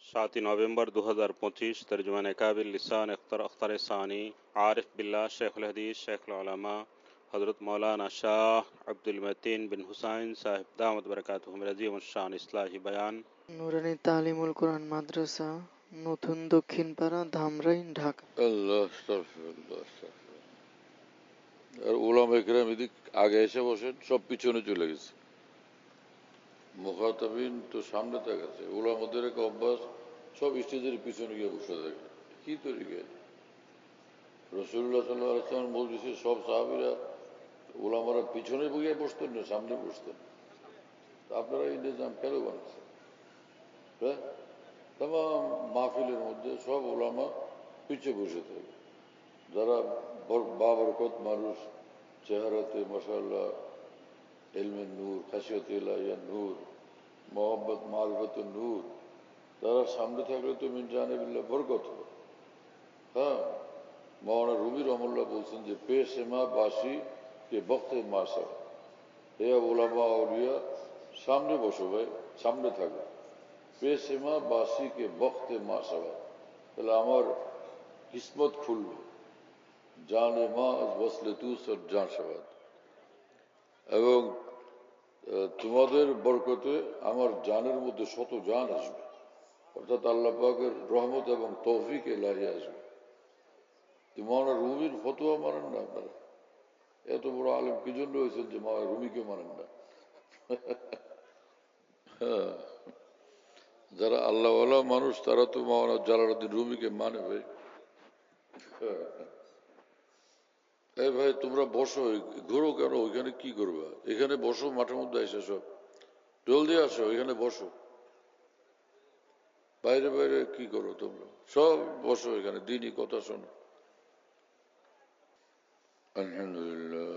7 नवंबर 2025 तर्जुमान काबिल लिसान अख्तर सानी आरिफ बिल्ला शेखुल हदीस शेखुल उलमा हज़रत मौलाना शाह अब्दुल मतीन बिन हुसैन साहिब दामत बरकातुहुम रज़ीम शान इस्लाही बयान নুরানী তালিমুল কোরআন মাদ্রাসা, নতুন দক্ষিণপাড়া, ধামরাই, ঢাকা। আল্লাহ আস্তাগফিরুল্লাহ, আস্তাগফিরুল্লাহ। আর উলামা ইকরাম এদিক আগে এসে বসেন, সব পিছনে চলে গেছে। মুখাতাবিন তো সামনে থাকাছে, উলামাদের এক অভ্যাস সব স্টেজের পিছনে গিয়ে বসে থাকে। কি তরিকা? রাসূলুল্লাহ সাল্লাল্লাহু আলাইহি ওয়াসাল্লাম বলছে সব সাহাবীরা উলামারা পিছনে গিয়ে বসতেন না সামনে বসতেন। আপনারা এই নিজাম কেন বানাচ্ছেন? হ্যাঁ, তাম মাহফিলের মধ্যে সব উলামা পিছিয়ে বসে থাকে। যারা বাবরকত মানুষ, চেহারাতে মাশাআল্লাহ ইলমের নূর, খাশিয়াতে ইলাহিয়া নূর, মোহাব্বত মারিফত নূর, তারা সামনে থাকলে তো মিন জানিবিল্লাহ বরকত হয়। হ্যাঁ, মাওলানা রুমি রহমাল্লাহ বলছেন যে পেশেমা বাসি কে বক্তে মাসা, হে উলামা আউলিয়া সামনে বসো ভাই, সামনে থাকো। পেশেমা বাসি কে বক্তে মাসা, তাহলে আমার কিসমত খুলবে। জানে মা বসলে তু সব জান সবাদ, এবং তোমাদের বরকতে আমার জানের মধ্যে শত জান আসবে, অর্থাৎ আল্লাহ পাকের রহমত এবং তৌফিক ইলাহি আসবে। মাওলানা রুমির ফতোয়া মানেন না আপনারা? এত বড় আলেম কি জন্য হয়েছেন যে মাওলানা রুমিকে মানেন না? হ্যাঁ, যারা আল্লাহওয়ালা মানুষ তারা তো মাওলানা জালালউদ্দিন রুমিকে মানে ভাই। এই ভাই তোমরা বসো, ঘুরো কেন? ওইখানে কি করবা? এখানে বসো, মাঠের মধ্যে এসে সব জলদি আসো, এখানে বসো। বাইরে বাইরে কি করো তোমরা? সব বসো এখানে, দিনই কথা শোনো। আলহামদুলিল্লাহ,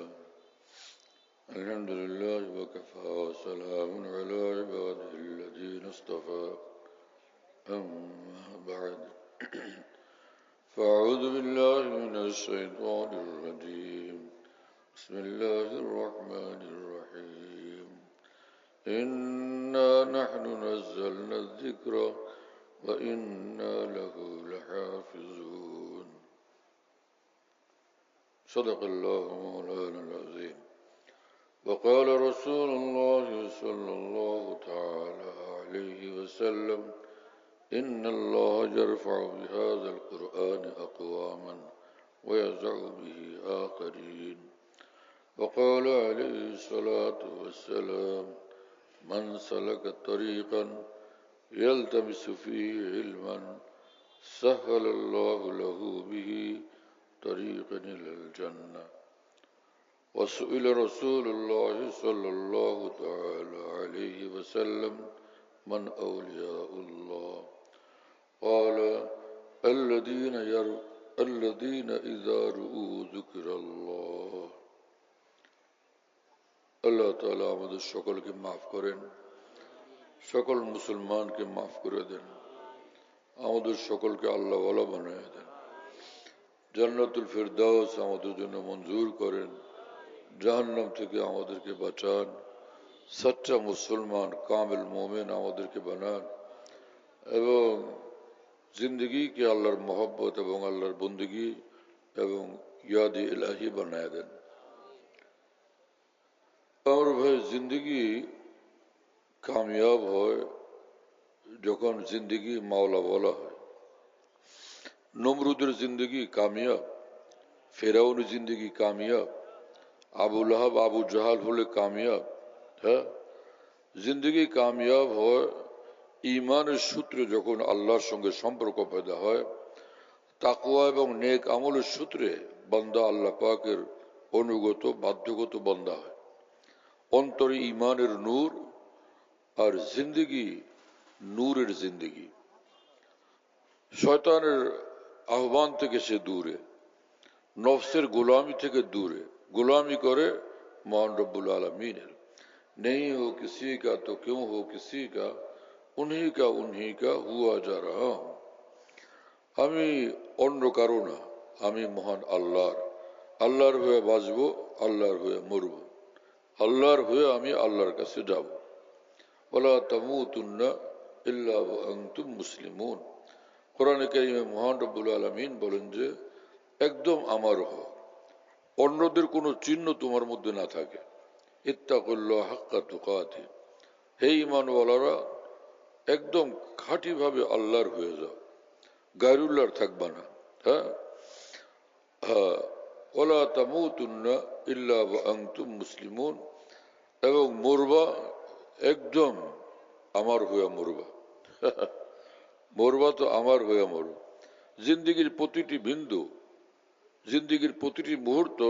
আলহামদুলিল্লাহ ওয়াকাফা ওয়া সালামুন আলা ইবাদিহিল্লাযীনা ইসতাফা, আম্মা বা'দ। فأعوذ بالله من الشيطان الرجيم. بسم الله الرحمن الرحيم. إنا نحن نزلنا الذكر وإنا له لحافظون. صدق الله مولانا العظيم. وقال رسول الله صلى الله تعالى عليه وسلم: إن الله يرفع بهذا القرآن أقواما ويضع به آخرين. وقال عليه الصلاة والسلام: من سلك طريقا يلتمس فيه علما سهل الله له به طريقا إلى الجنة. وسئل رسول الله صلى الله تعالى عليه وسلم: من أولياء الله؟ قال: الذين إذا رؤوا ذكر الله. আল্লাহ তাআলা আমাদের সকলকে মাফ করেন, সকল মুসলমানকে মাফ করে দেন, আমাদের সকলকে আল্লাহওয়ালা বানায় দেন, জান্নাতুল ফিরদাউস আমাদের জন্য মঞ্জুর করেন, জাহান্নাম থেকে আমাদেরকে বাঁচান, সচ্চা মুসলমান কামিল মোমেন আমাদেরকে বানান, এবং জিন্দগিকে আল্লাহর মহব্বত এবং আল্লাহর বন্দেগী এবং ইয়াদ-ই ইলাহি বানায় দেন। और भाई जिंदगी कामयाब हो যখন জিন্দগি মাওলা বলা হয়। নমরুদের জিন্দগি কামিয়াব, ফেরাউনের জিন্দগি কামিয়াব, আবু লাহাব আবু জাহাল হলে কামিয়াব। হ্যাঁ, জিন্দগি কামিয়াব হয় ইমানের সূত্রে যখন আল্লাহর সঙ্গে সম্পর্ক পয়দা হয়, তাকওয়া এবং নেক আমলের সূত্রে বান্দা আল্লাহ পাকের অনুগত বাধ্যগত বান্দা হয়। অন্তরে ইমানের নূর আর জিন্দগি নূরের জিন্দগি। শয়তানের আহ্বান থেকে সে দূরে, নফসের গোলামি থেকে দূরে গোলামি করে মহান রব্বুল আলমিনের। नहीं हो किसी का तो क्यों हो किसी का, उन्हीं का हुआ जा रहा हूं। আমি অন্য কারো না, আমি মহান আল্লাহর। আল্লাহর হয়ে বাঁচবো, আল্লাহর হয়ে মরবো, আল্লাহর হয়ে আমি আল্লাহর কাছে যাব। ওয়ালা তামুতুন্না ইল্লা ওয়া আনতুম মুসলিমুন। কোরআনে কারিমে মহান রব্বুল আলামিন বলেন যে একদম আমার হও, অন্যদের কোনো চিহ্ন তোমার মধ্যে না থাকে। ইত্তাকুল্লাহ হাক্কা তুকাতিহ, হে ঈমানওয়ালারা একদম খাঁটি ভাবে আল্লাহর হয়ে যাও, গায়রুল্লাহর থাকবা না। হ্যাঁ হ্যাঁ, ওয়ালা তামুতুন্না ইল্লা ওয়া আনতুম মুসলিমুন, এবং মরবা একদম আমার হয়ে মরবা। মরবা তো আমার হয়ে মরো। জিন্দিগির প্রতিটি বিন্দু, জিন্দিগির প্রতিটি মুহূর্ত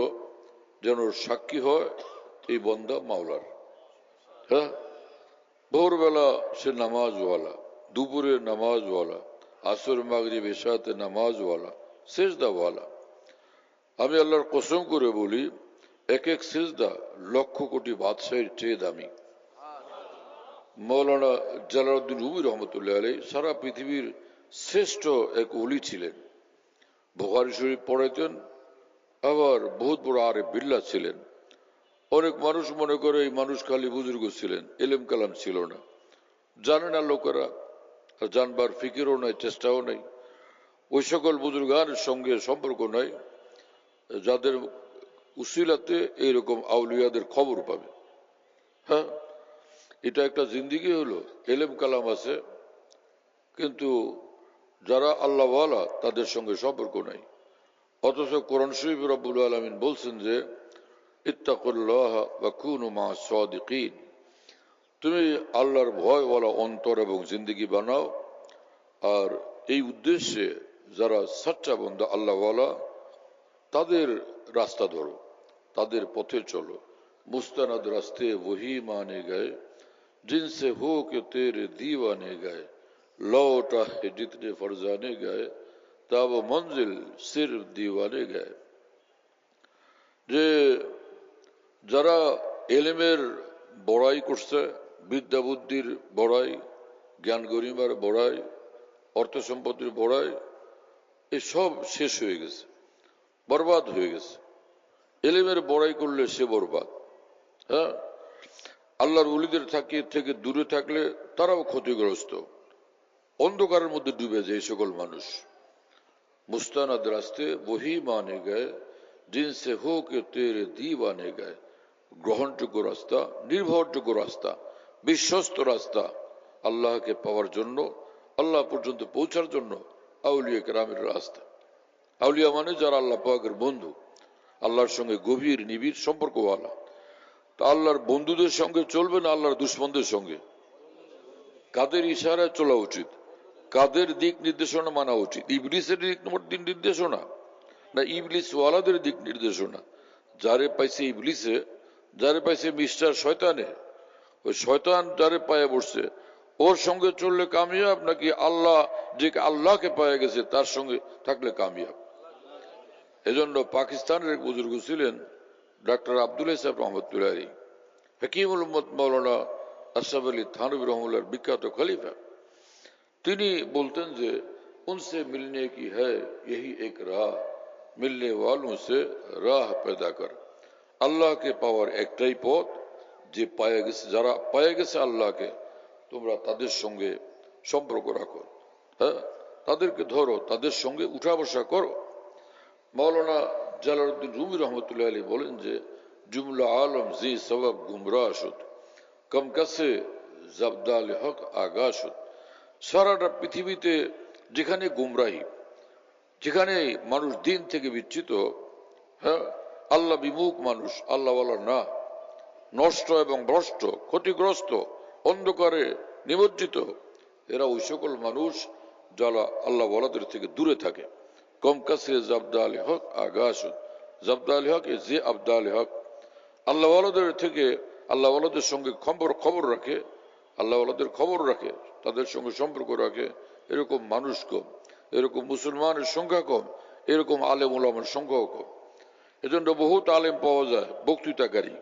যেন সাক্ষী হয় এই বন্দা মাওলার। হ্যাঁ, ভোরবেলা সে নামাজওয়ালা, দুপুরে নামাজওয়ালা, আসর মাগরিব এশাতে নামাজওয়ালা, সেজদাওয়ালা। আমি আল্লাহর কসম করে বলি, এক এক সেজদা লক্ষ কোটি বাদশাহের চেয়ে দামি। মৌলানা জালালউদ্দিন রুমি রহমতুল্লাহ আলাইহি সারা পৃথিবীর শ্রেষ্ঠ এক ওলি ছিলেন। বুখারী শরীফ পড়াইতেন, আবার বহুত বড় আরেফ বিল্লাহ ছিলেন। অনেক মানুষ মনে করে এই মানুষ খালি বুজুর্গ ছিলেন, এলেম কালাম ছিল না। জানে না লোকেরা, আর জানবার ফিকিরও নাই, চেষ্টাও নাই। ওই সকল বুজুর্গানের সঙ্গে সম্পর্ক নাই যাদের উসিলাতে এইরকম আউলিয়াদের খবর পাবে। হ্যাঁ, এটা একটা জিন্দিগি হলো, এলেম কালাম আছে কিন্তু যারা আল্লাহওয়ালা তাদের সঙ্গে সম্পর্ক নাই। অথচ কোরআন শরীফ রব্বুল আলামিন বলছেন যে ইত্তাকুল্লাহ ওয়া কুনু মা'আস সাদিকিন, তুমি আল্লাহর ভয়ওয়ালা অন্তর এবং জিন্দিগি বানাও, আর এই উদ্দেশ্যে যারা সচ্চা বান্দা আল্লাহওয়ালা তাদের রাস্তা ধরো, তাদের পথে চলো। মুস্তানাদ রাস্তে वही माने गए जिनसे हो के तेरे दीवाने गए, लौटा है जितने फरजाने गए तब मंजिल सिर्फ दीवाने गए। যে যারা এলেমের বড়াই করছে, বিদ্যা বুদ্ধির বড়াই, জ্ঞান গরিমার বড়াই, অর্থ সম্পত্তির বড়াই, এসব শেষ হয়ে গেছে, বরবাদ হয়ে গেছে। এলেমের বড়াই করলে সে বরবাদ। হ্যাঁ, আল্লাহর ওলিদের থেকে দূরে থাকলে তারাও ক্ষতিগ্রস্ত, অন্ধকারের মধ্যে ডুবে যায় এই সকল মানুষ। মুস্তানাদ রাস্তে वही माने गए जिनसे हो के तेरे दीवाने गए, গ্রহণযোগ্য রাস্তা, নির্ভরযোগ্য রাস্তা, বিশ্বস্ত রাস্তা আল্লাহকে পাওয়ার জন্য, আল্লাহ পর্যন্ত পৌঁছার জন্য আউলিয়া কেরামের রাস্তা। আউলিয়া মানে যারা আল্লাহ পাকের বন্ধু, আল্লাহর সঙ্গে গভীর নিবিড় সম্পর্কওয়ালা। তা আল্লাহর বন্ধুদের সঙ্গে চলবে না আল্লাহর দুশ্মনদের সঙ্গে? কাদের ইশারায় চলা উচিত, কাদের দিক নির্দেশনা মানা উচিত? ইবলিসের দিক নির্দেশনা না ইবলিস ওয়ালাদের দিক নির্দেশনা? যারে পাইছে ইবলিসে, যারে পাইছে মিস্টার শয়তানে, ওই শয়তান যারে পায়ে বসছে ওর সঙ্গে চললে কামিয়াব, নাকি আল্লাহ যে আল্লাহকে পায়ে গেছে তার সঙ্গে থাকলে কামিয়াব? এজন্য পাকিস্তানের এক বুজুর্গ ছিলেন ডাক্তার আব্দুল্লাহ সাহেব রহমতুল্লাহ আলাইহি, হাকিমুল উম্মত মৌলানা আশরাফ আলী থানভী রহমতুল্লাহর বিখ্যাত খলিফা। তিনি বলতেন যে উনসে মিলনে কি হ্যায় यही एक राह, मिलने वालों से राह पैदा कर। আল্লাহকে পাওয়ার একটাই পথ, যে পায়ে গেছে, যারা পায়ে গেছে আল্লাহকে, তোমরা তাদের সঙ্গে সম্পর্ক রাখো। হ্যাঁ, তাদেরকে ধরো, তাদের সঙ্গে উঠা বসা করো। মৌলানা জালালউদ্দিন রুমি রহমতুল্লাহ আলাইহি বলেন যে জুমলা আলম জি সবাব গুমরাহ শুদ, কম কাছে জবদাল হক আগা শুদ। সারাটা পৃথিবীতে যেখানে গুমরাহি, যেখানে মানুষ দিন থেকে বিচ্যুত, হ্যাঁ, আল্লাহ বিমুখ মানুষ, আল্লাহওয়ালা না, নষ্ট এবং ভ্রষ্ট, ক্ষতিগ্রস্ত, অন্ধকারে নিমজ্জিত, এরা ওই সকল মানুষ যারা আল্লাহওয়ালাদের থেকে দূরে থাকে। কম কাছে জবদাল হক আগাশুদ, জবদাল হক যে আবদাল হক, আল্লাহওয়ালাদের থেকে, আল্লাহওয়ালাদের সঙ্গে খবর রাখে, আল্লাহওয়ালাদের খবর রাখে, তাদের সঙ্গে সম্পর্ক রাখে, এরকম মানুষ কম, এরকম মুসলমানের সংখ্যা কম, এরকম আলেম ওলামার সংখ্যাও কম। এজন্য বহুত আলেম পাওয়া যায় বক্তৃতাকারী,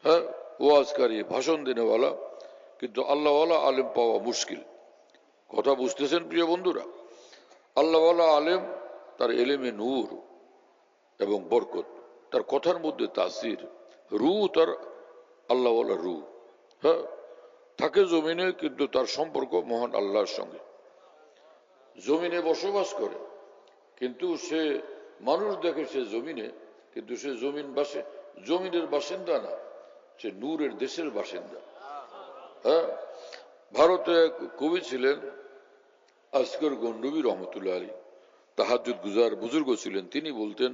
হ্যাঁ, ওয়াজকারী, ভাষণ দেনেওয়ালা, কিন্তু আল্লাহওয়ালা আলেম পাওয়া মুশকিল। কথা বুঝতেছেন প্রিয় বন্ধুরা? আল্লাহওয়ালা আলেম, তার এলেমে নূর এবং বরকত, তার কথার মধ্যে তাসির, রু তার আল্লাহওয়ালা রু। হ্যাঁ, থাকে জমিনে, কিন্তু তার সম্পর্ক মহান আল্লাহর সঙ্গে। জমিনে বসবাস করে, কিন্তু সে মানুষ দেখে সে জমিনে, কিন্তু সে জমিনের বাসিন্দা না, সে নূরের দেশের বাসিন্দা। হ্যাঁ, ভারতে এক কবি ছিলেন আসগর গন্ডবী রহমতুল্লাহ আলী, তাহাজ্জুদ গুজার বুজুর্গ ছিলেন। তিনি বলতেন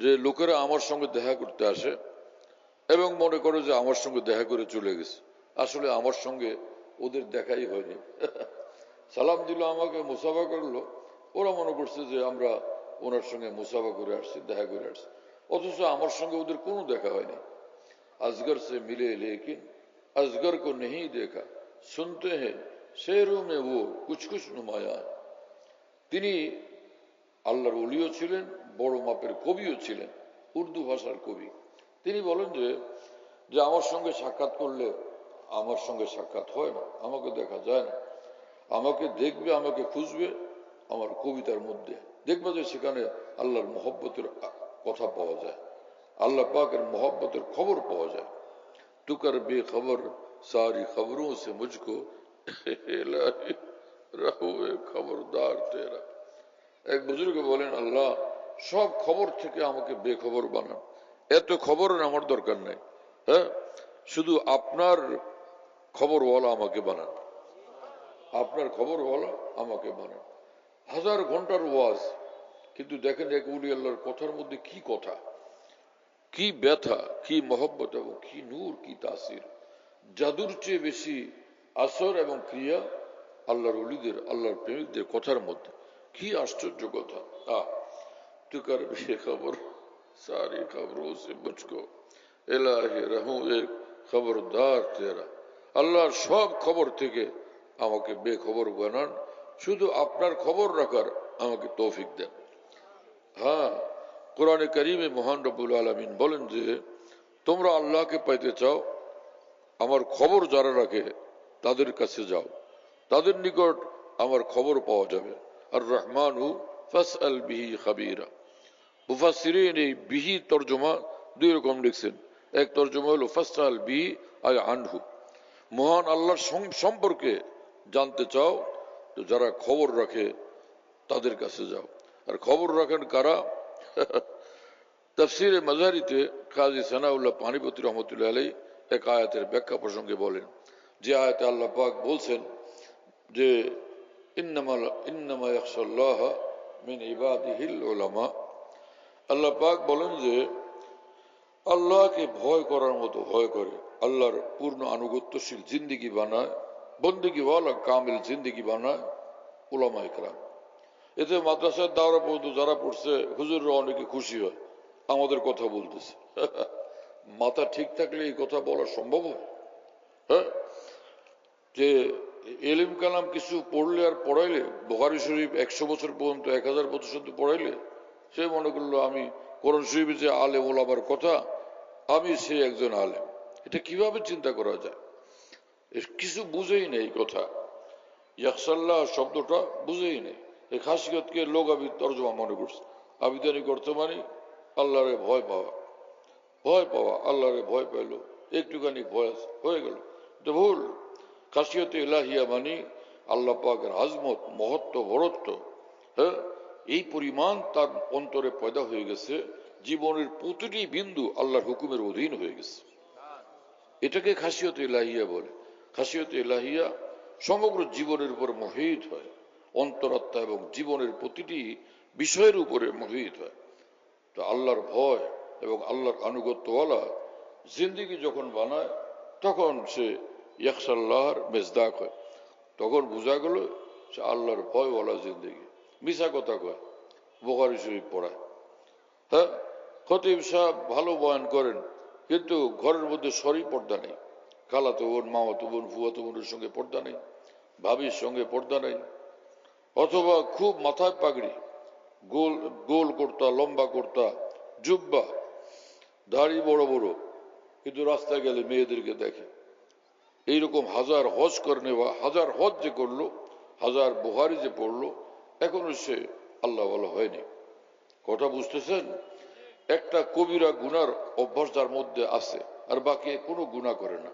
যে লোকেরা আমার সঙ্গে দেখা করতে আসে এবং মনে করে যে আমার সঙ্গে দেখা করে চলে গেছে। আসলে আমার সঙ্গে ওদের দেখাই হয়নি। সালাম দিল, আমাকে মুসাফা করলো, ওরা মনে করছে যে আমরা ওনার সঙ্গে মুসাফা করে আসছি, দেখা করে আসছি, অথচ আমার সঙ্গে ওদের কোনো দেখা হয়নি। असगर से मिले लेकिन असगर को नहीं देखा, सुनते हैं शेरों में वो कुछ कुछ नुमाया। তিনি আল্লাহর ওলিও ছিলেন, বড় মাপের কবিও ছিলেন, উর্দু ভাষার কবি। তিনি বলেন যে আমার সঙ্গে সাক্ষাৎ করলে আমার সঙ্গে সাক্ষাৎ হয় না, আমাকে দেখা যায় না। আমাকে দেখবে, আমাকে খুঁজবে আমার কবিতার মধ্যে, দেখবে যে সেখানে আল্লাহর মহব্বতের কথা পাওয়া যায়, আল্লাহ পাকের मोहब्बतेर खबर पावा जाए। तू कर बेखबर सारी खबरों से मुझको रहुए खबरदार तेरा। এক বুজুর্গ বলেন, আল্লাহ সব খবর থেকে আমাকে বেখবর বানান, এত খবরের আমার দরকার নাই। হ্যাঁ, শুধু আপনার খবরওয়ালা আমাকে বানান, আপনার খবরওয়ালা আমাকে বানান। হাজার ঘন্টার ওয়াজ, কিন্তু দেখেন এক উলি আল্লাহর কথার মধ্যে কি কথা, কি ব্যথা, কি মহব্বত এবং কি নূর, কি তাসির। জাদুর চেয়ে বেশি আসর এবং ক্রিয়া আল্লাহর ওলিদের, আল্লাহর প্রেমিকদের কথার মধ্যে। কি আশ্চর্য কথা। তু কর বেখবর সারি খবরোं से मुझको इलाही रहूं एक खबरदार तेरा। আল্লাহর সব খবর থেকে আমাকে বেখবর বানান, শুধু আপনার খবর রাখার আমাকে তৌফিক দেন। হ্যাঁ, কোরআনে কারিমে মহান রব্বুল আলামিন বলেন যে তোমরা আল্লাহকে পাইতে চাও, আমার খবর যারা রাখে তাদের কাছে যাও, তাদের নিকট আমার খবর পাওয়া যাবে। আর রহমানু ফাসআল বিহি খাবীরা। মুফাসসিরিন এই বিহি তরজমা দুই রকম লিখছেন। এক তরজমা হলো ফাসআল বিহি আই আনহু, মহান আল্লাহর সম্পর্কে জানতে চাও তো যারা খবর রাখে তাদের কাছে যাও। আর খবর রাখেন কারা? তাফসীরে মাজারিতে কাজী সানাউল্লাহ পানিপতি রহমতুল্লাহ আলাইহি এক আয়াতের ব্যাখ্যা প্রসঙ্গে বলেন, যে আয়াতে আল্লাহ পাক বলছেন যে ইন্নামা ইয়াখশাল্লাহ মিন ইবাদিহিল উলামা। আল্লাহ পাক বলেন যে আল্লাহকে ভয় করার মতো ভয় করে, আল্লাহর পূর্ণ আনুগত্যশীল জিন্দিগি বানায়, বন্দেগীওয়ালা কামিল জিন্দিগি বানায় উলামায়ে কেরাম। এতে মাদ্রাসার দাওরা পর্যন্ত যারা পড়ছে হুজুররা অনেকে খুশি হয়, আমাদের কথা বলতেছে। মাথা ঠিক থাকলে এই কথা বলা সম্ভব হয়? হ্যাঁ, যে এলিম কালাম কিছু পড়লে আর পড়াইলে, বুখারী শরীফ 100 বছর পর্যন্ত 1000 বছর পড়াইলে সে মনে করলো আমি কোরআন শরীফে যে আলেম ওলামার কথা, আমি সে একজন আলেম। এটা কিভাবে চিন্তা করা যায়? কিছু বুঝেই নেই কথা, ইয়াখশাল্লাহ শব্দটা বুঝেই নেই। এই খাসিয়তকে লোক আবি তর্জমা মনে করছে। আবিদানি করতে মানে আল্লাহরে ভয় পাওয়া, ভয় পাওয়া, আল্লাহরে ভয় পাইলো, একটুখানি ভয় হয়ে গেল, তো ভুল। খাসিয়তে ইলাহিয়া মানে আল্লাহ পাকের আজমত, মহত্ব, বড়ত্ব, হ্যাঁ, এই পরিমাণ তার অন্তরে পয়দা হয়ে গেছে, জীবনের প্রতিটি বিন্দু আল্লাহর হুকুমের অধীন হয়ে গেছে। এটাকে খাসিয়তে ইলাহিয়া বলে। খাসিয়তে ইলাহিয়া সমগ্র জীবনের উপর মোহিত হয়, অন্তরাত্মা এবং জীবনের প্রতিটি বিষয়ের উপরে মোহিত হয়। তো আল্লাহর ভয় এবং আল্লাহর আনুগত্যওয়ালা জিন্দিগি যখন বানায়, তখন সে ইয়াখশাল্লাহর মেজদাক হয়। তখন বোঝা গেল সে আল্লাহর ভয়ওয়ালা জিন্দিগি। মিশা কথা কয়, বুখারী শরীফ পড়ায়। হ্যাঁ, খতিব সাহেব ভালো বয়ান করেন, কিন্তু ঘরের মধ্যে সরি পর্দা নেই, খালাতো বোন, মামাতো বোন, ফুয়াতো বোনের সঙ্গে পর্দা নেই, ভাবির সঙ্গে পর্দা নেই। অথবা খুব মাথায় পাগড়ি, গোল গোল কর্তা, লম্বা কর্তা, জুব্বা, দাড়ি বড় বড়, কিন্তু রাস্তায় গেলে মেয়েদেরকে দেখে। এইরকম হাজার হজ করে নেওয়া, হাজার হজ যে করলো, হাজার বুখারী যে পড়লো, এখনো সে আল্লাহ ওয়ালা হয়নি। কথা বুঝতেছেন? একটা কবিরা গুনার অভ্যাস যার মধ্যে আছে আর বাকি কোনো গুনাহ করে না,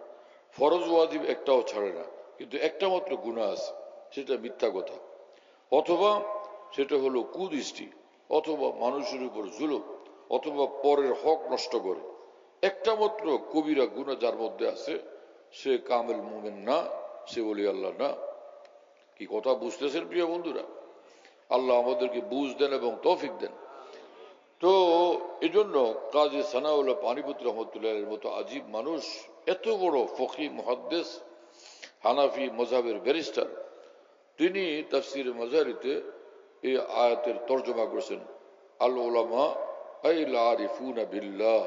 ফরজ ওয়াজিব একটাও ছাড়ে না, কিন্তু একটা মাত্র গুনাহ আছে, সেটা মিথ্যা কথা, অথবা সেটা হলো কুদৃষ্টি, অথবা মানুষের উপর জুলুম, অথবা পরের হক নষ্ট করে। একটা মাত্র কবিরা গুনাহ যার মধ্যে আছে, সে কামেল মুমিন না, সে ওলি আল্লাহ না। কি কথা বুঝতেছেন প্রিয় বন্ধুরা? আল্লাহ আমাদেরকে বুঝ দেন এবং তৌফিক দেন। তো এই জন্য কাজী সানাউল্লাহ পানিপতি রহমতুল্লাহের মতো আজীব মানুষ, এত বড় ফকি মুহাদ্দিস, হানাফি মযহাবের ব্যারিস্টার, তিনি তাফসীর মাজারিতে এই আয়াতের তর্জমা করেছেন, আল উলামা আল আরিফুনা বিল্লাহ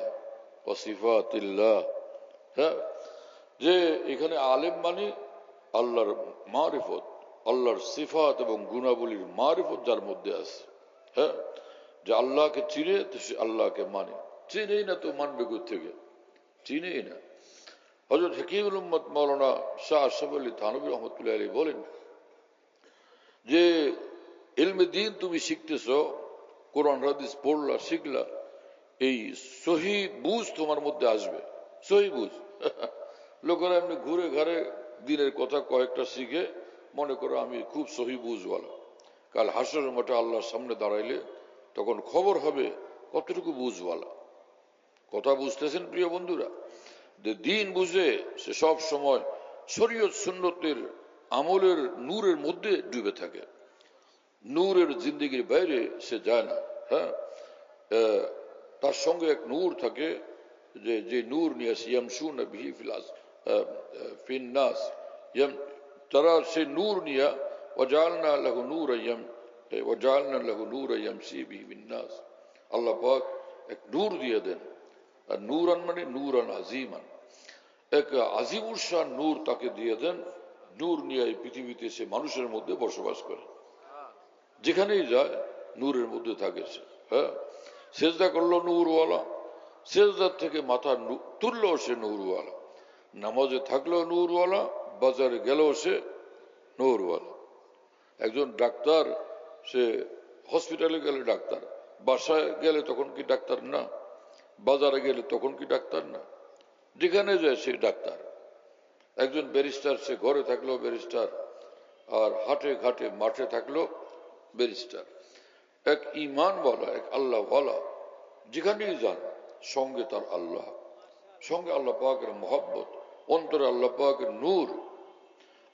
ওয়া সিফাতিল্লাহ। হ্যাঁ, যে এখানে আলেম মানে আল্লাহর মারিফত, আল্লাহর সিফাত এবং গুণাবলীর মারিফত যার মধ্যে আছে। হ্যাঁ, যে আল্লাহকে চিনে তো সে আল্লাহকে মানে, চিনেই না তো মানবে কোথা থেকে? চিনেই না। হযরত হাকিমুল উম্মত মাওলানা শাহ আশরাফ আলী থানভী রহমতুল্লাহ আলাইহি বলেন যে ইলমে দ্বীন তুমি শিখতেছ, কোরআন হাদিস পড়লা, শিখলা, এই সহি বুঝ তোমার মধ্যে আসবে। সহি বুঝ লোকেরা এমনি ঘুরে ঘাড়ে দিনের কথা কয়েকটা শিখে মনে করো আমি খুব সহি বুঝওয়ালা, কাল হাসরের মাঠে আল্লাহর সামনে দাঁড়াইলে তখন খবর হবে কতটুকু বুঝওয়ালা। কথা বুঝতেছেন প্রিয় বন্ধুরা? যে দিন বুঝে সে সব সময় শরীয়ত সুন্নতের আমলের নূরের মধ্যে ডুবে থাকে, নূরের জিন্দেগির বাইরে সে যায় না। হ্যাঁ, তার সঙ্গে এক নূর থাকে, যে নূর নিয়ে ইয়ামশুনা বিহি ফিন নাস, তারা সে নূর নিয়ে ওয়াজআলনা লাহু নূরা ইয়ামশি বিহি ফিন নাস, আল্লাহ পাক এক নূর দিয়ে দেন। আর নূরান মানে নূরান আজিমান, এক আজিমুর শান নূর তাকে দিয়ে দেন। নূর নিয়ে এই পৃথিবীতে সে মানুষের মধ্যে বসবাস করে, যেখানেই যায় নূরের মধ্যে থাকে সে। হ্যাঁ, সেজদা করলো নূরওয়ালা, সেজদার থেকে মাথা তুললেও সে নূরওয়ালা, নামাজে থাকলেও নূরওয়ালা, বাজারে গেলেও সে নূরওয়ালা। একজন ডাক্তার, সে হসপিটালে গেলে ডাক্তার, বাসায় গেলে তখন কি ডাক্তার না? বাজারে গেলে তখন কি ডাক্তার না? যেখানে যায় সে ডাক্তার। একজন ব্যারিস্টার, সে ঘরে থাকলেও ব্যারিস্টার, আর হাটে ঘাটে মাঠে থাকলেও ব্যারিস্টার। এক ঈমানওয়ালা, এক আল্লাহওয়ালা, যেখানেই যান সঙ্গে তার আল্লাহ, সঙ্গে আল্লাহ পাকের মহব্বত, অন্তরে আল্লাহ পাকের নূর,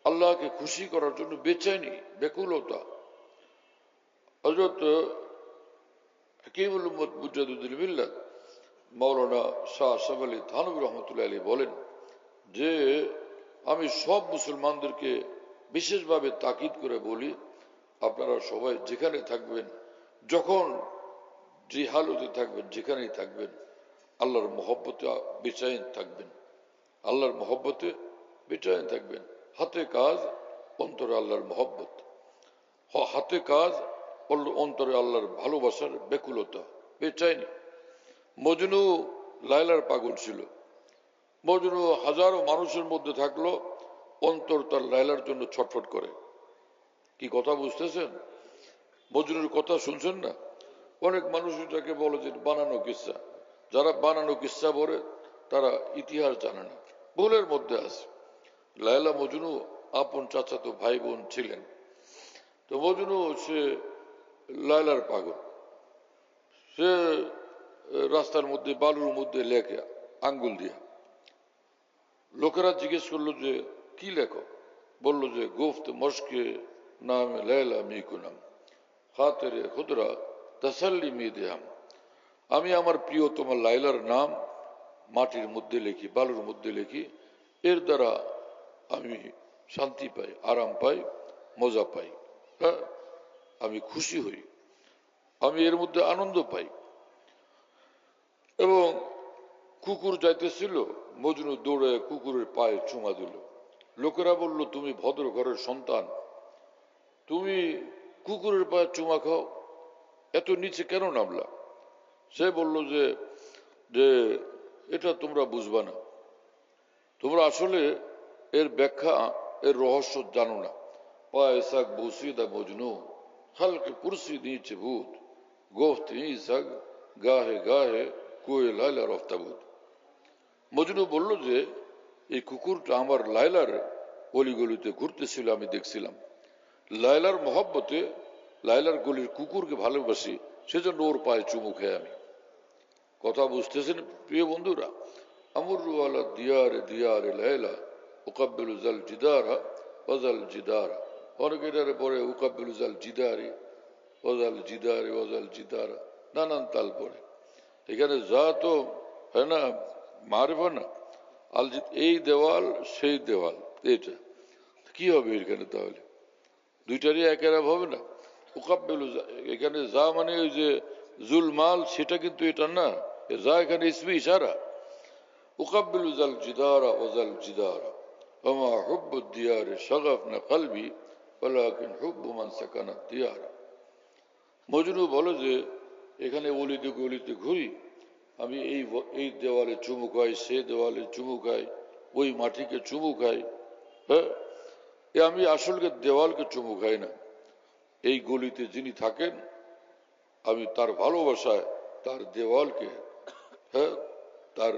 আল্লাহকে খুশি করার জন্য বেচাইনি, ব্যাকুলতা। হযরত হাকিমুল উম্মত মুজাদ্দিদুল মিল্লাত মাওলানা শাহ আশরাফ আলী থানভী রহমতুল্লাহ আলাইহি বলেন যে আমি সব মুসলমানদেরকে বিশেষভাবে তাকিদ করে বলি, আপনারা সবাই যেখানে থাকবেন, যখন যে হালতে থাকবেন, যেখানেই থাকবেন, আল্লাহর মহব্বতে বেচাইন থাকবেন, আল্লাহর মহব্বতে বেচাইন থাকবেন। হাতে কাজ, অন্তরে আল্লাহর মহব্বত, হাতে কাজ, অন্তরে আল্লাহর ভালোবাসার ব্যাকুলতা, বেচাইনি। মজনু লায়লার পাগল ছিল। মজনু হাজারো মানুষের মধ্যে থাকলো, অন্তর তার লায়লার জন্য ছটফট করে। কি কথা বুঝতেছেন? মজনুর কথা শুনছেন না? অনেক মানুষ এটাকে বলে যে বানানো কিসসা। যারা বানানো কিসসা বলে তারা ইতিহাস জানে না, ভুলের মধ্যে আছে। লায়লা মজনু আপন চাচাতো ভাই বোন ছিলেন। তো মজনু সে লায়লার পাগল, সে রাস্তার মধ্যে বালুর মধ্যে লেখে আঙ্গুল দিয়ে। লোকেরা জিজ্ঞেস করলো যে কি লেখো? বললো যে গুফত মশকে নাম লায়লা মিকুনাম খাতেরে খুদরা তাসাল্লি মিদেহাম, আমি আমার প্রিয় তোমার লায়লার নাম মাটির মধ্যে লিখি, বালুর মধ্যে লিখি, এর দ্বারা আমি শান্তি পাই, আরাম পাই, মজা পাই। হ্যাঁ, আমি খুশি হই, আমি এর মধ্যে আনন্দ পাই। এবং কুকুর যাইতেছিল, মজনু দৌড়ে কুকুরের পায়ে চুমা দিল। লোকেরা বলল তুমি ভদ্র ঘরের সন্তান, তুমি কুকুরের পায়ে চুমা খাও, এত নিচে কেন নামলা? সে বলল যে যে এটা তোমরা বুঝবা না, তোমরা আসলে এর ব্যাখ্যা, এর রহস্য জানো না। পায়ে সাক বসিদা মজনু হালকে কুরসি নিচে ভূত গোফত সাক গাহে গাহে কোয়ে লাইলা রফতাবুত। মজনু বলল যে এই কুকুরটা আমার লায়লার গলিগলিতে ঘুরতেছিল, আমি দেখছিলাম। লায়লার মহব্বতে লায়লার গলির কুকুরকে ভালোবাসি, সেজন্য ওর পায়ে চুমু খেয়ে আমি। কথা বুঝতেছেন প্রিয় বন্ধুরা? আমরুয়ালা দিয়ারে দিয়ারে লায়লা উকাব্বিলু জাল জিদারা ওয়াজাল জিদারা, অনেকে এটারে পরে উকাব্বিলু জাল জিদারি ওয়াজাল জিদারি ওয়াজাল জিদারা, নানান তাল পড়ে। এখানে যা তো হয় না, মারফা না, এই দেওয়াল সেই দেওয়াল, এটা কি হবে এখানে? তাহলে দুইটারই একেরাব হবে না। উকাব্বিলু, এখানে যা মানে ওই যে জুলমাল, সেটা কিন্তু এটা না, যা এখানে ইসমি ইশারা। উকাব্বিলু জাল জিদারা ওয়াজাল জিদারা ওমা হুব্বু দিয়ারে শাগাফনা কলবি ওয়ালাকিন হুব্বু মান সাকানা দিয়ারা। মজনু বলে যে এখানে অলিতে গলিতে ঘুরি, আমি এই দেওয়ালে চুমু খাই, সে দেওয়ালে চুমু খাই, ওই মাটিকে চুমু খাই। হ্যাঁ, আমি আসলে দেওয়ালকে চুমু খাই না। এই গলিতে যিনি থাকেন, আমি তার ভালোবাসায় তার দেওয়ালকে, হ্যাঁ, তার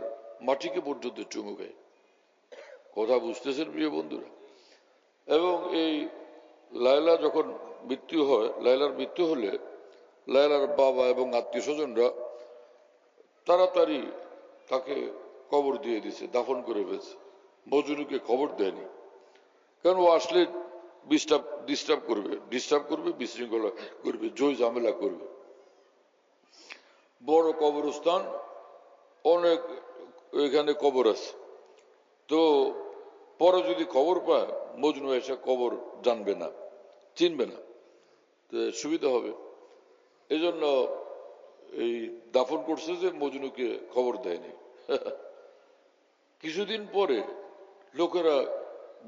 মাটিকে পর্যন্ত চুমু খাই। কথা বুঝতেছেন প্রিয় বন্ধুরা? এবং এই লায়লা যখন মৃত্যু হয়, লায়লার মৃত্যু হলে লায়লার বাবা এবং আত্মীয় স্বজনরা তাড়াতাড়ি তাকে কবর দিয়ে দিছে, দাফন করে ফেলছে। মজনুকে খবর দেয়নি, কারণ ও আসলে ডিস্টার্ব করবে, বিশৃঙ্খলা করবে, জয় ঝামেলা করবে। বড় কবরস্থান, অনেক এখানে কবর আছে, তো পরে যদি খবর পায় মজনু এসে কবর জানবে না, চিনবে না, তো সুবিধা হবে। এই জন্য এই দাফন করছে যে মজনুকে খবর দেয়নি। কিছুদিন পরে লোকেরা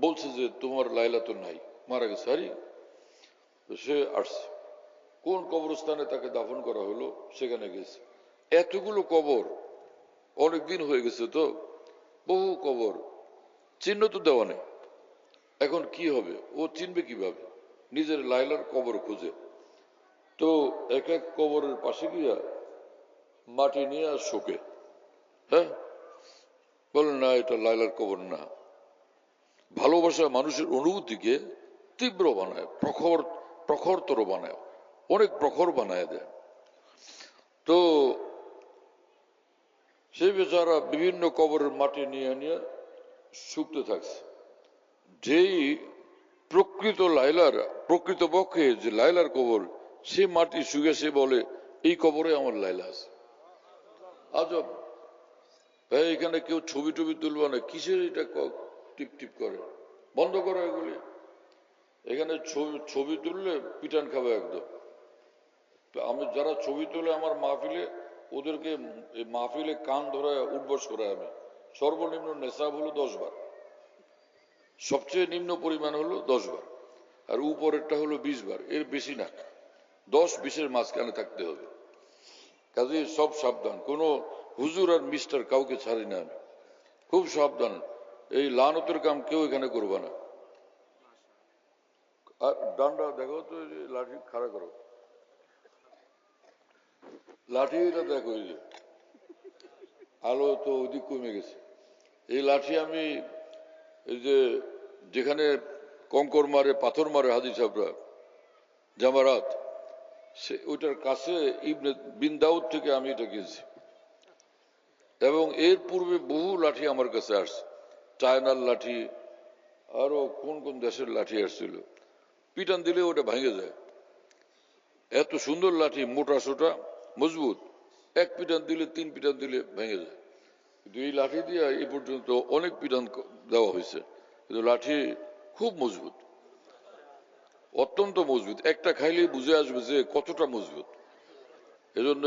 বলছে যে তোমার লায়লা তো নাই, মারা গেছে। আরে, সে আসছে, কোন কবরস্থানে তাকে দাফন করা হলো সেখানে গেছে। এতগুলো কবর, অনেকদিন হয়ে গেছে, তো বহু কবর, চিহ্ন তো দেওয়া নেই। এখন কি হবে? ও চিনবে কিভাবে? নিজের লায়লার কবর খুঁজে। তো এক এক কবরের পাশে গিয়া মাটি নিয়ে আর শোকে। হ্যাঁ, বলেন না এটা লায়লার কবর না। ভালোবাসা মানুষের অনুভূতিকে তীব্র বানায়, প্রখরতর বানায়, অনেক প্রখর বানায় দেয়। তো সেই বেচারা বিভিন্ন কবরের মাটি নিয়ে নিয়ে শুকতে থাকছে। যেই প্রকৃত পক্ষে যে লায়লার কবর, সে মাটি শুকে, সে বলে এই কবরে আমার লায়লা আছে। আজব ভাই, এখানে কেউ ছবি টবি তুলবা না, কিসের এটা টিপ টিপ করে? বন্ধ করো এগুলি। এখানে ছবি তুললে পিটান খাবে একদম। আমি যারা ছবি তুলে আমার মাহফিলে, ওদেরকে মাহফিলে কান ধরে উঠবস করে আমি। সর্বনিম্ন নেশাব হলো 10 বার, সবচেয়ে নিম্ন পরিমাণ হলো 10 বার, আর উপরেরটা হলো 20 বার, এর বেশি না। 10-20-এর মাঝখানে থাকতে হবে। কাজে সব সাবধান, কোনো হুজুর আর মিস্টার কাউকে ছাড়ি না আমি, খুব সাবধান। এই লানতের কাম কেউ এখানে করবে না। আর ডান্ডা দেখো তো, লাঠি খাড়া করো, লাঠিটা দেখো, এই যে আলো তো ওদিক কমে গেছে। এই লাঠি আমি এই যে যেখানে কঙ্কর মারে, পাথর মারে হাজি সাহেবরা, জামারাত, সে ওইটার কাছে ইবনে বিন দাউদ থেকে আমি এটা কিনছি। এবং এর পূর্বে বহু লাঠি আমার কাছে আসছে, চায়নার লাঠি, আরো কোন কোন দেশের লাঠি আসছিল। পিটান দিলে ওটা ভেঙে যায়, এত সুন্দর লাঠি, মোটা সোটা মজবুত। এক পিটান দিলে, 3 পিটান দিলে ভেঙে যায়। কিন্তু এই লাঠি দিয়ে এই পর্যন্ত অনেক পিটান দেওয়া হয়েছে, কিন্তু লাঠি খুব মজবুত, অত্যন্ত মজবুত। একটা খাইলেই বুঝে আসবে যে কতটা মজবুত। এজন্য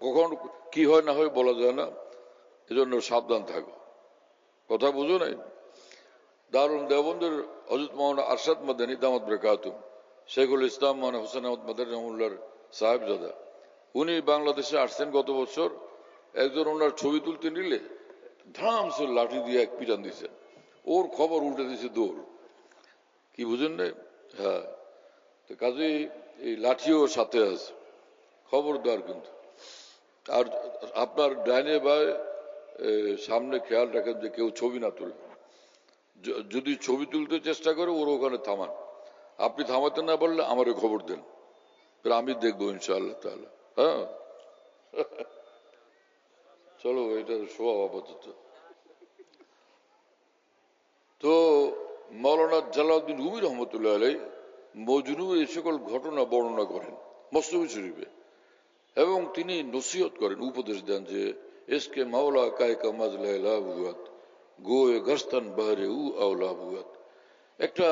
কখন কি হয় না হয় বলা যায় না, এজন্য সাবধান থাকো। কথা বুঝো নাই? দারুল দেওবন্দের হযরত মাওলানা আরশাদ মাদানী দামাত বরকাতুহু, শেখুল ইসলাম মাওলানা হোসেন আহমদ মাদানী রহমাতুল্লাহর সাহেবজাদা, উনি বাংলাদেশে আসছেন গত বছর। একজন ওনার ছবি তুলতে নিলে ধামসে লাঠি দিয়ে এক পিটান দিচ্ছেন, ওর খবর উঠে দিয়েছে দৌড়। কি বুঝেন না? হ্যাঁ, তো কাজেই এই লাঠিও সাথে আছে, খবরদার কিন্তু। আর আপনার ডাইনে বাই সামনে খেয়াল রাখেন যে কেউ ছবি না তোলে। যদি ছবি তুলতে চেষ্টা করে ওর ওখানে থামান, আপনি থামাতে না পারলে আমারে খবর দেন, আমি দেখবো ইনশাআল্লাহ তাআলা। হ্যাঁ, চলো এটা স্বভাব আপাতত। তো মৌলানা জালাউদ্দিন রুমি রহমতুল্লাহ আলাই মজনু এই সকল ঘটনা বর্ণনা করেন মস্তবি শরীফে, এবং তিনি নসিহত করেন, উপদেশ দেন যে এসকে মাওলা কায়কা মাজলা বুয়াত গোয়ে গস্তান বাহারে উ আওলা বুয়াত। একটা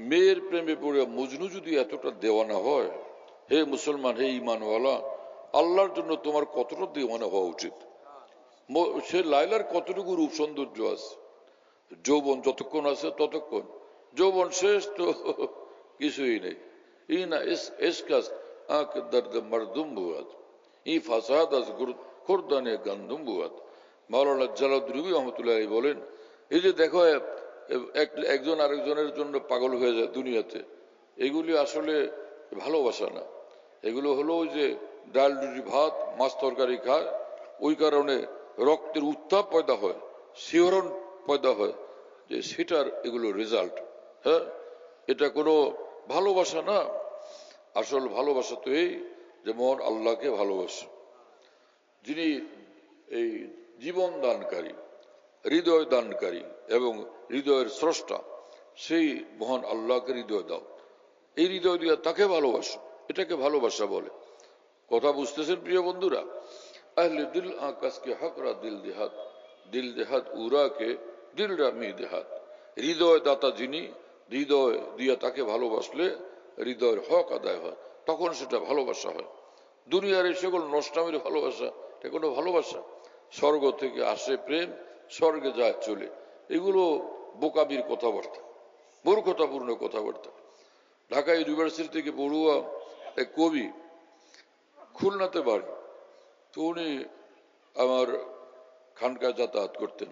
মেয়ের প্রেমে পড়ে মজনু যদি এতটা দেওয়ানা হয়, হে মুসলমান, হে ইমানওয়ালা, আল্লাহর জন্য তোমার কতটা দেওয়ানা হওয়া উচিত। সে লাইলার কতটুকু রূপ সৌন্দর্য আছে, যৌবন যতক্ষণ আছে ততক্ষণ, যৌবন শেষ তো কিছুই নেই। ইনা এসকাস আঁক দর্দ মরদুম বুয়াত ই ফাসাদ আজ খুরদানে গন্ধুম বুয়াত। মাওলানা জালাউদ্দিন রুমি রহমতুল্লাহ বলেন, এই যে দেখো একজন আরেকজনের জন্য পাগল হয়ে যায় দুনিয়াতে, এগুলি আসলে ভালোবাসা না, এগুলো হলো ওই যে ডাল রুটি ভাত মাছ তরকারি খায়, ওই কারণে রক্তের উত্তাপ পয়দা হয়, শিহরণ পয়দা হয়, যে সেটার এগুলো রেজাল্ট। হ্যাঁ, এটা কোনো ভালোবাসা না। আসল ভালোবাসা তো এই যে মন আল্লাহকে ভালোবাসে, যিনি এই জীবন দানকারী, হৃদয় দানকারী এবং হৃদয়ের স্রষ্টা, সেই মহান আল্লাহকে হৃদয় দাও, এই হৃদয় দিয়ে তাকে ভালোবাসো, এটাকে ভালোবাসা বলে। কথা বুঝতেছেন প্রিয় বন্ধুরা? আহলে দিল আকাশকে হকরা দিল দেহাত উরাকে দিলরা মি দেহাত। হৃদয় দাতা যিনি, হৃদয় দিয়ে তাকে ভালোবাসলে হৃদয়ের হক আদায় হয়, তখন সেটা ভালোবাসা হয়। দুনিয়ার এই সকল নষ্টামের ভালোবাসা, এটা কোনো ভালোবাসা? স্বর্গ থেকে আসে প্রেম, স্বর্গে যায় চলে, এগুলো বোকামির কথাবার্তা, মূর্খতাপূর্ণ কথাবার্তা। ঢাকা ইউনিভার্সিটি থেকে পড়ুয়া এক কবি, খুলনাতে বাড়ি, তো উনি আমার খানকায় যাতায়াত করতেন।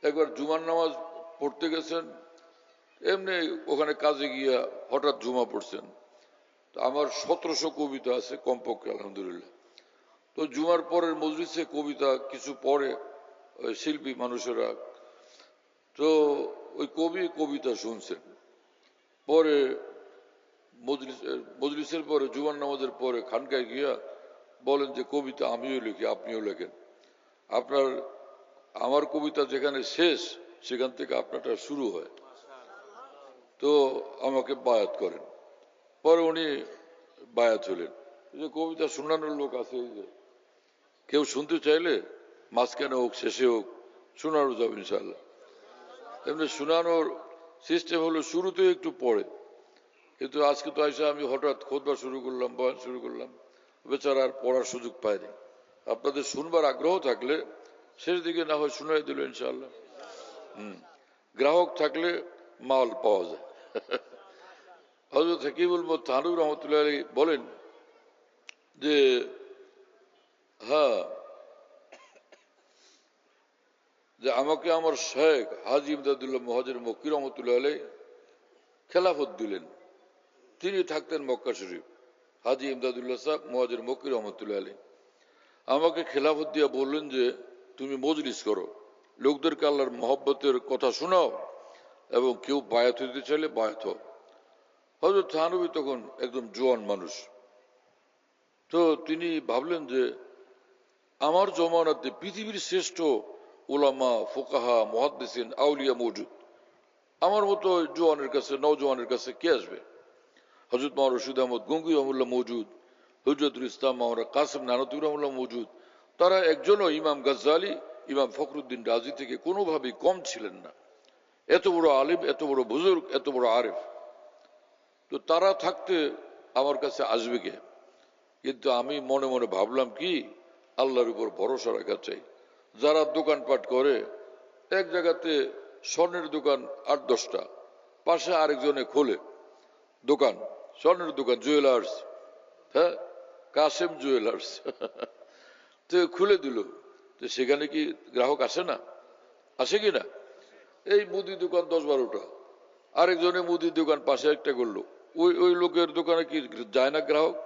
একবার জুমার নামাজ পড়তে গেছেন, এমনি ওখানে কাজে গিয়া হঠাৎ জুমা পড়ছেন। তো আমার 1700 কবিতা আছে কমপক্ষে, আলহামদুলিল্লাহ। তো জুমার পরের মজলিসে কবিতা কিছু পড়ে শিল্পী মানুষেরা, তো ওই কবি কবিতা শুনছেন। পরে মজলিসের পরে জুমার নামাজের পরে খানকায় গিয়া বলেন যে কবিতা আমিও লিখি, আপনিও লেখেন, আমার কবিতা যেখানে শেষ সেখান থেকে আপনারটা শুরু হয়, তো আমাকে বায়াত করেন। পরে উনি বায়াত হলেন। যে কবিতা শোনানোর লোক আছে, কেউ শুনতে চাইলে মাঝখানে হোক শেষে হোক শোনানো যাবে ইনশাল্লাহ। এমনি শোনানোর সিস্টেম হলো শুরুতে একটু পড়ে, কিন্তু আজকে তো আইসা আমি হঠাৎ খুতবা শুরু করলাম, বয়ান শুরু করলাম, বেচারা আর পড়ার সুযোগ পায়নি। আপনাদের শুনবার আগ্রহ থাকলে শেষ দিকে না হয় শুনাই দিল ইনশাল্লাহ। গ্রাহক থাকলে মাল পাওয়া যায়। হযরত হাকিমুল মত থানভী রহমতুল্লাহ আলাইহি বলেন যে হ্যাঁ, যে আমাকে আমার শেখ হাজী ইমদাদুল্লাহ মুহাজির মক্কি রহমতুল্লাহ আলাইহি খেলাফত দিলেন। তিনি থাকতেন মক্কা শরীফ, হাজী ইমদাদুল্লাহ সাহেব মুহাজির মক্কি রহমতুল্লাহ আলাইহি আমাকে খেলাফত দিয়া বললেন যে তুমি মজলিস করো, লোকদেরকে আল্লাহর মহব্বতের কথা শোনাও, এবং কেউ বায়াত হইতে চাইলে বায়াত হও। হযরত থানভী তখন একদম জোয়ান মানুষ, তো তিনি ভাবলেন যে আমার জমানাতে পৃথিবীর শ্রেষ্ঠ উলামা, ফুকাহা, মুহাদ্দিসিন, আউলিয়া মওজুদ, আমার মতো জোয়ানের কাছে, নওজোয়ানের কাছে কে আসবে? হযরত মাওলানা রশিদ আহমদ গঙ্গুই রহমতুল্লাহ মওজুদ, হুজরতুল ইসলাম মাওলানা কাসেম নানতুবি রহমতুল্লাহ মওজুদ, তারা একজনও ইমাম গাজ্জালি, ইমাম ফখরুদ্দিন রাজি থেকে কোনোভাবেই কম ছিলেন না। এত বড় আলিম, এত বড় বুজুর্গ, এত বড় আরেফ, তো তারা থাকতে আমার কাছে আসবে কে? কিন্তু আমি মনে মনে ভাবলাম কি, আল্লাহর উপর ভরসা রাখা চাই। যারা দোকানপাট করে, এক জায়গাতে স্বর্ণের দোকান 8-10টা, পাশে আরেকজনে খোলে দোকান, স্বর্ণের দোকান, জুয়েলার্স, হ্যাঁ, কাসেম জুয়েলার্স, তো খুলে দিল, তো সেখানে কি গ্রাহক আসে না? আসে কি না? এই মুদি দোকান 10-12টা, আরেকজনে মুদির দোকান পাশে একটা করলো, ওই লোকের দোকানে কি যায় না গ্রাহক?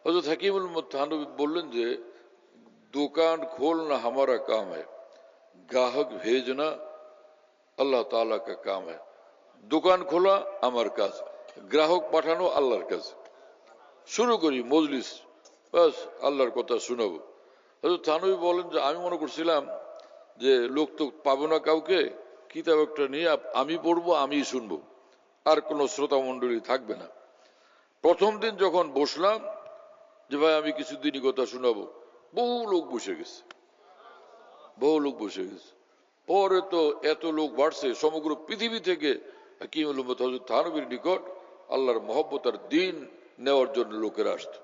হযরত হাকিমুল মত থানভী বললেন যে दुकान खोलना हमारा काम है, ग्राहक भेजना अल्लाह ताला का काम है। দোকান খোলা আমার কাজ, গ্রাহক পাঠানো আল্লাহর কাজ। শুরু করি মজলিস, বাস আল্লাহর কথা শোনাবো। হযরত থানভী বলেন যে আমি মনে করছিলাম যে লোক তো পাবো না কাউকে, কিতাব একটা নিয়ে আমি পড়বো, আমি শুনবো, আর কোনো শ্রোতা মণ্ডলী থাকবে না। প্রথম দিন যখন বসলাম যে ভাই আমি কিছুদিনই কথা শোনাবো, বহু লোক বসে গেছে, বহু লোক বসে গেছে। পরে তো এত লোক বাড়ছে, সমগ্র পৃথিবী থেকে হাকিমুল উম্মত হযরত থানভীর নিকট আল্লাহর মহব্বত আর দ্বীন নেওয়ার জন্য লোকেরা আসতো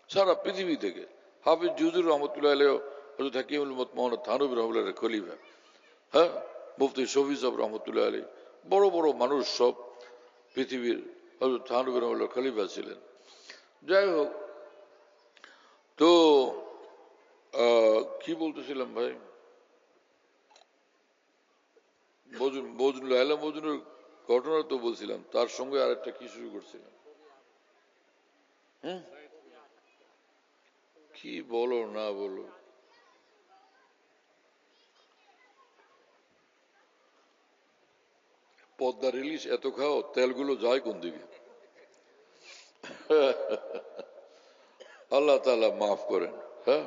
সারা পৃথিবী থেকে। হাফিজ হুজুর রহমতুল্লাহ আলাইহি হযরত হাকিমুল উম্মত মাওলানা থানভী রহমাতুল্লাহ খলিফা, হ্যাঁ, মুফতি শফি সাহেব রহমতুল্লাহ আলাইহি, বড় বড় মানুষ সব পৃথিবীর হযরত থানভী রহমাতুল্লাহ খলিফা ছিলেন। যাই হোক, তো কি বলতেছিলাম ভাই, লায়লা মজনুর ঘটনা তো বলছিলাম, তার সঙ্গে আরেকটা কি শুরু করছিলাম, কি বলো না বলো। পদ্মার ইলিশ এত খাও, তেলগুলো যায় কোন দিকে? আল্লাহ তাআলা মাফ করেন। হ্যাঁ,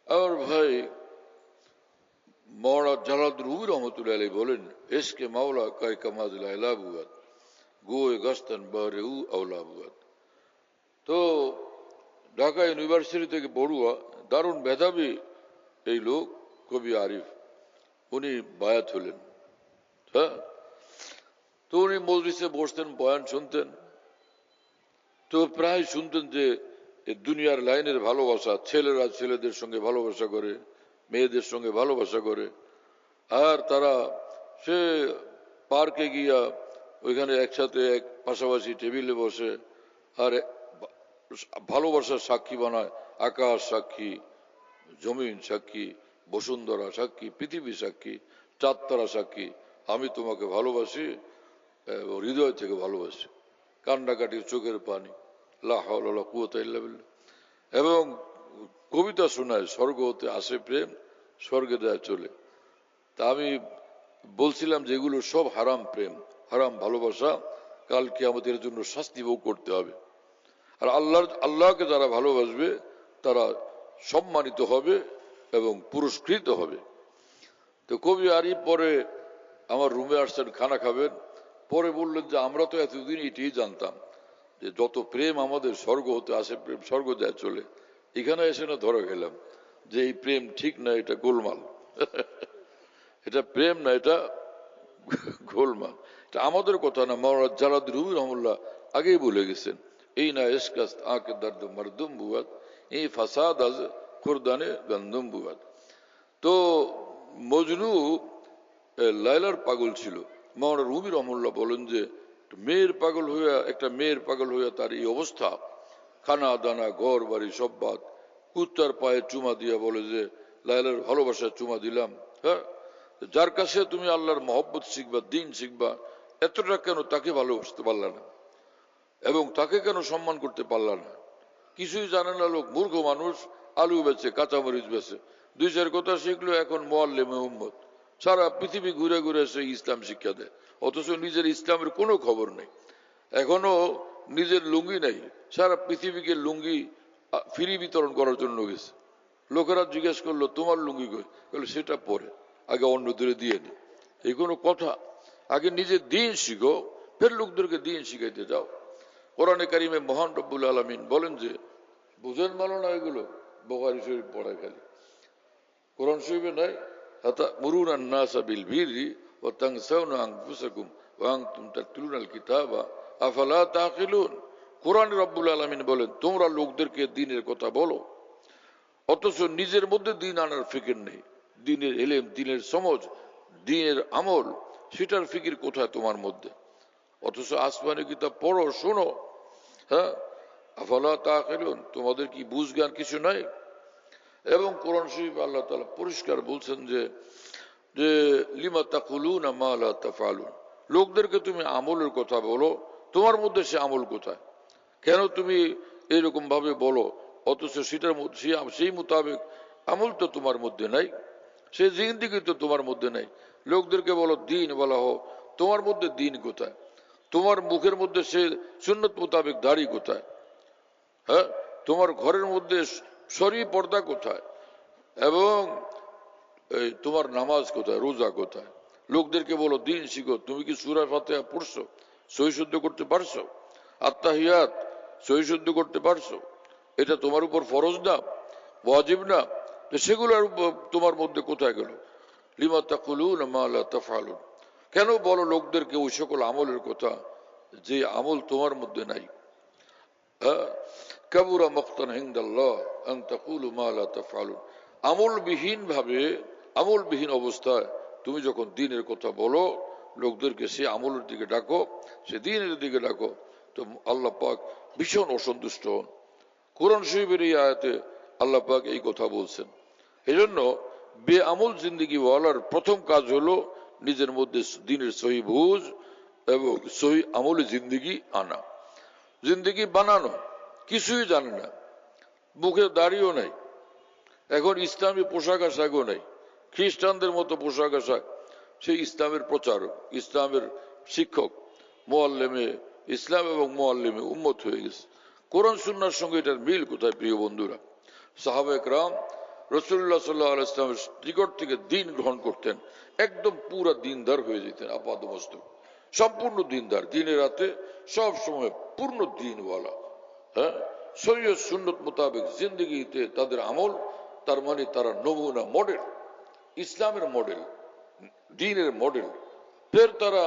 আর ভাই মৌলানা জালালউদ্দিন রুমি রহমতুল্লাহ আলাইহি বলেন, ইশকে মাওলা কায় কামাজ লাইলা বুয়াত গোয়ে গস্তন বারে উ আওলা বুয়াত। তো ঢাকা ইউনিভার্সিটি থেকে পড়ুয়া, দারুণ মেধাবী এই লোক, কবি আরিফ, উনি বায়াত হলেন। হ্যাঁ, তো উনি মজলিসে বসতেন, বয়ান শুনতেন, তো প্রায় শুনতেন যে দুনিয়ার লাইনের ভালোবাসা, ছেলেরা ছেলেদের সঙ্গে ভালোবাসা করে, মেয়েদের সঙ্গে ভালোবাসা করে, আর তারা সে পার্কে গিয়া ওইখানে একসাথে এক পাশাপাশি টেবিলে বসে আর ভালোবাসার সাক্ষী বানায়, আকাশ সাক্ষী, জমিন সাক্ষী, বসুন্ধরা সাক্ষী, পৃথিবী সাক্ষী, চাঁদতারা সাক্ষী, আমি তোমাকে ভালোবাসি, হৃদয় থেকে ভালোবাসি, কান্নাকাটি, চোখের পানি, লা হাওলা ওয়ালা কুওয়াতা ইল্লা বিল্লাহ। এবং কবিতা শোনায়, স্বর্গ হতে আসে প্রেম, স্বর্গে দেয় চলে। তা আমি বলছিলাম যে এগুলো সব হারাম প্রেম, হারাম ভালোবাসা, কালকে আমাদের জন্য শাস্তি ভোগ করতে হবে। আর আল্লাহকে যারা ভালোবাসবে তারা সম্মানিত হবে এবং পুরস্কৃত হবে। তো কবি আরিফ পরে আমার রুমে আসছেন, খানা খাবেন, পরে বললেন যে আমরা তো এতদিন এটাই জানতাম যে যত প্রেম আমাদের স্বর্গ হতে আসে প্রেম, স্বর্গ দেয় চলে। এখানে এসে না ধরে গেলাম যে এই প্রেম ঠিক না, এটা গোলমাল। এটা প্রেম না, এটা গোলমাল। এটা আমাদের কথা না, মাওলানা জালালউদ্দিন রুমি রহমাতুল্লাহ আগেই বলে গেছেন, এই না ইশকাস্ত আঁকে দর্দ মরদুম বুয়াত, এই ফাসাদ আজ খুরদানে গন্দুম বুয়াত। তো মজনু লায়লার পাগল ছিল। মাওলানা রুমি রহমাতুল্লাহ বলেন যে একটা মেয়ের পাগল হইয়া তার এই অবস্থা, খানা দানা ঘর বাড়ি সব বাদ, কুত্তার পায়ে চুমা দিয়া বলে যে লায়লার ভালোবাসা চুমা দিলাম। হ্যাঁ, যার কাছে তুমি আল্লাহর মহব্বত শিখবা, দিন শিখবা, এতটা কেন তাকে ভালোবাসতে পারলা না এবং তাকে কেন সম্মান করতে পারলা না? কিছুই জানে না লোক, মূর্খ মানুষ, আলু বেচে, কাঁচামরিচ বেচে, দুই চার কথা শিখলো, এখন মুআল্লিমে উম্মত, সারা পৃথিবী ঘুরে ঘুরে সে ইসলাম শিক্ষা দেয়, অথচ নিজের ইসলামের কোনো খবর নেই, এখনো নিজের লুঙ্গি নাই, সারা পৃথিবীকে লুঙ্গি ফ্রি বিতরণ করার জন্য গেছে। লোকেরা জিজ্ঞেস করলো তোমার লুঙ্গি কই, বলে সেটা পরে, আগে অন্যদের দিয়ে নি। এই কোনো কথা? আগে নিজে দিন শিখো, ফের লোকদেরকে দিন শিখাইতে যাও। কোরআনে কারিমে মহান রব্বুল আলামিন বলেন যে, বুঝেন ভালো না এগুলো, বুখারী শরীফ পড়ায় খালি, কোরআন শরীফে নাই, আতামুরুনা আন-নাসা বিল বিররি ওয়া তানসাউনা আনফুসাকুম ওয়া আনতুম তাতলুনাল কিতাবা আফালা তাকিলুন। কোরআনে রব্বুল আলামিন বলেন তোমরা লোকদেরকে দ্বীনের কথা বলো, অথচ নিজের মধ্যে দ্বীন আনার ফিকির নেই, দ্বীনের ইলম, দ্বীনের সমঝ, দ্বীনের আমল, সেটার ফিকির কোথায় তোমার মধ্যে? অথচ আসমানি কিতাব পড়ো, শোনো, হ্যাঁ, আফালা তাকিলুন, তোমাদের কি বুঝ জ্ঞান কিছু নাই? এবং কোরআন শরীফ আল্লাহ তাআলা পরিষ্কার বলছেন যে লিমা তাকুলুনা মা লা তাফআলুন, লোকদেরকে তুমি আমলের কথা বলো, তোমার মধ্যে সে আমল কোথায়? কেন তুমি এরকম ভাবে বলো অথচ সেটার সেই মোতাবেক আমল তো তোমার মধ্যে নাই, সে জিন্দিগি তো তোমার মধ্যে নাই। লোকদেরকে বলো দিন বলা হোক, তোমার মধ্যে দিন কোথায়? তোমার মুখের মধ্যে সে সুন্নত মোতাবেক দাড়ি কোথায়? হ্যাঁ, তোমার ঘরের মধ্যে শরী পর্দা কোথায়? এবং তোমার নামাজ কোথায়, রোজা কোথায়? লোকদেরকে বলো দিন শিখো। তুমি কি সূরা ফাতিহা পড়ছো? সহি শুদ্ধ করতে পারছো? আত্তাহিয়াত সহি শুদ্ধ করতে পারছো? এটা তোমার উপর ফরজ না, ওয়াজিব না? তো সেগুলোর তোমার মধ্যে কোথায় গেল? লিমা তাকুলুনা মা লা তাফআলুন। কেন বলো লোকদেরকে ওই সকল আমলের কথা যে আমল তোমার মধ্যে নাই? কাবুরা মাকতান ইনদাল্লাহ আন তাকুলু মা লা তাফআলুন। আমলবিহীন অবস্থায় তুমি যখন দ্বীনের কথা বলো, লোকদেরকে সে আমলের দিকে ডাকো, সে দ্বীনের দিকে ডাকো, তো আল্লাহ পাক ভীষণ অসন্তুষ্ট হন। কোরআন শরীফের এই আয়াতে আল্লাহ পাক এই কথা বলছেন। এই জন্য বেআমল জিন্দিগি ওয়ালার প্রথম কাজ হলো নিজের মধ্যে দ্বীনের সহি বুঝ এবং সহি আমলে জিন্দিগি আনা, জিন্দিগি বানানো। কিছুই জানে না, মুখে দাড়িও নাই, এখন ইসলামী পোশাক আশাকও নাই, খ্রিস্টানদের মতো পোশাক আশাক। সেই ইসলামের প্রচারক, ইসলামের শিক্ষক, মুআল্লিমে ইসলাম এবং মুআল্লিমে উম্মত হয়ে গেছে। কোরআন সুন্নাহর সঙ্গে এটার মিল কোথায় প্রিয় বন্ধুরা? সাহাবায়ে কেরাম রাসূলুল্লাহ সাল্লাল্লাহু আলাইহি ওয়াসাল্লামের নিকট থেকে দ্বীন গ্রহণ করতেন, একদম পুরা দ্বীনদার হয়ে যেতেন, আপাদমস্তক সম্পূর্ণ দ্বীনদার, দিনের রাতে সব সময় পূর্ণ দ্বীনওয়ালা। হ্যাঁ, শরীয়ত সুন্নত মোতাবেক জিন্দগিতে তাদের আমল, তার মানে তারা নমুনা মডেল, ইসলামের মডেল, দ্বীনের মডেল। ফের তারা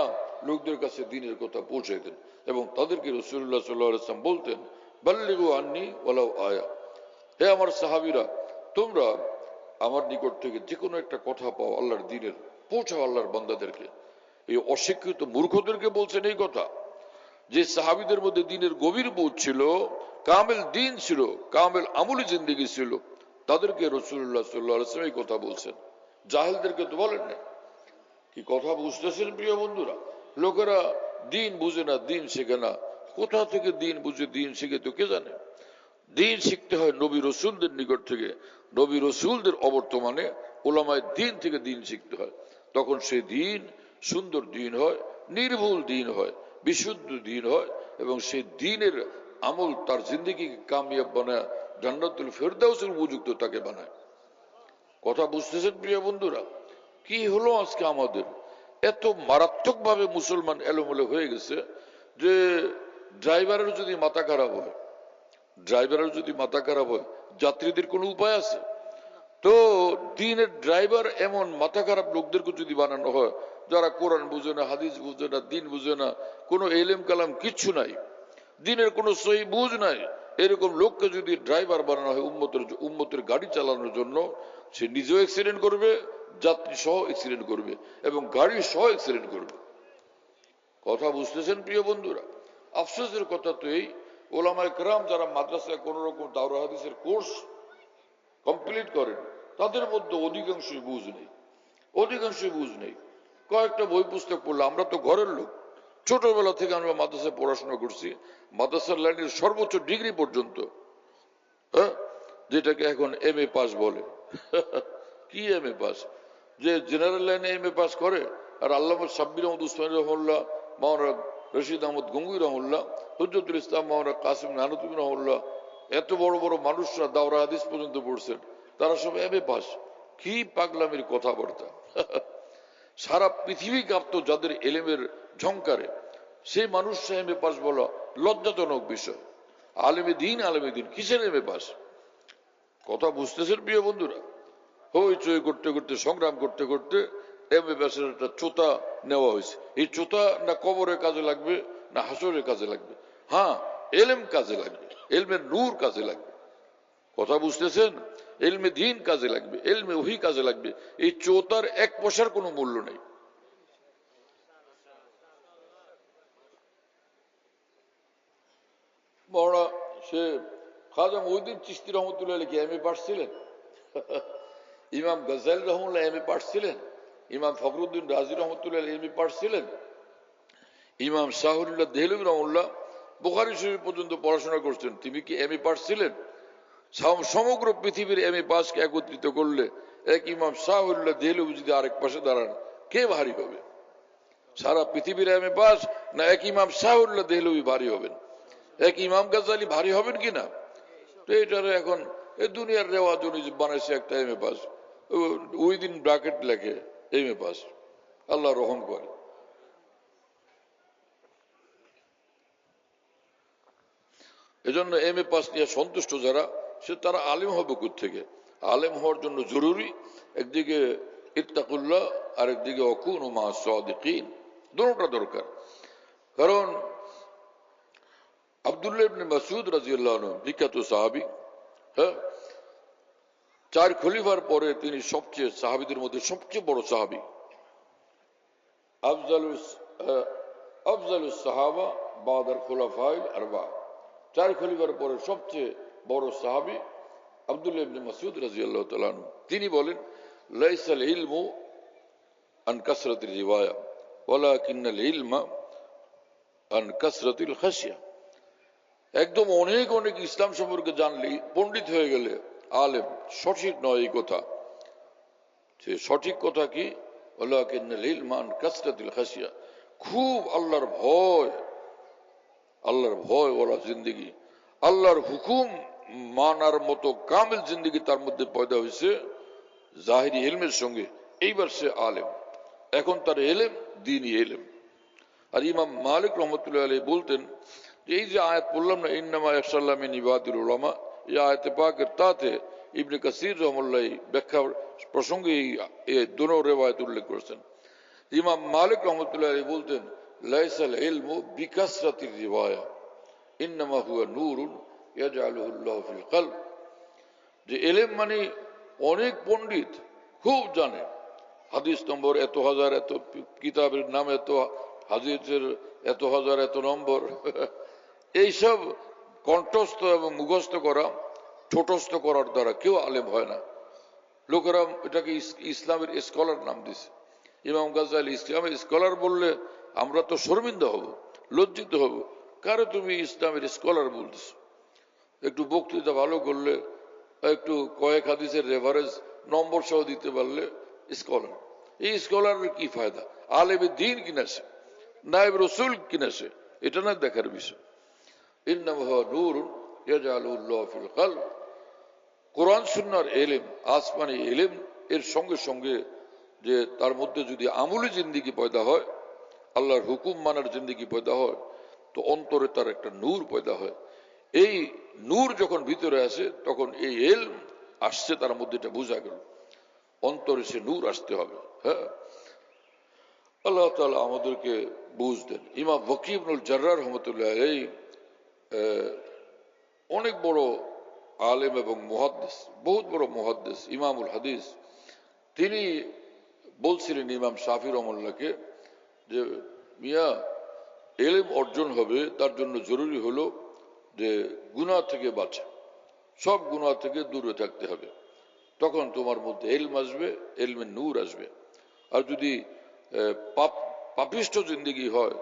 লোকদের কাছে দ্বীনের কথা পৌঁছাইতেন এবং তাদেরকে রাসূলুল্লাহ সাল্লাল্লাহু আলাইহি ওয়াসাল্লাম বলতেন, বাল্লিগু আন্নি ওয়ালাউ আয়া। হে আমার সাহাবীরা, তোমরা আমার নিকট থেকে যে কোনো একটা কথা পাও আল্লাহর দ্বীনের, পৌঁছাও আল্লাহর বান্দাদেরকে। এই অশিক্ষিত মূর্খদেরকে বলছেন এই কথা। যে সাহাবীদের মধ্যে দ্বীনের গভীর বোধ ছিল, কামেল দ্বীন ছিল, কামেল আমলি জিন্দেগি ছিল, তাদেরকে রাসূলুল্লাহ সাল্লাল্লাহু আলাইহি ওয়াসাল্লাম এই কথা বলছেন। জাহেলদেরকে তো বলেন না। কি কথা বুঝতেছেন প্রিয় বন্ধুরা? লোকেরা দ্বীন বুঝে না, দ্বীন শেখে না। কোথা থেকে দ্বীন বুঝে, দ্বীন শিখে তো কে জানে? দ্বীন শিখতে হয় নবী রসুলদের নিকট থেকে, নবী রসুলদের অবর্তমানে ওলামায়ে দ্বীন থেকে দ্বীন শিখতে হয়। তখন সেই দ্বীন সুন্দর দ্বীন হয়, নির্ভুল দ্বীন হয়, বিশুদ্ধ দ্বীন হয়, এবং সেই দ্বীনের আমল তার জিন্দেগিকে কামিয়াব বানায়, জান্নাতুল ফেরদাউসের উপযুক্ত তাকে বানায়। কথা বুঝতেছেন প্রিয় বন্ধুরা? কি হলো আজকে আমাদের? এত মারাত্মক ভাবে মুসলমান এলোমেলো হয়ে গেছে যে ড্রাইভারের যদি মাথা খারাপ হয়, যাত্রীদের কোনো উপায় আছে? তো দ্বীনের ড্রাইভার এমন মাথা খারাপ লোকদেরকে যদি বানানো হয়, যারা কোরআন বুঝে না, হাদিস বুঝে না, দ্বীন বুঝে না, কোনো এলেম কালাম কিচ্ছু নাই, দ্বীনের কোনো সহি বুঝ নাই, এরকম লোককে যদি ড্রাইভার বানানো হয় উম্মতের গাড়ি চালানোর জন্য, সে নিজেও অ্যাক্সিডেন্ট করবে, যাত্রী সহ অ্যাক্সিডেন্ট করবে এবং গাড়ি সহ অ্যাক্সিডেন্ট করবে। কথা বুঝতেছেন প্রিয় বন্ধুরা? আফসোসের কথা তো এই, ওলামায়ে কেরাম যারা মাদ্রাসায় কোন রকম দাওরা হাদিসের কোর্স কমপ্লিট করেন, তাদের মধ্যে অধিকাংশই বুঝ নেই। কয়েকটা বই পুস্তক পড়লে, আমরা তো ঘরের লোক, ছোটবেলা থেকে আমরা মাদ্রাসায় পড়াশোনা করছি, মাদ্রাসার লাইনের সর্বোচ্চ ডিগ্রি পর্যন্ত, হ্যাঁ, যেটাকে এখন MA পাস বলে। কি MA পাস? যে জেনারেল লাইনে MA পাস করে, আর আল্লামা সাব্বির আহমদ উসমানী রহমুল্লাহ, মাওলানা রশিদ আহমদ গঙ্গুই রহমুল্লাহ, হুজ্জতুল ইসলাম মাওলানা কাসিম নানুতুবি রহমুল্লাহ, এত বড় বড় মানুষরা দাওরা হাদিস পর্যন্ত পড়ছেন, তারা সব MA পাস। কি পাগলামির কথাবার্তা! সারা পৃথিবী কাঁপত যাদের এলেমের ঝংকারে, সেই মানুষরা MA পাস বলা লজ্জাজনক বিষয়। আলেমে দিন কিসের MA পাস? কথা বুঝতেছেন প্রিয় বন্ধুরা? হইচই করতে করতে, সংগ্রাম করতে করতে MA পাসের একটা চোতা নেওয়া হয়েছে। এই চোতা না কবরের কাজে লাগবে, না হাসরের কাজে লাগবে। হ্যাঁ, এলেম কাজে লাগবে, এলমের নূর কাজে লাগবে। কথা বুঝতেছেন? এলমে দিন কাজে লাগবে, এলমে ওহী কাজে লাগবে। এই চোতার এক পয়সার কোনো মূল্য নেই। মহারা সে খাজা মহিউদ্দিন চিশতি রহমতুল্লাহ কি MA পাস ছিলেন? ইমাম গজালি রহমুল্লাহ MA পাস ছিলেন? ইমাম ফখরুদ্দিন রাজি রহমতুল্লাহ MA পাস ছিলেন? ইমাম শাহুল্লাহ দেহলভী রহমুল্লাহ বুখারী শরীফ পর্যন্ত পড়াশোনা করছেন, তিনি কি MA পাস ছিলেন? সমগ্র পৃথিবীর এম এ পাসকে একত্রিত করলে এক ইমাম শাহুল্লাহ দেহলভী যদি আরেক পাশে দাঁড়ান, কে ভারী হবে? সারা পৃথিবীর এম এ পাস না এক ইমাম শাহুল্লাহ দেহলভী ভারী হবেন? এক ইমাম গাজ্জালি ভারী হবেন কিনা? তো এটার এখন এই দুনিয়ার রেওয়াজ অনুযায়ী বানাইছে একটা M A pass, within bracket লেখে এম এ পাস। আল্লাহ রহম করে। এজন্য এম এ পাস নিয়ে সন্তুষ্ট যারা, সে তারা আলেম হবে কোত্থেকে? আলেম হওয়ার জন্য জরুরি একদিকে ইত্তাকুল্লাহ, আর একদিকে অকুনু মা সাদিকিন, দুটোটা দরকার। কারণ আব্দুল্লাহ ইবনে মাসউদ রাদিয়াল্লাহু আনহু বিখ্যাত সাহাবী, হ্যাঁ, 4 খলিফার পরে তিনি সবচেয়ে সাহাবীদের মধ্যে সবচেয়ে বড় সাহাবী। আফজালুস সাহাবা বাদাল খুলাফাইল আরবা, 4 খলিফার পরে সবচেয়ে বড় সাহাবী আব্দুল্লাহ ইবনে মাসউদ রাদিয়াল্লাহু তাআলা আনহু। তিনি বলেন, লাইসাল ইলমু আন কাসরাতির রিওয়ায়া ওয়ালাকিন্নাল ইলমা আন কাসরাতিল খাশিয়া। একদম অনেক অনেক ইসলাম সম্পর্কে জানলেই পণ্ডিত হয়ে গেলে আলেম, সঠিক নয় এই কথা। সে সঠিক কথা কি? ওয়ালাকিন্নাল ইলমা আন কাসরাতিল খাশিয়া, খুব আল্লাহর ভয় ওলা জিন্দেগি, আল্লাহর হুকুম মানার মতো কামিল জিন্দেগি তার মধ্যে পয়দা হয়েছে জাহিরি ইলমের সঙ্গে। এইবার সে আলেম, এখন তার এলেম দ্বীনি এলেম। আর ইমাম মালিক রহমতুল্লাহ আলাইহি বলতেন, এই যে আয়াত পড়লাম না, ইন্নামা ইয়াখশাল্লাহ মিন ইবাদিল উলামা, এই আয়াতে পাকের তাতে ইবনে কাসির রহমাতুল্লাহ ব্যাখ্যা প্রসঙ্গে এই দুটো রিওয়ায়াত উল্লেখ করেছেন। ইমাম মালিক রহমতুল্লাহ আলাইহি বলতেন, লাইসাল ইলমু বিকাসরাতির রিওয়ায়া ইন্নামা হুয়া নূরুন ইয়াজআলুহু আল্লাহু ফিল কলব। যে এলেম মানে অনেক পণ্ডিত খুব জানে, হাদিস নম্বর এত হাজার, এত কিতাবের নাম এত, হাদিসের এত হাজার, এত নম্বর, এইসব কণ্ঠস্থ এবং মুখস্থ করা, ছোটস্থ করার দ্বারা কেউ আলেম হয় না। লোকেরা এটাকে ইসলামের স্কলার নাম দিছে। ইমাম গাজ্জালি ইসলামের স্কলার বললে আমরা তো শর্মিন্দা হব, লজ্জিত হব, কারো তুমি ইসলামের স্কলার বলতেছ? একটু বক্তৃতা ভালো করলে, একটু কয়েক হাদিসের রেফারেন্স নম্বর সহ দিতে পারলে স্কলার। এই স্কলারের কি ফায়দা? আলেমের দ্বীন কিনা সে, নায়েব রসুল কিনা সে, এটা না দেখার বিষয়। ইন্নামা হুয়া নূরুন ইয়াজআলুহু আল্লাহু ফিল কলব। কোরআন সুন্নাহর এলেম, আসমানি এলেম, এর সঙ্গে সঙ্গে যে তার মধ্যে যদি আমলি জিন্দেগি পয়দা হয়, আল্লাহর হুকুম মানার জিন্দেগি পয়দা হয়, তো অন্তরে তার একটা নূর পয়দা হয়। এই নূর যখন ভিতরে আসে, তখন এই এলম আসছে তার মধ্যে, এটা বোঝা গেল। অন্তরে সে নূর আসতে হবে। হ্যাঁ, আল্লাহ তাআলা আমাদেরকে বুঝ দেন। ইমাম ওয়াকি ইবনুল জাররাহ রহমতুল্লাহ আলাইহি অনেক বড় আলেম এবং মুহাদ্দিস, বহুত বড় মুহাদ্দিস, ইমামুল হাদিস। তিনি বলছিলেন ইমাম শাফি রহমাতুল্লাহকে যে, মিয়া, এলেম অর্জন হবে তার জন্য জরুরি হলো যে গুনাহ থেকে বাঁচা, সব গুনাহ থেকে দূরে থাকতে হবে, তখন তোমার মধ্যে এলম আসবে, এলমের নূর আসবে। আর যদি পাপিষ্ঠ জিন্দেগি হয়,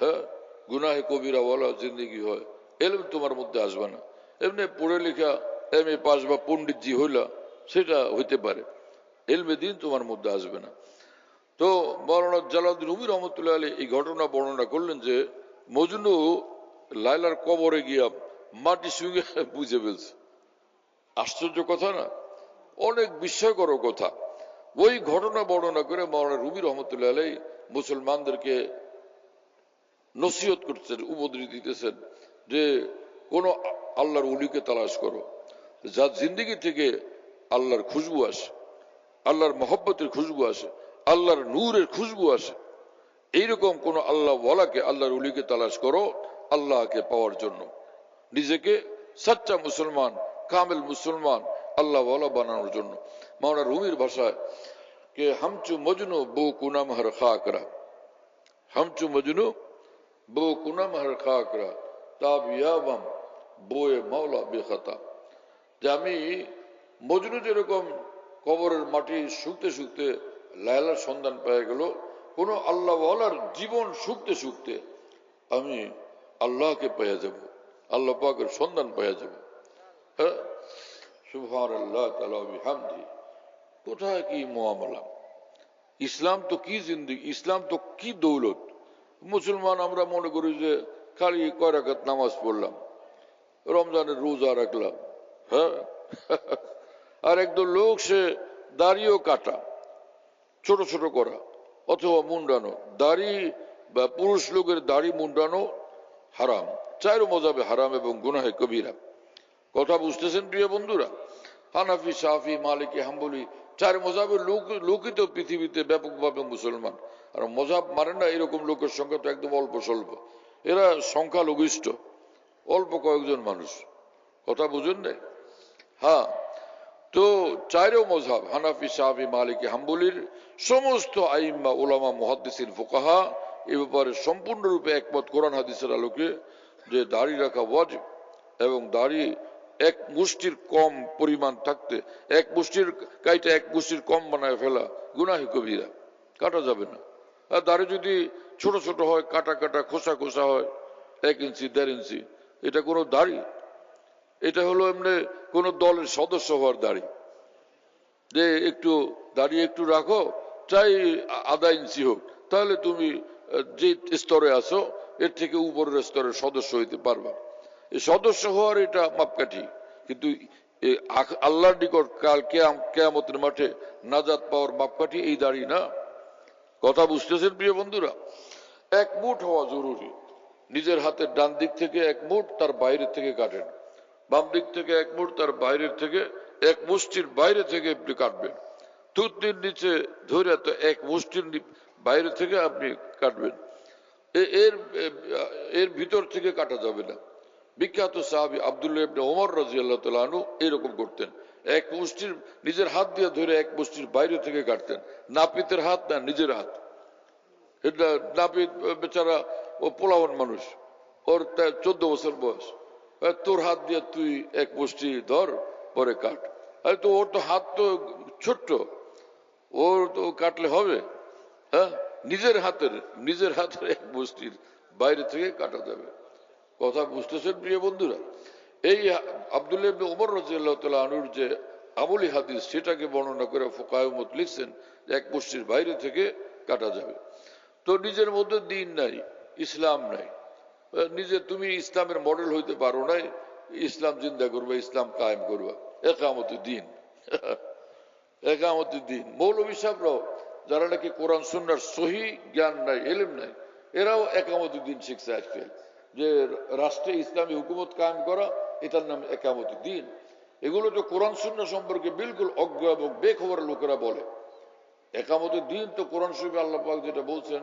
হ্যাঁ, গুনাহে কবিরা ওয়ালা জিন্দেগি হয়, এলম তোমার মধ্যে আসবে না। এমনি পড়ে লেখা এম এ পাস বা পণ্ডিত জি হইলা, সেটা হইতে পারে, এলমে দিন তোমার মধ্যে আসবে না। তো মাওলানা জালালউদ্দিন রুমি রহমতুল্লাহ আলাইহি এই ঘটনা বর্ণনা করলেন যে, মজনু লায়লার কবরে গিয়া মাটি শুয়ে বুঝে ফেলছে। আশ্চর্য কথা না? অনেক বিস্ময়কর কথা। ওই ঘটনা বর্ণনা করে মাওলানা রুমি রহমতুল্লাহ আলাইহি মুসলমানদেরকে নসিহত করতেছেন, উপদেশ দিতেছেন যে কোন আল্লাহর ওলিকে তালাশ করো, যার জিন্দেগি থেকে আল্লাহর খুশবু আসে, আল্লাহর মহব্বতের খুশবু আসে, আল্লাহর নূরের খুশবু আসে। এইরকম কোন আল্লাহ ওয়ালাকে, আল্লাহর ওলিকে তালাশ করো আল্লাহকে পাওয়ার জন্য, নিজেকে সচ্চা মুসলমান, কামেল মুসলমান, আল্লাহ ওয়ালা বানানোর জন্য। মাওলানা রুমির ভাষায় কে হামচু মজনু বো কুনাম হর খাকরা, হামচু মজনু বো কুনাম হর খাকরা তাবিয়াবাম বোয়ে মাওলা বেখাতা। যে আমি মজনু যেরকম কবরের মাটি শুকতে শুকতে লায়লার সন্ধান পেয়ে গেল, কোন আল্লাহ ওয়ালার জীবন শুকতে শুকতে আমি আল্লাহকে পেয়ে যাব, আল্লাহ পাকের সন্ধান পেয়ে যাব। হ্যাঁ, সুবহানাল্লাহ তাআলা বিহামদি। কোথায় কি মুআমালা? ইসলাম তো কি জিন্দেগি, ইসলাম তো কি দৌলত। মুসলমান আমরা মনে করি যে খালি কয় রাকাত নামাজ পড়লাম, রমজানের রোজা রাখলাম, হ্যাঁ। আর একদল লোক সে দাড়িও কাটা, ছোট ছোট করা অথবা মুন্ডানো। দাড়ি বা পুরুষ লোকের দাড়ি মুন্ডানো হারাম, চাইরো মজাবে হারাম এবং গুনাহে কবিরা। কথা বুঝতেছেন প্রিয় বন্ধুরা? হানাফি, শাফি, মালিকি, হাম্বলি চার মজাবের লোকই তো পৃথিবীতে ব্যাপকভাবে মুসলমান। আর মজাব মানে না এরকম লোকের সংখ্যা তো একদম অল্প স্বল্প, এরা সংখ্যালঘিষ্ঠ, অল্প কয়েকজন মানুষ। কথা বুঝেন না? হ্যাঁ, তো চাইরো মজাব হানাফি, শাফি, মালিকি, হাম্বলির সমস্ত আইম্মা, উলামা, মুহাদ্দিসিন, ফুকাহা এ ব্যাপারে সম্পূর্ণরূপে একমত কোরআন হাদিসের আলোকে যে দাড়ি রাখা ওয়াজিব, এবং দাড়ি এক মুষ্টির কম পরিমাণ থাকতে এক মুষ্টির কাইটা এক মুষ্টির কম বানায় ফেলা গুনাহি কবিরা, কাটা যাবে না। আর দাড়ি যদি ছোট ছোট হয়, কাটা কাটা খোসা খোসা হয়, 1 ইঞ্চি 1.5 ইঞ্চি, এটা কোনো দাড়ি? এটা হলো এমনি কোন দলের সদস্য হওয়ার দাড়ি, যে একটু দাড়ি একটু রাখো, চাই 1/2 ইঞ্চি হোক, তাহলে তুমি যে স্তরে আছো এর থেকে উপরের স্তরের সদস্য হইতে পারবা। এই সদস্য হওয়ার এটা মাপকাঠি, কিন্তু আল্লাহর নিকট কাল কিয়ামতের মাঠে নাজাত পাওয়ার মাপকাঠি এই দাড়ি না। কথা বুঝতেছেন প্রিয় বন্ধুরা? 1 মুঠ হওয়া জরুরি। নিজের হাতের ডান দিক থেকে 1 মুঠ, তার বাইরে থেকে কাটেন। বাম দিক থেকে 1 মুঠ, তার বাইরের থেকে 1 মুষ্টির বাইরে থেকে আপনি কাটবেন। থুতনির নিচে ধরে তো 1 মুষ্টির বাইরে থেকে আপনি কাটবেন, এর ভিতর থেকে কাটা যাবে না। বিখ্যাত সাহাবী আব্দুল্লাহ ইবনে ওমর রাদিয়াল্লাহু তাআলা আনহু এরকম করতেন, 1 মুষ্টির নিজের হাত দিয়ে ধরে 1 মুষ্টির বাইরে থেকে কাটতেন। নাপিতের হাত না, নিজের হাত। এটা নাপিত বেচারা ও পোলাওয়ান মানুষ, ওর 14 বছর বয়স, তোর হাত দিয়ে তুই 1 মুষ্টি ধর, পরে কাট। আরে তো ওর তো হাত তো ছোট্ট, ওর তো কাটলে হবে? হ্যাঁ, নিজের হাতের 1 মুষ্টির বাইরে থেকে কাটা যাবে। কথা বুঝতেছেন প্রিয় বন্ধুরা? এই আব্দুল্লাহ ইবনে ওমর রাদিয়াল্লাহু তাআলা আনহুর যে আমলি হাদিস, সেটাকে বর্ণনা করে ফুকাহায়ে উম্মত লিখছেন 1 মুষ্টির বাইরে থেকে কাটা যাবে। তো নিজের মধ্যে দ্বীন নাই, ইসলাম নাই, নিজে তুমি ইসলামের মডেল হইতে পারো নাই, ইসলাম জিন্দা করবা, ইসলাম কায়েম করবা, একামতে দ্বীন। একামতে দ্বীন। মৌলভী সাহেবরাও যারা নাকি কোরআন সুন্নাহর সহি জ্ঞান নাই, ইলম নাই, এরাও একামতে দ্বীন শিখছে আজকাল, যে রাষ্ট্রে ইসলামী হুকুমত কায়েম করা, এটার নাম একামতে দ্বীন। এগুলো তো কোরআন সুন্নাহ সম্পর্কে বিলকুল অজ্ঞ এবং বেখবর লোকেরা বলে। একামতে দ্বীন তো কোরআন শরীফে আল্লাহ পাক যেটা বলছেন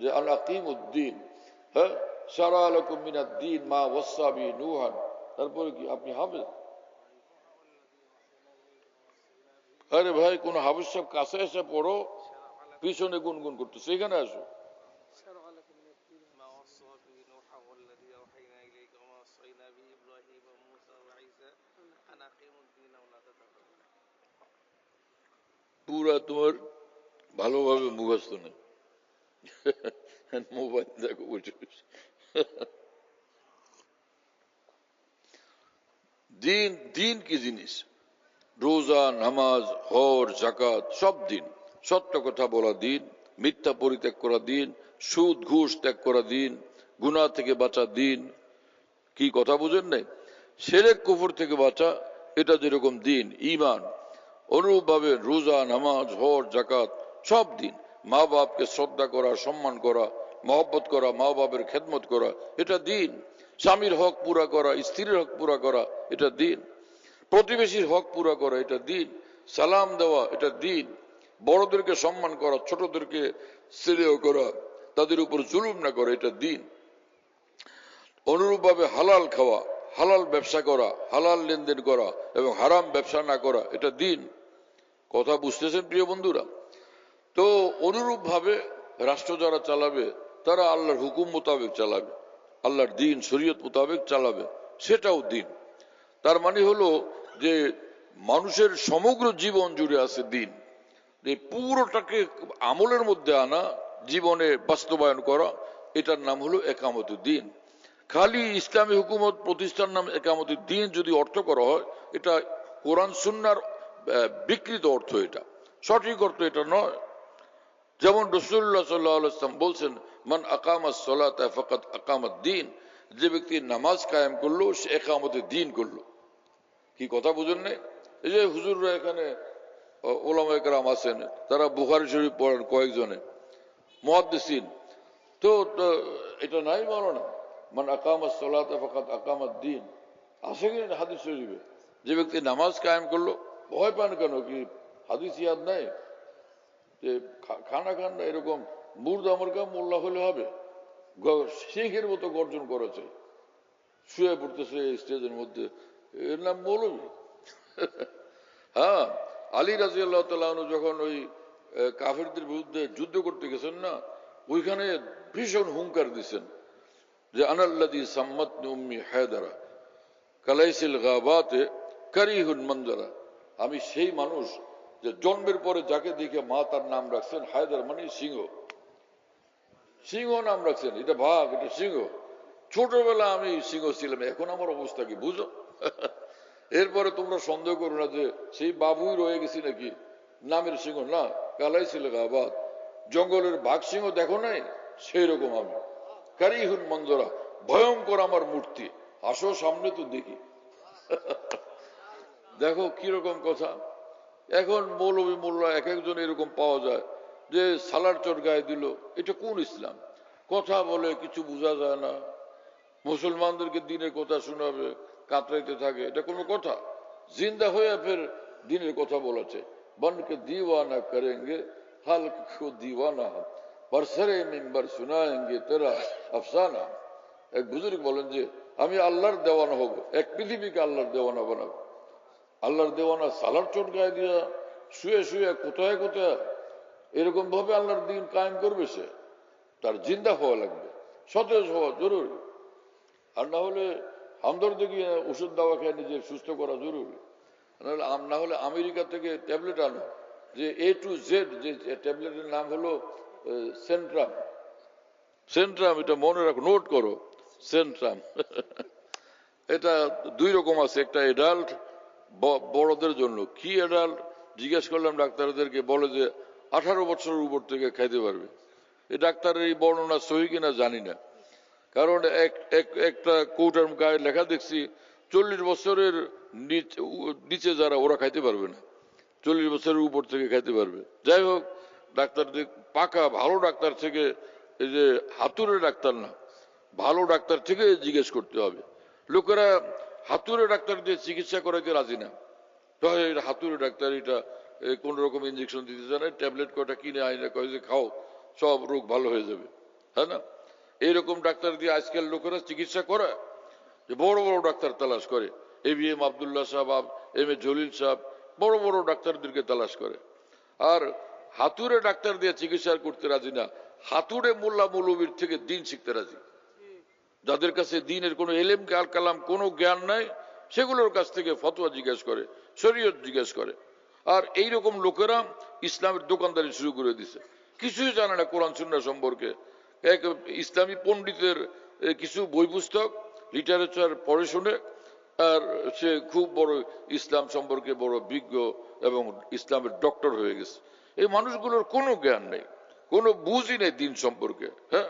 যে আল আকিমুদ্দিন, হ্যাঁ, শারা লাকুম মিনাদ দ্বীন মা ওয়াসা বিহি নূহান। তারপরে কি আপনি হাফেজ? আরে ভাই, কোন হাফেজ সাহেব কাছে এসে পড়ো, পিছনে গুনগুন করতেছে, এখানে আসো। পুরা তোমার ভালোভাবে মুখস্থ নেই, মোবাইল দেখো বসে বসে। দিন, দিন কি জিনিস? রোজা, নামাজ, হজ, যাকাত সব দিন। সত্য কথা বলা দিন, মিথ্যা পরিত্যাগ করা দিন, সুদ ঘুষ ত্যাগ করা দিন, গুনাহ থেকে বাঁচা দিন। কি কথা বুঝেন নাই? শিরক কুফর থেকে বাঁচা, এটা যেরকম দিন, ঈমান, অনুরূপভাবে রোজা, নামাজ, হজ, যাকাত সব দিন। মা বাপকে শ্রদ্ধা করা, সম্মান করা, মহব্বত করা, মা বাপের খেদমত করা, এটা দিন। স্বামীর হক পুরা করা, স্ত্রীর হক পুরা করা, এটা দিন। প্রতিবেশীর হক পুরা করা, এটা দিন। সালাম দেওয়া, এটা দিন। বড়দেরকে সম্মান করা, ছোটদেরকে শ্রেয় করা, তাদের উপর জুলুম না করা, এটা দিন। অনুরূপভাবে হালাল খাওয়া, হালাল ব্যবসা করা, হালাল লেনদেন করা এবং হারাম ব্যবসা না করা, এটা দিন। কথা বুঝতেছেন প্রিয় বন্ধুরা? তো অনুরূপভাবে রাষ্ট্র যারা চালাবে, তারা আল্লাহর হুকুম মোতাবেক চালাবে, আল্লাহর দিন শরীয়ত মোতাবেক চালাবে, সেটাও দিন। তার মানে হলো যে মানুষের সমগ্র জীবন জুড়ে আছে দিন। এই পুরোটাকে আমলের মধ্যে আনা, জীবনে বাস্তবায়ন করা, এটার নাম হলো একামতে দ্বীন। খালি ইসলামী হুকুমত প্রতিষ্ঠান নাম একামতের দিন যদি অর্থ করা হয়, এটা কোরআন সুন্নাহর বিকৃত অর্থ, এটা সঠিক অর্থ এটা নয়। যেমন রাসূলুল্লাহ সাল্লাল্লাহু আলাইহি ওয়াসাল্লাম বলছেন, মান আকামাস সালাতা ফাকাদ আকামাদ দ্বীন, যে ব্যক্তি নামাজ কায়েম করলো সে একামতের দিন করলো। কি কথা বুঝেন নাই? এই যে হুজুররা এখানে ওলামায়ে কেরাম আছেন, তারা বুখারী শরীফ পড়েন কয়েকজনে, মুহাদ্দিসিন, তো এটা নাই মাওলানা, মান আকামাস সালাতা ফাকাদ আকামাদ দ্বীন আছে কি হাদিস শরীফে? যে ব্যক্তি নামাজ কায়েম করলো। ভয় পান কেন? কি হাদিস ইয়াদ নাই? যে খানা খান না, এরকম মুর্দা মুরগা মোল্লা হলে হবে? শিখের মতো গর্জন করেছে, শুয়ে পড়তেছে স্টেজের মধ্যে, এর নাম মৌলবী? হ্যাঁ, আলী রাদিয়াল্লাহু তাআলা আনহু যখন ওই কাফেরদের বিরুদ্ধে যুদ্ধ করতে গেছেন না, ওইখানে ভীষণ হুঙ্কার দিচ্ছেন যে আনাল্লাযী সাম্মাতনি উম্মি হায়দারা কালাইসিল গাবাতে কারিহুন মনজারা, আমি সেই মানুষ যে জন্মের পরে যাকে দেখে মা তার নাম রাখছেন হায়দার, মানে সিংহ। সিংহ নাম রাখছেন, এটা বাঘ, এটা সিংহ। ছোটবেলা আমি সিংহ ছিলাম, এখন আমার অবস্থা কি বুঝো? এরপরে তোমরা সন্দেহ করো না যে সেই বাবুই রয়ে গেছি নাকি, নামের সিংহ না, কালাই ছিল গাবাদ, জঙ্গলের বাঘ সিংহ দেখো নাই, সেই রকম আমি। কারিহুন মঞ্জরা, ভয়ঙ্কর আমার মূর্তি, আসো সামনে তো দেখি। দেখো কিরকম কথা। এখন মৌলবী মোল্লা এক একজন এরকম পাওয়া যায় যে সালার চোর গায়ে দিল, এটা কোন ইসলাম? কথা বলে কিছু বোঝা যায় না, মুসলমানদেরকে দিনের কথা শোনাবে, কাতরাইতে থাকে, এটা কোনো কথা? জিন্দা হয়ে ফের দিনের কথা বলেছে, বনকে দিওয়ানা করেঙ্গে হালক কো দিওয়ানা বরসরে মিম্বর শোনায়েঙ্গে তেরা আফসানা। এক বুজুর্গ বলেন যে আমি আল্লাহর দেওয়ানা হব, এক পৃথিবীকে আল্লাহর দেওয়ানা বানাবো। আল্লাহর দেওয়ানা সালার চোট গায়ে দিয়া শুয়ে শুয়ে কোথায় কোথায় এরকম ভাবে আল্লাহর দিন কায়েম করবে সে, তার জিন্দা হওয়া লাগবে, সতেজ হওয়া জরুরি। আর না হলে হামদর্দে গিয়ে ওষুধ দাওয়া খেয়ে নিজের সুস্থ করা জরুরি। না হলে আমেরিকা থেকে ট্যাবলেট আনো, যে A to Z, যে ট্যাবলেটের নাম হলো সেন্ট্রাম। সেন্ট্রাম, এটা মনে রাখো, নোট করো, সেন্ট্রাম। এটা দুই রকম আছে, একটা এডাল্ট, বড়দের জন্য। কি এডাল্ট জিজ্ঞেস করলাম ডাক্তারদেরকে, বলে যে 18 বছরের উপর থেকে খাইতে পারবে। এই ডাক্তারের এই বর্ণনা সহি কিনা জানি না, কারণ একটা কৌটার গায়ে লেখা দেখছি 40 বছরের নিচে যারা, ওরা খাইতে পারবে না, 40 বছরের উপর থেকে খাইতে পারবে। যাই হোক, ডাক্তারদের পাকা ভালো ডাক্তার থেকে, এই যে হাতুড়ে ডাক্তার না, ভালো ডাক্তার থেকে জিজ্ঞেস করতে হবে। লোকেরা হাতুড়ে ডাক্তার দিয়ে চিকিৎসা করাইতে রাজি না, হাতুড়ে ডাক্তার, এটা কোন রকম ইঞ্জেকশন দিতে চায় না, ট্যাবলেট কটা কিনে আইনে কয় যে খাও, সব রোগ ভালো হয়ে যাবে, হ্যাঁ না? এইরকম ডাক্তার দিয়ে আজকাল লোকেরা চিকিৎসা করে, যে বড় বড় ডাক্তার তালাশ করে, ABM আব্দুল্লাহ সাহেব, MA জলিল সাহেব, বড় বড় ডাক্তারদেরকে তালাশ করে। আর হাতুড়ে ডাক্তার দিয়ে চিকিৎসা করতে রাজি না, হাতুড়ে মোল্লা মৌলবীর থেকে দিন শিখতে রাজি। যাদের কাছে দিনের কোনো এলেম কালাম কোনো জ্ঞান নাই, সেগুলোর কাছ থেকে ফতোয়া জিজ্ঞেস করে, শরীয়ত জিজ্ঞেস করে। আর এইরকম লোকেরা ইসলামের দোকানদারি শুরু করে দিছে, কিছুই জানে না কোরআন সুন্নাহ সম্পর্কে। এক ইসলামী পণ্ডিতের কিছু বই পুস্তক লিটারেচার পড়ে শুনে, আর সে খুব বড় ইসলাম সম্পর্কে বড় বিজ্ঞ এবং ইসলামের ডক্টর হয়ে গেছে। এই মানুষগুলোর কোনো জ্ঞান নেই, কোনো বুঝই নেই দিন সম্পর্কে। হ্যাঁ,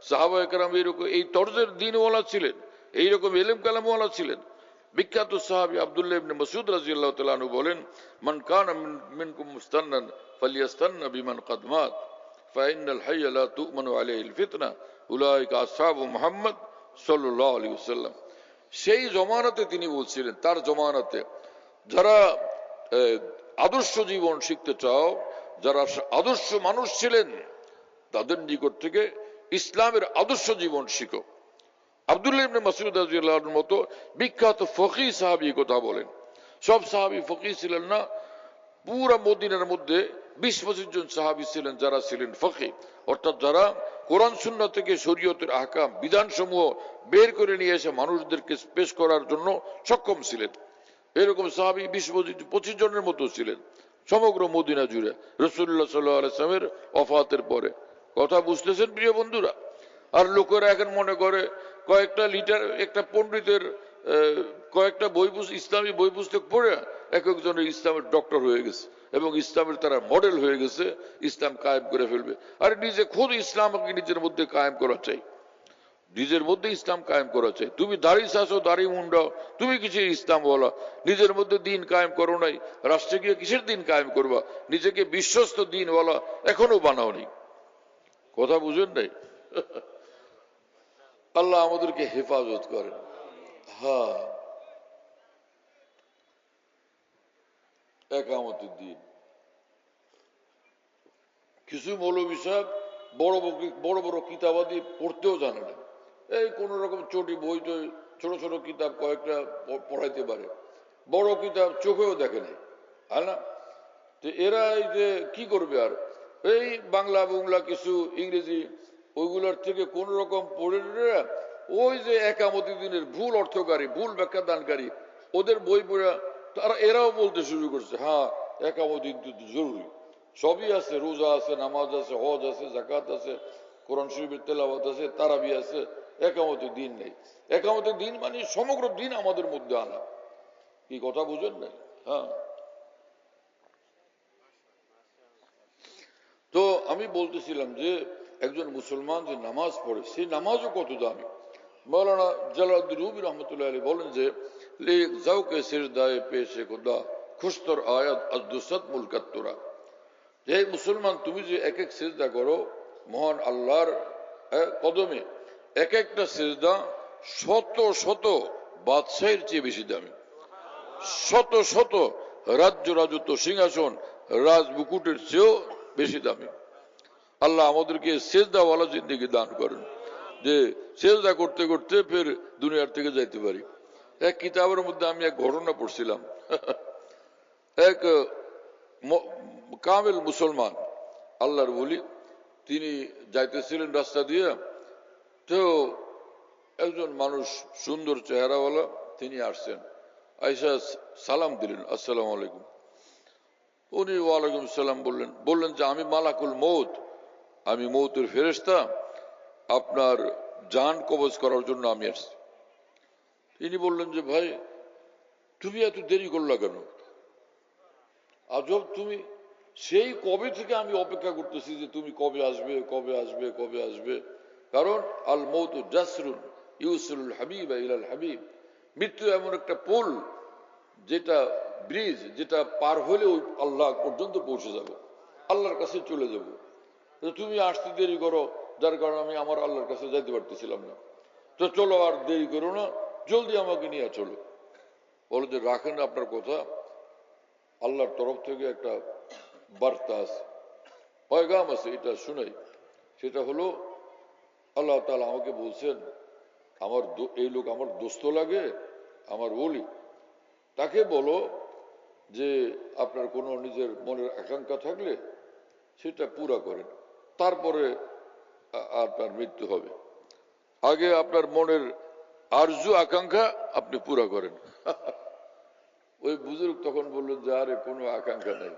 সাহাবায়ে কেরাম এইরকম এই তরজের দিনওয়ালা ছিলেন, এইরকম এলেম কালামওয়ালা ছিলেন। বিখ্যাত সাহাবী আব্দুল্লাহ ইবনে মাসউদ রাদিয়াল্লাহু তাআলা আনহু বলেন, মান কানা মিনকুম মুস্তান্নান ফালিয়াস্তান্না বিমান কদ মাত ফাইনাল হাইয়া লা তু'মানু আলাইহিল ফিতনা উলাইকা আসহাবু মুহাম্মদ সাল্লাল্লাহু আলাইহি ওয়াসাল্লাম। সেই জমানাতে তিনি বলছিলেন, তার জমানাতে যারা আদর্শ জীবন শিখতে চাও, যারা আদর্শ মানুষ ছিলেন, তাদের নিকট থেকে ইসলামের আদর্শ জীবন শিখো। আব্দুল্লাহ ইবনে মাসউদ রাদিয়াল্লাহু আনহুর মতো বিখ্যাত ফকিহ সাহাবী কথা বলেন। সব সাহাবী ফকিহ ছিলেন না, পুরা মদিনার মধ্যে 20-25 জন সাহাবী ছিলেন যারা ছিলেন ফকিহ, অর্থাৎ যারা কোরআন সুন্নাহ থেকে শরীয়তের আহকাম বিধানসমূহ বের করে নিয়ে এসে মানুষদেরকে পেশ করার জন্য সক্ষম ছিলেন। এরকম সাহাবী 20-25 জনের মতো ছিলেন সমগ্র মদিনা জুড়ে রাসূলুল্লাহ সাল্লাল্লাহু আলাইহি ওয়াসাল্লামের ওফাতের পরে। কথা বুঝতেছেন প্রিয় বন্ধুরা? আর লোকেরা এখন মনে করে কয়েকটা লিটার একটা পণ্ডিতের কয়েকটা ইসলামী বই পুস্তক পড়ে এক একজনের ইসলামের ডক্টর হয়ে গেছে এবং ইসলামের তারা মডেল হয়ে গেছে, ইসলাম কায়েম করে ফেলবে। আর নিজে খোদ ইসলামকে নিজের মধ্যে কায়েম করা চাই, নিজের মধ্যে ইসলাম কায়েম করা চাই। তুমি দাড়ি চাষো, দাড়ি মুন্ডাও, তুমি কিসের ইসলাম বলা? নিজের মধ্যে দিন কায়েম করো নাই, রাষ্ট্রে গিয়ে কিসের দিন কায়েম করবা? নিজেকে বিশ্বস্ত দিন বলা এখনো বানাও নি। কথা বুঝেন নাই? আল্লাহ আমাদেরকে হেফাজত করেন। হ্যাঁ, একামতের দিন কিছু মৌলবী সাহেব বড় বড় কিতাবাদি পড়তেও জানে না, এই কোন রকম চটি বই টই ছোট ছোট কিতাব কয়েকটা পড়াইতে পারে, বড় কিতাব চোখেও দেখে নাই, হয় না? তো এরা এই যে কি করবে, আর এই বাংলা বুংলা কিছু ইংরেজি ওইগুলোর থেকে কোন রকম পড়ে ওই যে একামতি দিনের ভুল অর্থকারী, ভুল ব্যাখ্যা দানকারী ওদের বই পড়ে তারা এরাও বলতে শুরু করছে, হ্যাঁ একামতি জরুরি, সবই আছে, রোজা আছে, নামাজ আছে, হজ আছে, জাকাত আছে, কোরআন শরীফের তেলাওয়াত আছে, তারাবি আছে, একামতের দিন নেই। একামতের দিন মানে সমগ্র দিন আমাদের মধ্যে আনা। কি কথা বুঝেন না? হ্যাঁ, তো আমি বলতেছিলাম যে একজন মুসলমান যে নামাজ পড়ে সেই নামাজও কত দামি। মৌলানা জালালউদ্দিন রুমি রহমতুল্লাহ আলাইহি বলেন যে লে জাওকে সিজদায়ে পেশে খোদা খুশতর আয়াত আজ-দুসাত মুলকাত্তুরা, যে মুসলমান তুমি যে এক এক সিজদা করো মহান আল্লাহর কদমে, এক একটা সিজদা শত শত বাদশাহের চেয়ে বেশি দামি, শত শত রাজ্য রাজত্ব সিংহাসন রাজ মুকুটের চেয়েও বেশি দামি। আল্লাহ আমাদেরকে সেজদাওয়ালা জিন্দেগি দান করেন, যে সেজদা করতে করতে ফের দুনিয়ার থেকে যাইতে পারি। এক কিতাবের মধ্যে আমি এক ঘটনা পড়ছিলাম, এক কামেল মুসলমান আল্লাহর ওলি, তিনি যাইতেছিলেন রাস্তা দিয়ে, তো একজন মানুষ সুন্দর চেহারাওয়ালা তিনি আসছেন, আইসা সালাম দিলেন, আসসালামু আলাইকুম। উনি ওয়ালাইকুম সালাম বললেন যে আমি মালাকুল মৌত, আমি মৌতের ফেরেশতা, আপনার জান কবজ করার জন্য আমি আসছি। তিনি বললেন যে ভাই তুমি এত দেরি করলা কেন? আজব তুমি, সেই কবে থেকে আমি অপেক্ষা করতেছি যে তুমি কবে আসবে, কবে আসবে, কবে আসবে। কারণ আল মৌতু জাসরুন ইউসিলুল হাবিব ইলাল হাবিব, মৃত্যু এমন একটা পুল, যেটা ব্রিজ, যেটা পার হলে ওই আল্লাহ পর্যন্ত পৌঁছে যাব, আল্লাহর কাছে চলে যাব। তুমি আসতে দেরি করো, যার কারণে আমি আমার আল্লাহর কাছে যাইতে পারতেছিলাম না। তো চলো আর দেরি করো না, জলদি আমাকে নিয়ে চলো। বলো যে রাখেন আপনার কথা, আল্লাহর তরফ থেকে একটা বার্তা আছে, পয়গাম আছে, এটা শুনাই। সেটা হলো আল্লাহ তাআলা আমাকে বলছেন, আমার এই লোক আমার দোস্ত লাগে, আমার ওলি, তাকে বলো যে আপনার কোনো নিজের মনের আকাঙ্ক্ষা থাকলে সেটা পুরা করেন, তারপরে আপনার মৃত্যু হবে। আগে আপনার মনের আরজু আকাঙ্ক্ষা আপনি পুরা করেন। ওই বুজুর্গ তখন বললেন যে আরে কোনো আকাঙ্ক্ষা নাই।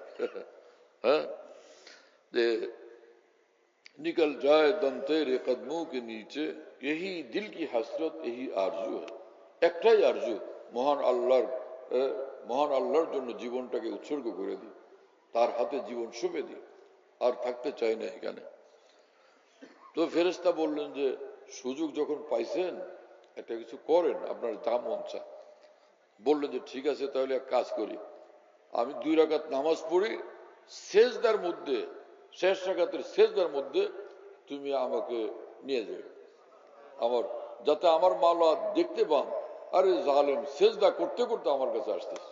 হ্যাঁ, যে निकल जाए दम तेरे कदमों के नीचे यही दिल की हसरत यही आरजू है। একটাই আরজু, মহান আল্লাহর জন্য জীবনটাকে উৎসর্গ করে দিই, তার হাতে জীবন সঁপে দিই, আর থাকতে চাই না এখানে। তো ফেরেশতা বললেন যে সুযোগ যখন পাইছেন একটা কিছু করেন, আপনার যা মন চায়। বললেন যে ঠিক আছে, তাহলে এক কাজ করি, আমি 2 রাকাত নামাজ পড়ি, সেজদার মধ্যে শেষ রাকাতের সেজদার মধ্যে তুমি আমাকে নিয়ে যাবে, আমার যাতে আমার মাওলা দেখতে পান, আরে জালেম সেজদা করতে করতে আমার কাছে আসতেছে।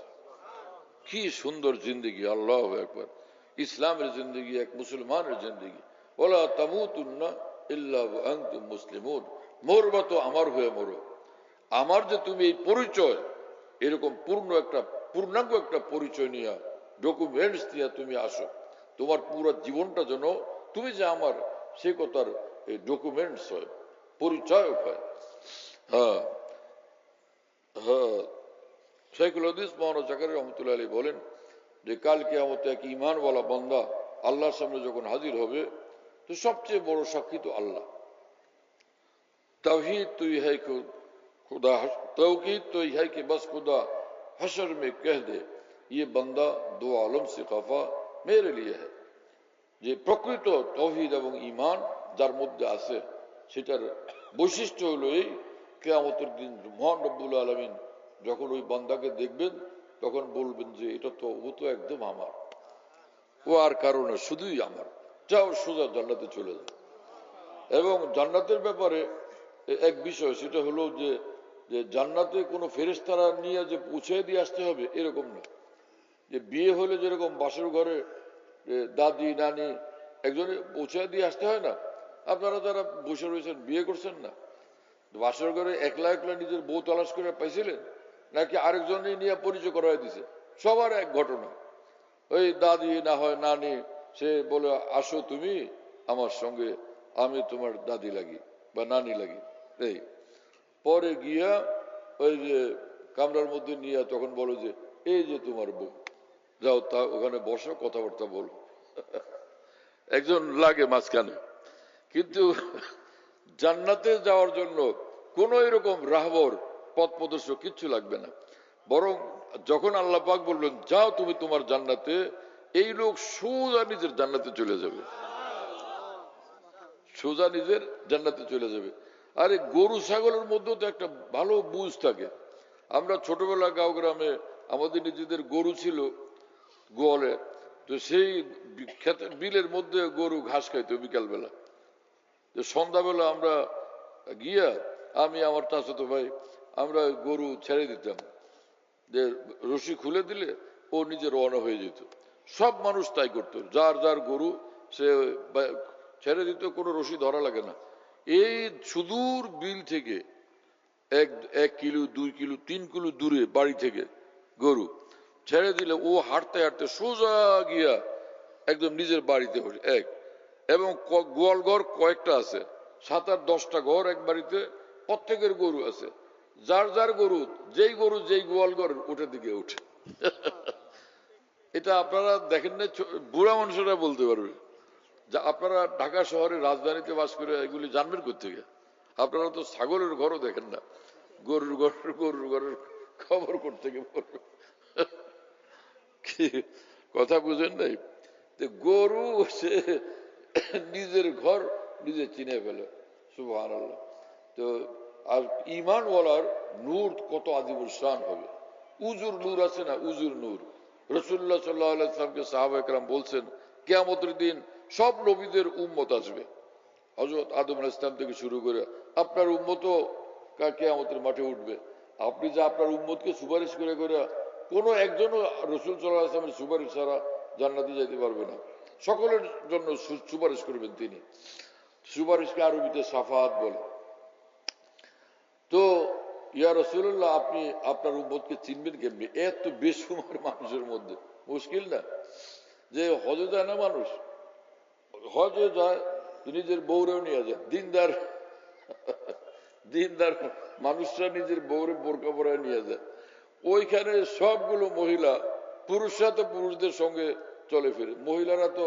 কি সুন্দর জিন্দগি, আল্লাহু আকবার। ইসলামের জিন্দগি, এক মুসলমানের জিন্দগি। ওয়ালা তামুতুন্না ইল্লা ওয়া আনতুম মুসলিমুন, মরবা তো আমার হয়ে মরো। আমার যে তুমি এই পরিচয়, এরকম পূর্ণাঙ্গ একটা পরিচয় নিয়ে, ডকুমেন্টস নিয়ে তুমি আসো, তোমার পুরো জীবনটা যেন তুমি যে আমার সে কথার ডকুমেন্টস হয়, পরিচয়ক হয়। হ্যাঁ হ্যাঁ, শাইখুল হাদিস মাওলানা জাকারিয়া রহমতুল্লাহ আলাইহি বলেন যে কাল কিয়ামতে এক ঈমানওয়ালা বান্দা আল্লাহর সামনে যখন হাজির হবে, তো সবচেয়ে বড় সাক্ষী তো আল্লাহ। तौहीद तो यह है कि खुदा तौकीद तो यह है कि बस खुदा हशर में कह दे ये बंदा दो आलम से खफा मेरे लिए है। যে প্রকৃত তৌহিদ এবং ঈমান যার মধ্যে আছে সেটার বৈশিষ্ট্য হলো এই, কিয়ামতের দিন মহান রব্বুল আলামিন যখন ওই বান্দাকে দেখবেন তখন বলবেন যে এটা তো ও তো একদম আমার, ও আর কারণে শুধুই আমার, যাও সোজা জান্নাতে চলে যাও। এবং জান্নাতের ব্যাপারে এক বিষয় সেটা হলো যে জান্নাতে কোনো ফেরেশতারা নিয়ে যে পৌঁছে দিয়ে আসতে হবে এরকম না। যে বিয়ে হলে যেরকম বাসর ঘরে দাদি নানি একজনে পৌঁছে দিয়ে আসতে হয় না, আপনারা যারা বসে রয়েছেন বিয়ে করছেন না, বাসর ঘরে একলা একলা নিজের বউ তালাশ করে পাইছিলেন নাকি আরেকজনই নিয়ে পরিচয় করাই দিছে? সবার এক ঘটনা, ওই দাদি না হয় নানি, সে বলে আসো তুমি আমার সঙ্গে, আমি তোমার দাদি লাগি বা নানি লাগি। এই পরে গিয়া ওই যে কামরার মধ্যে নিয়ে তখন বলো যে এই যে তোমার বউ, যাও তা ওখানে বসো কথাবার্তা বলো। একজন লাগে মাঝখানে। কিন্তু জান্নাতে যাওয়ার জন্য কোন এরকম রাহবর পথ প্রদর্শক কিচ্ছু লাগবে না, বরং যখন আল্লাহ পাক বললেন যাও তুমি তোমার জান্নাতে, এই লোক সোজা নিজের জান্নাতে চলে যাবে, সোজা নিজের জান্নাতে চলে যাবে। আরে গরু ছাগলের মধ্যেও তো একটা ভালো বুঝ থাকে। আমরা ছোটবেলা গাঁও গ্রামে আমাদের নিজেদের গরু ছিল গোয়ালে, তো সেই বিলের মধ্যে গরু ঘাস খাইতো বিকালবেলা। তো সন্ধ্যাবেলা আমরা গিয়া আমি আমার চাচাতো ভাই আমরা গরু ছেড়ে দিতাম, যে রশি খুলে দিলে ও নিজে রওনা হয়ে যেত। সব মানুষ তাই করতো, যার যার গরু সে ছেড়ে দিত, কোনো রশি ধরা লাগে না। এই সুদূর বিল থেকে 1 কিলো 2 কিলো 3 কিলো দূরে বাড়ি থেকে গরু ছেড়ে দিলে ও হাঁটতে হাঁটতে সোজা গিয়া একদম নিজের বাড়িতে এক। এবং গোয়াল ঘর কয়েকটা আছে, 7-8-10টা ঘর এক বাড়িতে, প্রত্যেকের গরু আছে, যার যার গরু যেই গোয়াল ঘর ওটার দিকে উঠে। এটা আপনারা দেখেন না, বুড়া মানুষরা বলতে পারবে। যা আপনারা ঢাকা শহরে রাজধানীতে বাস করে এগুলি জানবেন কোত্থেকে? আপনারা তো ছাগলের ঘরও দেখেন না, গরুর ঘরের খবর করতে গিয়ে কথা বুঝেন নাই? গরু সে নিজের ঘর নিজে চিনে ফেলে, সুবহানাল্লাহ। তো আর ঈমান ওয়ালার নূর কত আযীমুল শান হবে। উজুর নূর আছে না, উজুর নূর। রাসূলুল্লাহ সাল্লাল্লাহু আলাইহি ওয়াসাল্লামকে সাহাবায়ে কেরাম বলছেন কিয়ামতের দিন সব নবীদের উম্মত আসবে, হযরত আদম আলাইহিস সালাম থেকে শুরু করে আপনার উম্মতও কিয়ামতের মাঠে উঠবে। আপনি যে আপনার উম্মতকে সুপারিশ করে করে কোনো একজনও রাসূল সাল্লাল্লাহু আলাইহি ওয়াসাল্লামের সুপারিশ ছাড়া জান্নাতে যেতে পারবে না, সকলের জন্য সুপারিশ করবেন তিনি। সুপারিশকে আরবিতে সাফাত বলে। তো ইয়া রাসূলুল্লাহ আপনি আপনার উম্মতকে চিনবেন কেমনি? এত বেশুমার মানুষের মধ্যে মুশকিল না? যে হজে যায় না মানুষ, হজে যায় নিজের বউরেও নিয়ে যায়, দিনদার মানুষরা নিজের বউরে বোরকা পরায় নিয়ে যায়। ওইখানে সবগুলো মহিলা, পুরুষরা তো পুরুষদের সঙ্গে চলে ফিরে, মহিলারা তো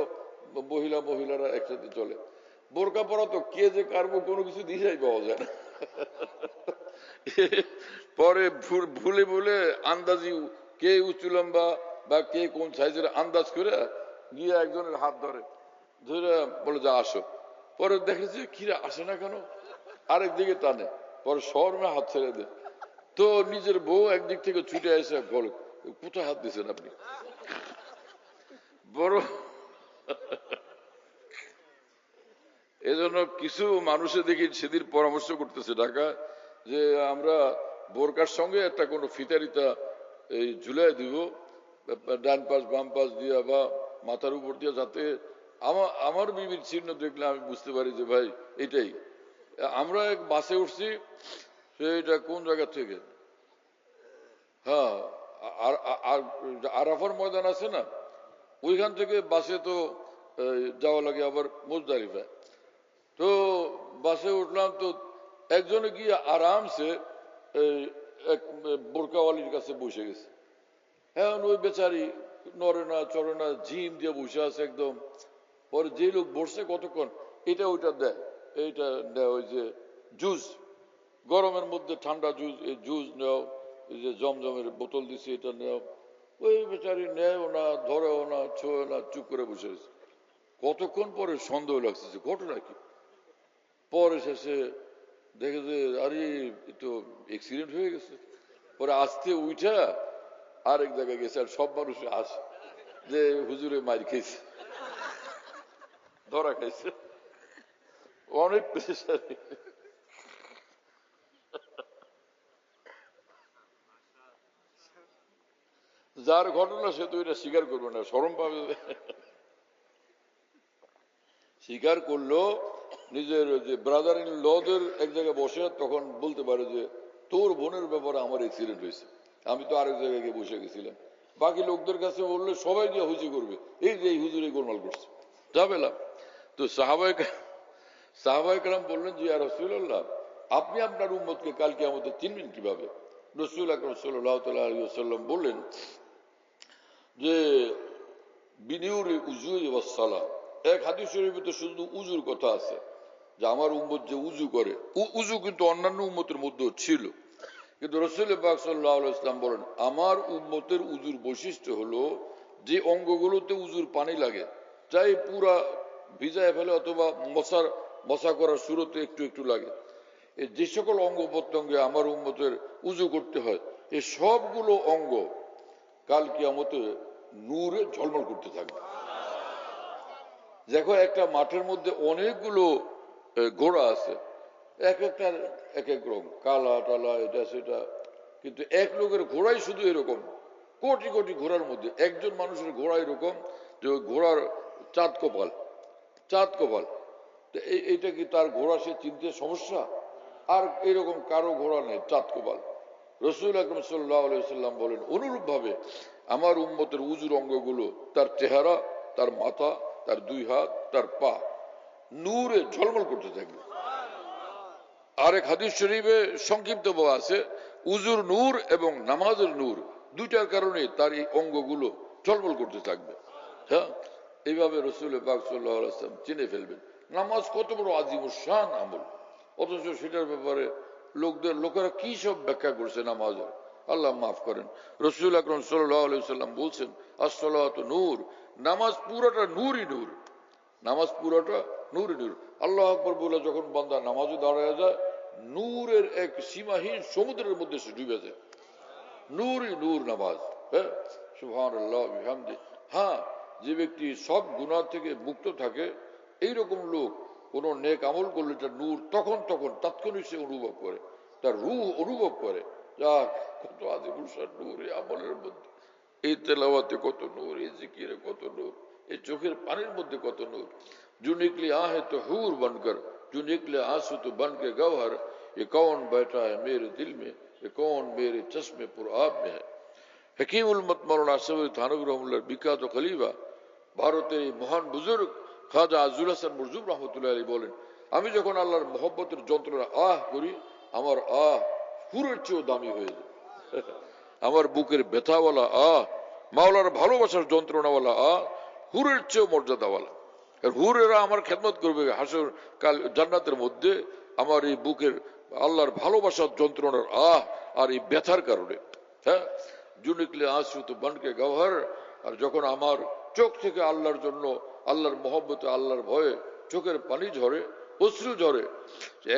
মহিলারা একসাথে চলে। বোরকা পরা তো কে যে কারবো কোনো কিছু দিশাই পাওয়া যায় না। পরে ভুলে ভুলে আন্দাজি কে উঁচু লম্বা বা কে কোন সাইজের আন্দাজ করে গিয়ে একজনের হাত ধরে বলে যা আসো। পরে দেখেছে কিরা আসে না কেন, আরেক দিকে টানে, পরে শর্মে হাত ছেড়ে দেয়। তো নিজের বউ একদিক থেকে ছুটে এসে বলে কোথায় হাত দিয়েছেন আপনি? বড় এজন্য কিছু মানুষে দেখি সেদিন পরামর্শ করতেছে ঢাকা যে আমরা বোরকার সঙ্গে একটা কোনো ফিতারিতা এই ঝুলাই দিব ডান পাশ বাম পাশ দিয়া বা মাথার উপর দিয়া, যাতে আমার বিবির চিহ্ন দেখলে আমি বুঝতে পারি যে ভাই এটাই। আমরা এক বাসে উঠছি, সেটা কোন জায়গা থেকে, হ্যাঁ আরাফার ময়দান আছে না, ওইখান থেকে বাসে তো যাওয়া লাগে আবার মুজদালিফায়। তো বাসে উঠলাম, তো একজনে গিয়ে আরামসে এক বোরকাওয়ালির কাছে বসে গেছে। হ্যাঁ ওই বেচারি নড়ে না চড়ে না, জিম দিয়ে বসে আছে একদম। পরে যে লোক বসছে কতক্ষণ এটা ওইটা দেয়, এইটা দেয় ওই যে জুস গরমের মধ্যে ঠান্ডা জুস নেও, এই যে জমজমের বোতল দিছে এটা নেও, ওই বেচারি নেয়ও না, ধরেও না, ছোঁয় না, চুপ করে বসে আছে। কতক্ষণ পরে সন্দেহ লাগছে ঘটনা কি। পরে শেষে দেখে যে আরে তো অ্যাক্সিডেন্ট হয়ে গেছে। পরে আস্তে উঠা আরেক জায়গায় গেছে, আর সব মানুষ আসে যে হুজুরে মার খেয়েছে, ধরা খাইছে, অনেক প্রেশার। যার ঘটনা সে তো এটা স্বীকার করবে না, শরম পাবে। স্বীকার করলো নিজের যে ব্রাদার ইন লদের এক জায়গায় বসে, তখন বলতে পারে যে তোর বোনের ব্যাপারে আমার অ্যাক্সিডেন্ট হয়েছে, আমি তো আরেক জায়গায় গিয়ে বসে গেছিলাম। বাকি লোকদের কাছে বললে সবাই দিয়ে হুজুরি করবে, এই যে এই হুজুরে গোলমাল করছে, যাবেলাম। তো সাহাবায়ে কেরাম বললেন যে ইয়া রাসূলুল্লাহ, আপনি আপনার উম্মতকে কালকে আমাদের চিনবেন কিভাবে? রাসূল আকরাম সাল্লাল্লাহু আলাইহি ওয়াসাল্লাম বললেন যে বিনিউরি উজুই ওয়াস সালাহ। এক হাদিস শরীফে শুধু উজুর কথা আছে, যে আমার উম্মত যে উজু করে, উজু কিন্তু অন্যান্য উম্মতের মধ্যেও ছিল, কিন্তু রাসূল পাক সাল্লাল্লাহু আলাইহি ওয়াসাল্লাম বলেন আমার উম্মতের উজুর বৈশিষ্ট্য হলো যে অঙ্গগুলোতে উজুর পানি লাগে, চাই পুরা ভিজায় ফেলে অথবা মশা করার শুরুতে একটু একটু লাগে, এই যে সকল অঙ্গ প্রত্যঙ্গে আমার উম্মতের উজু করতে হয়, এই সবগুলো অঙ্গ কাল কিয়ামতে নূরে ঝলমল করতে থাকবে। দেখো একটা মাঠের মধ্যে অনেকগুলো ঘোড়া আছে, এক একটার এক এক রকম, কালা টালা এটা সেটা, কিন্তু এক লোকের ঘোড়াই শুধু এরকম। কোটি কোটি ঘোড়ার মধ্যে একজন মানুষের ঘোড়া এরকম যে ঘোড়ার চাঁদ কপাল, চাঁদ কপাল। এইটা কি তার ঘোড়া সে চিনতে সমস্যা? আর এরকম কারো ঘোড়া নেই, চাঁদ কপাল। রাসূল আকরাম সাল্লাল্লাহু আলাইহি ওয়াসাল্লাম বলেন অনুরূপ ভাবে আমার উম্মতের উজুর অঙ্গগুলো, তার চেহারা, তার মাথা, তার দুই হাত, তার পা নূরে ঝলমল করতে থাকবে। আরেক হাদিস শরীফে সংক্ষিপ্ত বলা আছে উজুর নূর এবং নামাজের নূর দুইটার কারণে তার এই অঙ্গগুলো ঝলমল করতে থাকবে। হ্যাঁ, এইভাবে রাসূল পাক সাল্লাল্লাহু আলাইহি ওয়াসাল্লাম চিনে ফেলবেন নামাজ কত বড় আজিমুশ শান আমল, অথচ সেটার ব্যাপারে লোকেরা কি সব ব্যাখ্যা করছে নামাজের, আল্লাহ মাফ করেন। রাসূল আকরাম সাল্লাল্লাহু আলাইহি ওয়াসাল্লাম বলছেন আস-সালাতু নূর, নামাজ পুরোটা নূরই নূর, নামাজ পুরোটা নূরই নূর। আল্লাহু আকবার বলে যখন বান্দা নামাজে দাঁড়ায় যায়, নূরের এক সীমাহীন সমুদ্রের মধ্যে সে ডুবে যায়, নূরই নূর নামাজ। হ্যাঁ, সুবহানাল্লাহ বিহামদি। হ্যাঁ, যে ব্যক্তি সব গুনাহ থেকে মুক্ত থাকে, এইরকম লোক কোন নেক আমল করলে তার নূর তখন তাৎক্ষণিক সে অনুভব করে, তার রূহ অনুভব করে, যা কত আজিমুল শান নূর এই আমলের মধ্যে, এই তেলাওয়াতে কত নূর, এই জিকিরে কত নূর, এই চোখের পানির মধ্যে কত নূর। जो निकले आहे तो हूर बनकर, जो निकले आंसू तो बन के गौहर, ये कौन बैठा है मेरे दिल में, ये कौन मेरे चश्मे पुरआब में है। हकीमुल उम्मत मौलाना सैयद थानवी रहमतुल्लाह বিখ্যাত খলিফা, ভারতের এই মহান বুজুর্গ খাজা আজুল হাসান মুরজুব রহমতুল্লাহ আলাইহি বলেন আমি যখন আল্লাহর মহব্বতের যন্ত্রণা আহ করি, আমার আহ হুরের চেয়েও দামি হয়ে যায়। আমার বুকের ব্যথাওয়ালা আহ, মাওলার ভালোবাসার যন্ত্রণাওয়ালা আহ হুরের চেয়েও মর্যাদাওয়ালা। হুরেরা আমার খেদমত করবে হাসর কাল জান্নাতের মধ্যে আমার এই বুকের আল্লাহর ভালোবাসার যন্ত্রণার আহ আর এই ব্যথার কারণে। হ্যাঁ, জুনিকলে আঁসু তো বানকে গওহর, আর যখন আমার চোখ থেকে আল্লাহর জন্য, আল্লাহর মহব্বতে, আল্লাহর ভয়ে চোখের পানি ঝরে, অশ্রু ঝরে,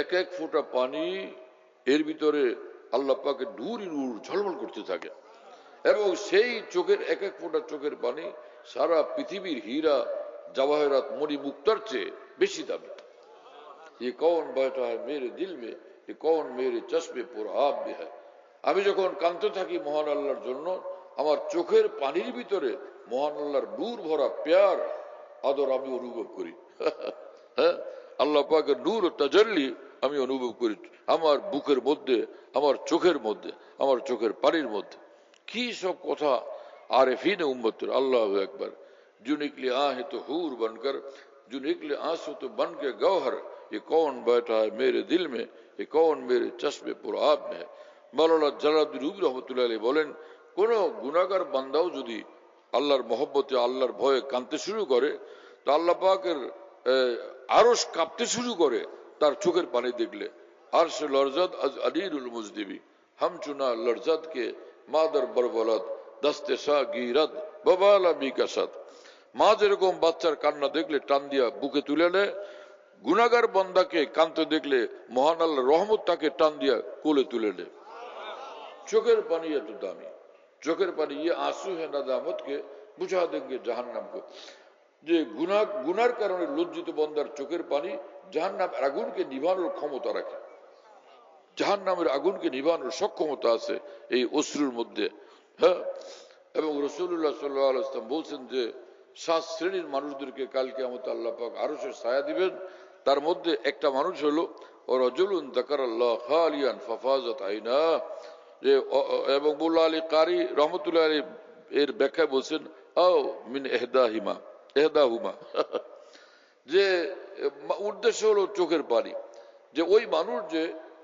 এক এক ফোঁটা পানি এর ভিতরে আল্লাহ পাকের নূরই নূর ঝলমল করতে থাকে, এবং সেই চোখের এক এক ফোঁটা চোখের পানি সারা পৃথিবীর হীরা জওয়াহরাত মণি মুক্তার চেয়ে বেশি দামি। ये कौन बैठा है मेरे दिल में, ये कौन मेरे चश्मे पुरआब में है। আমি যখন কাঁদতে থাকি মহান আল্লাহর জন্য, আমার চোখের পানির ভিতরে মহান আল্লাহর নূর ভরা প্যার আদর আমি অনুভব করি। হ্যাঁ, আল্লাহ পাকের নূর ও তাজাল্লি আমি অনুভব করি আমার বুকের মধ্যে, আমার চোখের মধ্যে, আমার চোখের পানির মধ্যে। কি সব কথা আরেফিন উম্মতের। আল্লাহু আকবার। जो निकले आहे तो हूर बनकर, जो निकले आंसू तो बन के गौहर, ये कौन बैठा है मेरे दिल में, ये कौन मेरे चश्मे पुरआब में है। মাওলানা জালালউদ্দিন রুমি রহমতুল্লাহ আলাইহি বলেন কোন গুনাহগার বান্দাও যদি আল্লাহর মহব্বতে, আল্লাহর ভয়ে কাঁদতে শুরু করে, তো আল্লাহ পাকের আরশ কাঁপতে শুরু করে তার চোখের পানি দেখলে। अर्श लर्जत अज अलीरुल मुजदिबी हम चुना लर्जत के मादर बरबलत दस्ते शाह गीरत बबाला बिकसत। মা যেরকম বাচ্চার কান্না দেখলে টান দিয়া বুকে তুলে নেয়, গুনাহগার বান্দাকে কাঁদতে দেখলে মহান আল্লাহর রহমত তাকে টান দিয়া কোলে তুলে নেয়। চোখের পানি এত দামি, চোখের পানি ये आंसू है नदामत के बुझा देंगे जहन्नम को। যে গুনার কারণে লজ্জিত বান্দার চোখের পানি জাহান্নামের আগুনকে নিভানোর ক্ষমতা রাখে, জাহান্নামের আগুনকে নিভানোর সক্ষমতা আছে এই অশ্রুর মধ্যে। হ্যাঁ, এবং রাসূলুল্লাহ সাল্লাল্লাহু আলাইহি ওয়াসাল্লাম বলছেন যে 7 শ্রেণীর মানুষদেরকে কাল কিয়ামত আল্লাহ পাক আরশের ছায়া দিবেন। তার মধ্যে একটা মানুষ হলো রাজুলুন যাকারাল্লাহ খালিয়ান ফাফাজাত আইনা। যে এবং মুল্লা আলী কারি রহমতুল্লাহ আলী এর ব্যাখ্যায় বলছেন আও মিন ইহদাহুমা যে উদ্দেশ্য হলো চোখের পানি, যে ওই মানুষ যে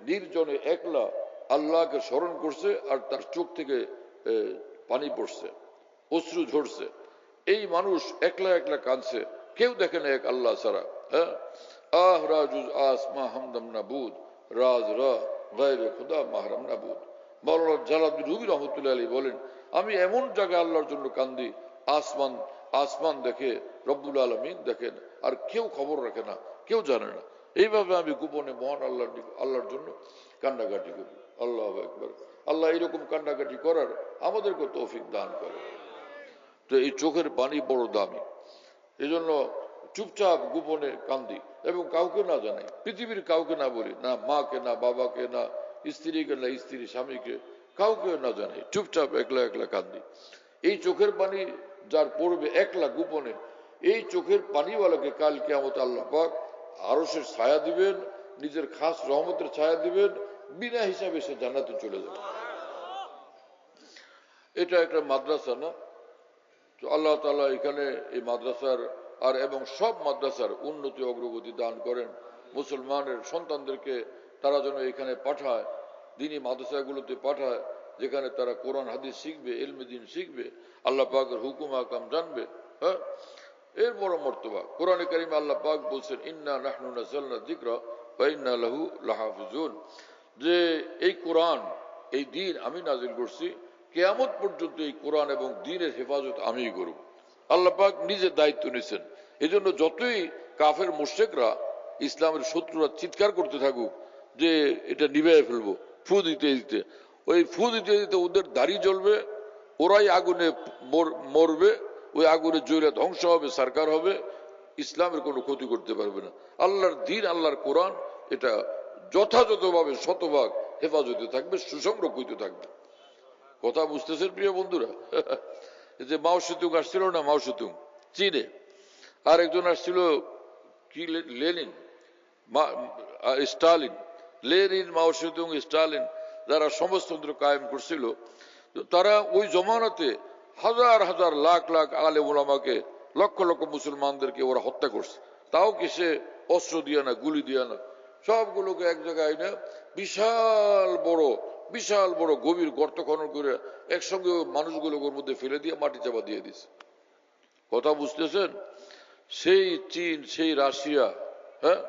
নির্জনে একলা আল্লাহকে স্মরণ করছে আর তার চোখ থেকে পানি পড়ছে, অশ্রু ঝরছে। এই মানুষ একলা একলা কাঁদছে, কেউ দেখে না এক আল্লাহ ছাড়া। হ্যাঁ, আহ রাজুজ আসমা হামদম নাবুদ রাজ রা গায়রে খুদা মাহরাম নাবুদ। মাওলানা জালালউদ্দিন রুমি রহমতুল্লাহ আলী বলেন, আমি এমন জায়গায় আল্লাহর জন্য কান্দি, আসমান দেখে, রব্বুল আলামিন দেখেন, আর কেউ খবর রাখে না, কেউ জানে না। এইভাবে আমি গোপনে মহান আল্লাহর জন্য কান্নাকাটি করি। আল্লাহু আকবার। আল্লাহ এইরকম কান্নাকাটি করার আমাদেরকে তৌফিক দান করে। তো এই চোখের পানি বড় দামি, এই জন্য চুপচাপ গোপনে কান্দি এবং কাউকে না জানাই, পৃথিবীর কাউকে না বলি, না মাকে, না বাবাকে, না স্ত্রীকে, না স্ত্রী স্বামীকে, কাউকে না জানাই, চুপচাপ একলা একলা কান্দি। এই চোখের পানি যার পড়বে একলা গোপনে, এই চোখের পানিওয়ালাকে কাল কিয়ামতে আল্লাহ পাক আরশের ছায়া দিবেন, নিজের খাস রহমতের ছায়া দিবেন, বিনা হিসাবে সে জান্নাতে চলে যাবে। এটা একটা মাদ্রাসা না? তো আল্লাহ তাআলা এখানে এই মাদ্রাসার আর এবং সব মাদ্রাসার উন্নতি অগ্রগতি দান করেন। মুসলমানের সন্তানদেরকে তারা যেন এখানে পাঠায়, দ্বীনি মাদ্রাসাগুলোতে পাঠায়, যেখানে তারা কোরআন হাদিস শিখবে, ইলমে দ্বীন শিখবে, আল্লাহ পাকের হুকুম আহকাম জানবে। হ্যাঁ, এর বড় মর্তবা। কোরআনে কারিমে আল্লাহ পাক বলছেন ইন্না নাহনু নাযালনা যিকরা ওয়া ইন্না লাহু লাহাফিজুন, যে এই কোরআন, এই দ্বীন আমি নাজিল করছি, কিয়ামত পর্যন্ত এই কোরআন এবং দ্বীনের হেফাজত আমিই করব। আল্লাহ পাক নিজে দায়িত্ব নিয়েছেন। এই জন্য যতই কাফের মুশরিকরা, ইসলামের শত্রুরা চিৎকার করতে থাকুক যে এটা নিভাইয়া ফেলবো, ফু দিতে দিতে, ওই ফু দিতে দিতে ওদের দাড়ি জ্বলবে, ওরাই আগুনে মরবে, ওই আগুনে জ্বলে ধ্বংস হবে, সরকার হবে, ইসলামের কোনো ক্ষতি করতে পারবে না। আল্লাহর দ্বীন, আল্লাহর কোরআন, এটা যথাযথভাবে শতভাগ হেফাজতে থাকবে, সুসংরক্ষিত থাকবে। কথা বুঝতেছেন প্রিয় বন্ধুরা? যে মাও সেতুং আসছিল না, মাও সেতুং চীনে, আর একজন আসছিল কি লেনিন, স্টালিন, লেনিন, মাও সেতুং, স্টালিন, যারা সমাজতন্ত্র কায়েম করছিল, তারা ওই জমানাতে হাজার হাজার লাখ লাখ আলেম ওলামাকে, লক্ষ লক্ষ মুসলমানদেরকে ওরা হত্যা করছে। তাও কি সে অস্ত্র দিয়ে না, গুলি দিয়ে না, সবগুলোকে এক জায়গায় না বিশাল বড় গভীর গর্ত খনন করে একসঙ্গে মানুষগুলোর মধ্যে ফেলে দিয়ে মাটি চাপা দিয়ে দিছে। কথা বুঝতেছেন? সেই চীন, সেই রাশিয়া, হ্যাঁ,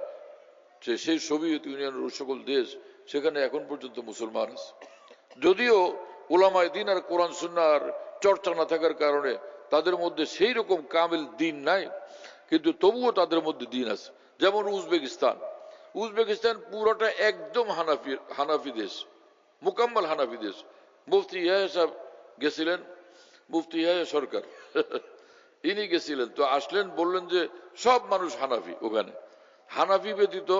সেই সোভিয়েত ইউনিয়নের সকল দেশ, সেখানে এখন পর্যন্ত মুসলমান আছে। যদিও উলামায়ে দ্বীন আর কোরআন সুন্নাহর চর্চা না থাকার কারণে তাদের মধ্যে সেই রকম কামিল দ্বীন নাই, কিন্তু তবুও তাদের মধ্যে দ্বীন আছে। যেমন উজবেকিস্তান পুরোটা একদম হানাফি দেশ, মুকাম্মাল হানাফি দেশ। মুফতি ইয়াহিয়া সাহেব গেছিলেন, মুফতি ইয়াহিয়া সরকার ইনি গেছিলেন, তো আসলেন, বললেন যে সব মানুষ হানাফি, ওখানে হানাফি ব্যতীত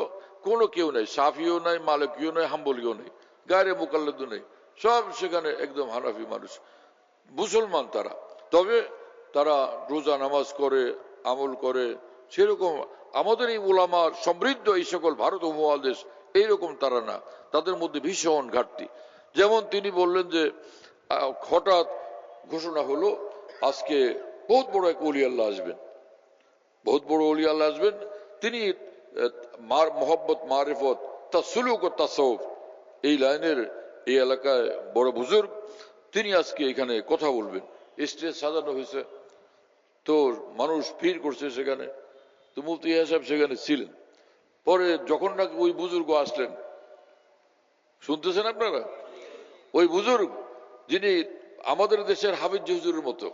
কোনো কেউ নাই, শাফিও নাই, মালিকিও নাই, হাম্বলিও নাই, গায়রে মুকাল্লিদও নেই, সব সেখানে একদম হানাফি মানুষ, মুসলমান তারা। তবে তারা রোজা নামাজ করে, আমল করে, সেরকম আমাদের এই উলামা সমৃদ্ধ এই সকল ভারত উপমহাদেশ এইরকম তারা না, তাদের মধ্যে ভীষণ ঘাটতি। যেমন তিনি বললেন যে হঠাৎ ঘোষণা হলো আজকে বহুত বড় এক ওলি আল্লাহ আসবেন, বহুত বড় ওলি আল্লাহ আসবেন, তিনি মহব্বত, মারিফত, তাসলুক ও তাসাউফ এই লাইনের এই এলাকায় বড় বুজুর্গ, তিনি আজকে এখানে কথা বলবেন। স্টেজ সাজানো হয়েছে, তো মানুষ ভিড় করছে সেখানে, তো মুফতি ইয়াহিয়া সাহেব সেখানে ছিলেন। পরে যখন নাকি ওই বুজুর্গ আসলেন, শুনতেছেন আপনারা? ওই বুজুর্গ যিনি আমাদের দেশের হাফিজ হুজুরের মতো,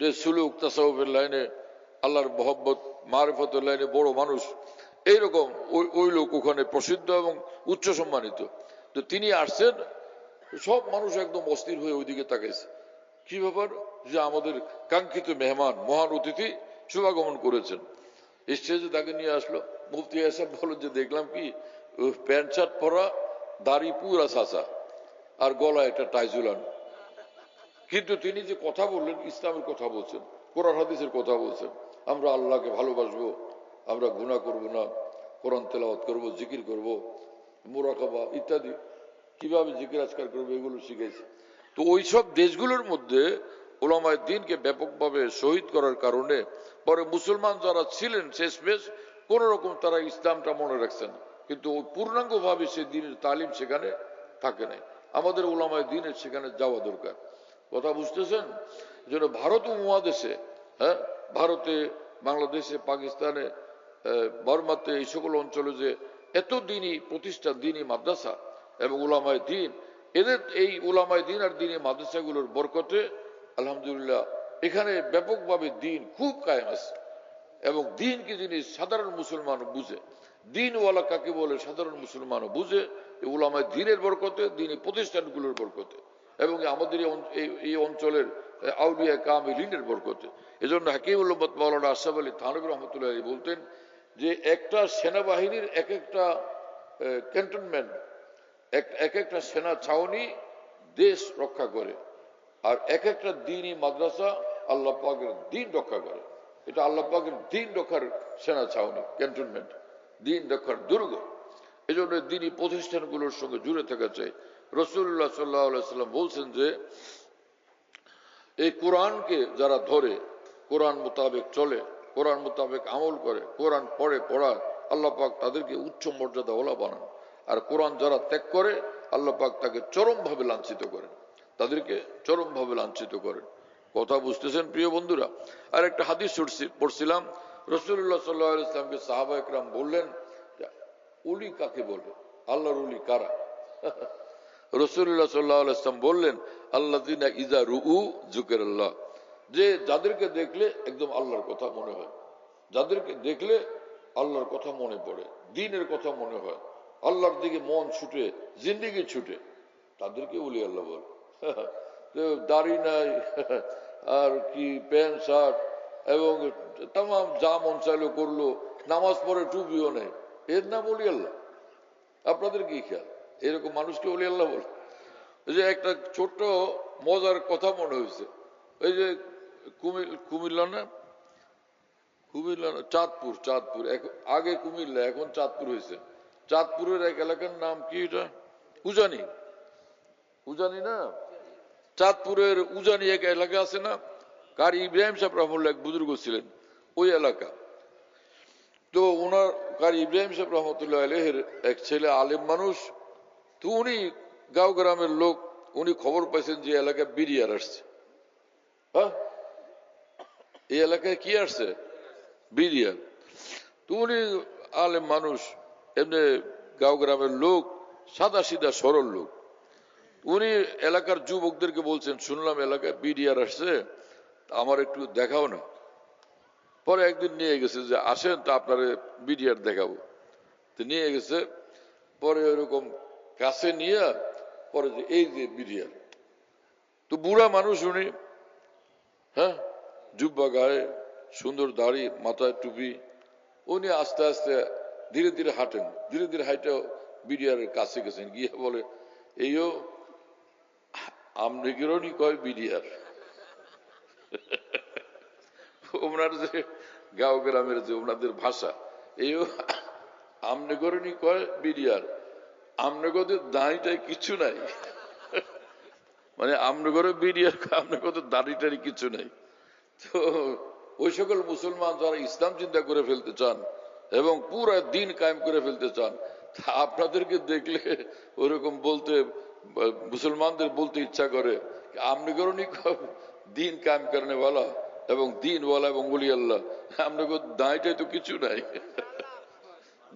যে সুলুক তাসাউফের লাইনে, আল্লাহর মহব্বত মারিফতের লাইনে বড় মানুষ, এইরকম ওই লোক ওখানে প্রসিদ্ধ এবং উচ্চ সম্মানিত। তো তিনি আসছেন, সব মানুষ একদম অস্থির হয়ে ওইদিকে তাকাইছে। কি ব্যাপার? যে আমাদের কাঙ্ক্ষিত মেহমান, মহান অতিথি শুভাগমন করেছেন। স্টেজে তাকে নিয়ে আসলো। মুফতি সাহেব বলেন যে দেখলাম কি প্যান্ট শার্ট পরা, দাড়ি পুরা চাচা, আর গলায় একটা টাই ঝুলানো। কিন্তু তিনি যে কথা বললেন, ইসলামের কথা বলছেন, কোরআন হাদিসের কথা বলছেন। আমরা আল্লাহকে ভালোবাসবো, আমরা গুনাহ করব না, কোরআন তেলাওয়াত করব, জিকির করব, মুরাকাবা ইত্যাদি, কিভাবে জিকির আজকার করবো এগুলো শিখেছে। তো ওইসব দেশগুলোর মধ্যে উলামায়ে দ্বীনকে ব্যাপকভাবে শহীদ করার কারণে পরে মুসলমান যারা ছিলেন শেষমেশ কোন রকম তারা ইসলামটা মনে রাখছেন, কিন্তু পূর্ণাঙ্গভাবে সে দ্বীনের তালিম সেখানে থাকে নাই। আমাদের উলামায়ে দ্বীনের সেখানে যাওয়া দরকার। কথা বুঝতেছেন? যেন ভারত উপমহাদেশে, হ্যাঁ, ভারতে, বাংলাদেশে, পাকিস্তানে, বর্মাতে, এই সকল অঞ্চলে যে এত দ্বীনী প্রতিষ্ঠান, দ্বীনী মাদ্রাসা এবং উলামায়ে দ্বীন, এদের এই উলামায়ে দ্বীন আর দ্বীনী মাদ্রাসাগুলোর বরকতে আলহামদুলিল্লাহ এখানে ব্যাপকভাবে দ্বীন খুব কায়েম আছে। এবং দ্বীনকে যিনি সাধারণ মুসলমানও বুঝে, দ্বীনওয়ালা কাকে বলে সাধারণ মুসলমানও বুঝে, এই উলামায়ে দ্বীনের বরকতে, দ্বীনী প্রতিষ্ঠানগুলোর বরকতে, এবং আমাদের এই অঞ্চলের আউলিয়া কামিলিনের বরকতে। এজন্য হাকিমুল উম্মত মাওলানা আশরাফ আলী থানভী রহমতুল্লাহ আলাইহি বলতেন যে একটা সেনাবাহিনীর এক একটা ক্যান্টনমেন্ট, এক একটা সেনা ছাউনি দেশ রক্ষা করে, আর এক একটা দ্বীনী মাদ্রাসা আল্লাহ পাকের দ্বীন রক্ষা করে। এটা আল্লাহ পাকের দ্বীন রক্ষার সেনা ছাউনি, ক্যান্টনমেন্ট, দ্বীন রক্ষার দুর্গ। এই জন্য দ্বীনী প্রতিষ্ঠানগুলোর সঙ্গে জুড়ে থাকা চাই। রাসূলুল্লাহ সাল্লাল্লাহু আলাইহি ওয়াসাল্লাম বলছেন যে এই কোরআনকে যারা ধরে, কোরআন মোতাবেক চলে, কোরআন মোতাবেক আমল করে, কোরআন পড়ায়, আল্লাহ পাক তাদেরকে উচ্চ মর্যাদাওয়ালা বানান। আর কোরআন যারা ত্যাগ করে আল্লাহ পাক তাকে চরমভাবে লাঞ্ছিত করেন, তাদেরকে চরমভাবে লাঞ্ছিত করেন। কথা বুঝতেছেন প্রিয় বন্ধুরা? আর একটা হাদিস পড়ছিলাম, রাসূলুল্লাহ সাল্লাল্লাহু আলাইহি ওয়াসাল্লামকে সাহাবা একরাম বললেন, ওলি কাকে বলে? আল্লাহর ওলি কারা? রাসূলুল্লাহ সাল্লাল্লাহু আলাইহি ওয়াসাল্লাম বললেন, আল্লাযিনা ইযা রুউ যুকিরাল্লাহ, যে যাদেরকে দেখলে একদম আল্লাহর কথা মনে হয়, যাদেরকে দেখলে আল্লাহর কথা মনে পড়ে, দ্বীনের কথা মনে হয়, আল্লাহর দিকে মন ছুটে, জিন্দেগি ছুটে, তাদেরকে ওলি আল্লাহ বলে। দাড়ি নাই আর কি প্যান্ট শার্ট এবং তাম যা মন চাইলো করলো, নামাজ পড়ে টুপিও নেই, এর নাম ওলি আল্লাহ? আপনাদের কি খেয়াল? এরকম মানুষকে ওলি আল্লাহ বলে? এই যে একটা ছোট্ট মজার কথা মনে হয়েছে, এই যে কুমিল্লা না চাঁদপুর, আগে কুমিল্লা এখন চাঁদপুর হয়েছে। চাঁদপুরের এক এলাকার নাম কি? এটা উজানি না? চাঁদপুরের উজানি এক এলাকা আছে না, কারি ইব্রাহিম সাহেব রহমতুল্লাহ এক বুজুর্গ ছিলেন ওই এলাকা। তো ওনার কারি ইব্রাহিম সাহেব রহমতুল্লাহ আলাইহির এক ছেলে আলেম মানুষ, তো উনি গাঁও গ্রামের লোক, উনি খবর পাইছেন যে এলাকায় বিডিআর আসছে। হ্যাঁ, এই এলাকায় কি আসছে? বিডিআর। তো উনি আলেম মানুষ, এমনি গাঁও গ্রামের লোক, সাদা সিধা সরল লোক। উনি এলাকার যুবকদেরকে বলছেন, শুনলাম এলাকায় বিডিআর আসছে, আমার একটু দেখাও না। পরে একদিন নিয়ে গেছে যে আসেন তো আপনারে বিডিআর দেখাবো। তো নিয়ে গেছে, পরে ওইরকম কাছে নিয়ে পরে যে এই যে বিডিআর। তো বুড়া মানুষ উনি, হ্যাঁ, জুব্বা গায়ে, সুন্দর দাড়ি, মাথায় টুপি। উনি আস্তে আস্তে ধীরে ধীরে হাঁটেন, ধীরে ধীরে হাইটে বিডিআরের কাছে গেছেন, গিয়ে বলে, এইও আমনেগেরই কয় বিডিআর। ওনার যে গাঁও গ্রামের যে ওনাদের ভাষা, এইও আমনেগরনি কয় বিডিআর, আমনেগদের দাঁড়িটাই কিছু নাই। মানে আমনগরে বিডিআর, আমনগদের দাঁড়ি টাড়ি কিছু নাই। তো ওই সকল মুসলমান যারা ইসলাম চিন্তা করে ফেলতে চান এবং পুরা দিন কায়েম করে ফেলতে চান, তা আপনাদেরকে দেখলে ওরকম বলতে, মুসলমানদের বলতে ইচ্ছা করে, আমনগরনি দিন কায়েম করনে ওয়ালা এবং দিনওয়ালা এবং ওলি আল্লাহ, আমনগর দাঁড়িটাই তো কিছু নাই,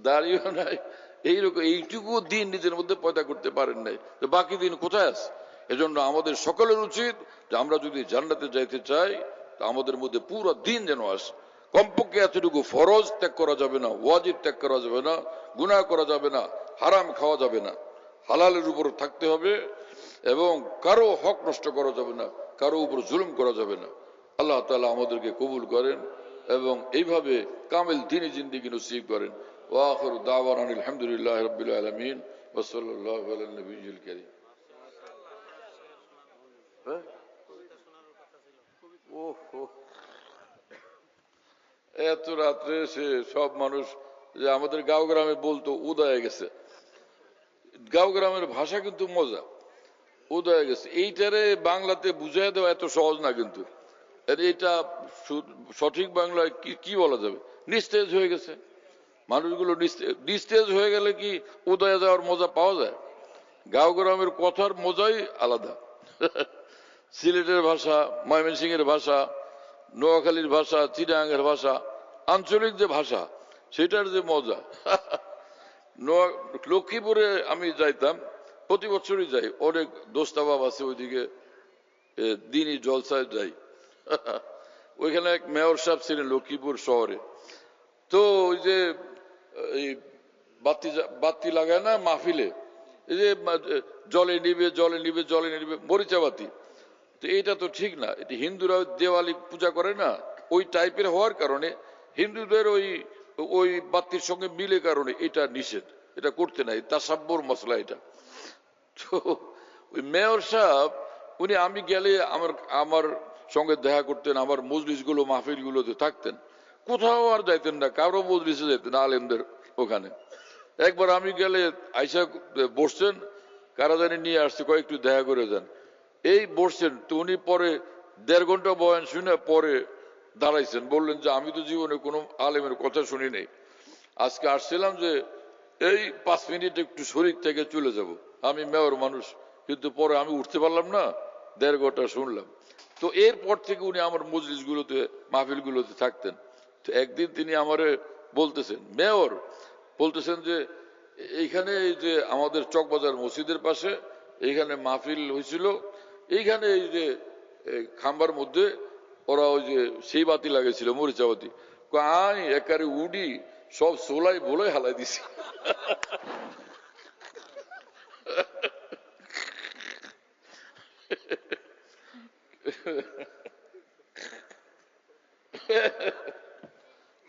দাঁড়িয়েও নাই এইরকম এইটুকু দিন নিজের মধ্যে পয়দা করতে পারেন নাই, তো বাকি দিন কোথায় আছে? এজন্য আমাদের সকলের উচিত যে আমরা যদি জান্নাতে যাইতে চাই তা আমাদের মধ্যে পুরো দিন যেন আসে। কমপক্ষে এতটুকু ফরজ ত্যাগ করা যাবে না, ওয়াজিব ত্যাগ করা যাবে না, গুনাহ করা যাবে না, হারাম খাওয়া যাবে না, হালালের উপর থাকতে হবে এবং কারো হক নষ্ট করা যাবে না, কারো উপর জুলুম করা যাবে না। আল্লাহ তাআলা আমাদেরকে কবুল করেন এবং এইভাবে কামিল দ্বীনি জিন্দেগি নসিব করেন। ওয়া আখিরু দাওয়ানা আলহামদুলিল্লাহি রাব্বিল আলামিন ওয়া সাল্লাল্লাহু আলা নবিয়্যিল কারীম। এত রাত্রে সে সব মানুষ যে আমাদের গাঁও গ্রামে বলতো উদয় গেছে। গাঁও গ্রামের ভাষা কিন্তু মজা, উদয় গেছে। এইটারে বাংলাতে বুঝাই দেওয়া এত সহজ না, কিন্তু এটা সঠিক বাংলায় কি বলা যাবে? নিস্তেজ হয়ে গেছে। মানুষগুলো নিস্তেজ হয়ে গেলে কি উদয়ে যাওয়ার মজা পাওয়া যায়? গাঁও গ্রামের কথার মজাই আলাদা। সিলেটের ভাষা, ময়মনসিংহের ভাষা, নোয়াখালীর ভাষা, চিটাগাঙ্গের ভাষা, আঞ্চলিক যে ভাষা সেটার যে মজা। লক্ষ্মীপুরে আমি যাইতাম, প্রতি বছরই যাই, অনেক দোস্তাবাব আছে ওইদিকে, দিনই জলসায় যাই। ওইখানে এক মেয়র সাহেব ছিলেন লক্ষ্মীপুর শহরে। তো ওই যে এই বাতি লাগায় না মাহফিলে, এই যে জলে নিবে জলে নিবে জলে নিবে মরিচা বাতি, তো এইটা তো ঠিক না। এটি হিন্দুরা দেওয়ালি পূজা করে না, ওই টাইপের হওয়ার কারণে হিন্দুদের ওই ওই বাতির সঙ্গে মিলে কারণে এটা নিষেধ, এটা করতে নাই, তাসাব্বুর মশলা এটা। তো ওই মেয়র সাহেব উনি আমি গেলে আমার সঙ্গে দেখা করতেন, আমার মজলিস গুলো মাহফিল গুলোতে থাকতেন, কোথাও আর যাইতেন না, কারো মজলিসে যেতেন আলেমদের ওখানে। একবার আমি গেলে আইসা বসছেন, কারা জানি নিয়ে আসছে, কয়েকটু দেখা করে যান, এই বসছেন। তো উনি পরে 1.5 ঘন্টা বয়ান শুনে পরে দাঁড়াইছেন, বললেন যে আমি তো জীবনে কোনো আলেমের কথা শুনি নাই, আজকে আসছিলাম যে এই 5 মিনিট একটু শরীর থেকে চলে যাব, আমি মেয়র মানুষ, কিন্তু পরে আমি উঠতে পারলাম না, 1.5 ঘন্টা শুনলাম। তো এরপর থেকে উনি আমার মজলিস গুলোতে মাহফিল গুলোতে থাকতেন। তো একদিন তিনি আমারে বলতেছেন, মেয়র বলতেছেন যে এইখানে এই যে আমাদের চকবাজার মসজিদের পাশে এইখানে মাহফিল হয়েছিল, এইখানে এই যে খাম্বার মধ্যে ওরা ওই যে সেই বাতি লাগাইছিল মরিচা বাতি, আমি একারে উডি সব সোলাই বলে হালাই দিছি।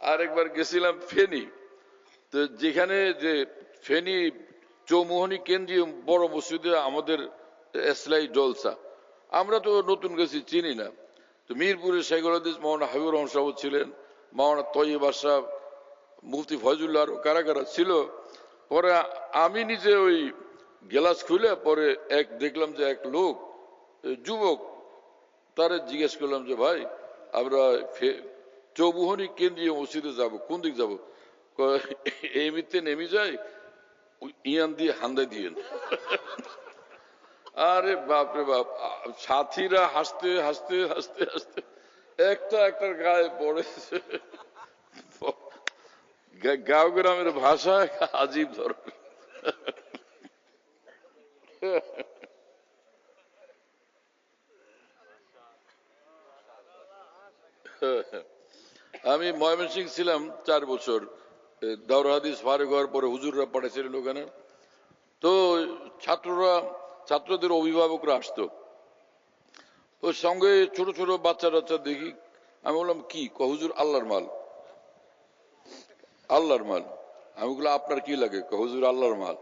আরেকবার গেছিলাম ফেনী, তো যেখানে যে ফেনী চৌমুহনী কেন্দ্রীয় বড় মসজিদে আমাদের এসলাই জলসা, আমরা তো নতুন গেছি, চিনি না। তো মিরপুরের শেখুল হাদিস মাওলানা হাবিবুর রহমান সাহেব ছিলেন, মাওলানা তৈয়ব সাহেব, মুফতি ফয়জুল্লাহ, আরো কারা কারা ছিল। পরে আমি নিজে ওই গ্লাস খুলে পরে দেখলাম যে এক লোক যুবক, তারে জিজ্ঞেস করলাম যে ভাই আমরা চৌমুহনী কেন্দ্রীয় মসজিদে যাব, কোন দিক যাবো? এমনিতে নেমে যাই, ইয়ান দিয়ে হান্দা দিয়েন। আরে বাপরে বাপ, সাথীরা হাসতে হাসতে হাসতে হাসতে একটার গায়ে পড়েছে। গাঁও গ্রামের ভাষা আজীব ধরনের। আমি ময়মনসিং ছিলাম 4 বছর, দাওরা হাদিস ফারেক হওয়ার পরে হুজুররা পাঠাইছিলেন ওখানে। তো ছাত্রদের অভিভাবকরা আসতো, ওর সঙ্গে ছোট ছোট বাচ্চা টাচ্চা দেখি। আমি বললাম কি? হুজুর আল্লাহর মাল, আল্লাহর মাল। আমি বললাম আপনার কি লাগে? হুজুর আল্লাহর মাল।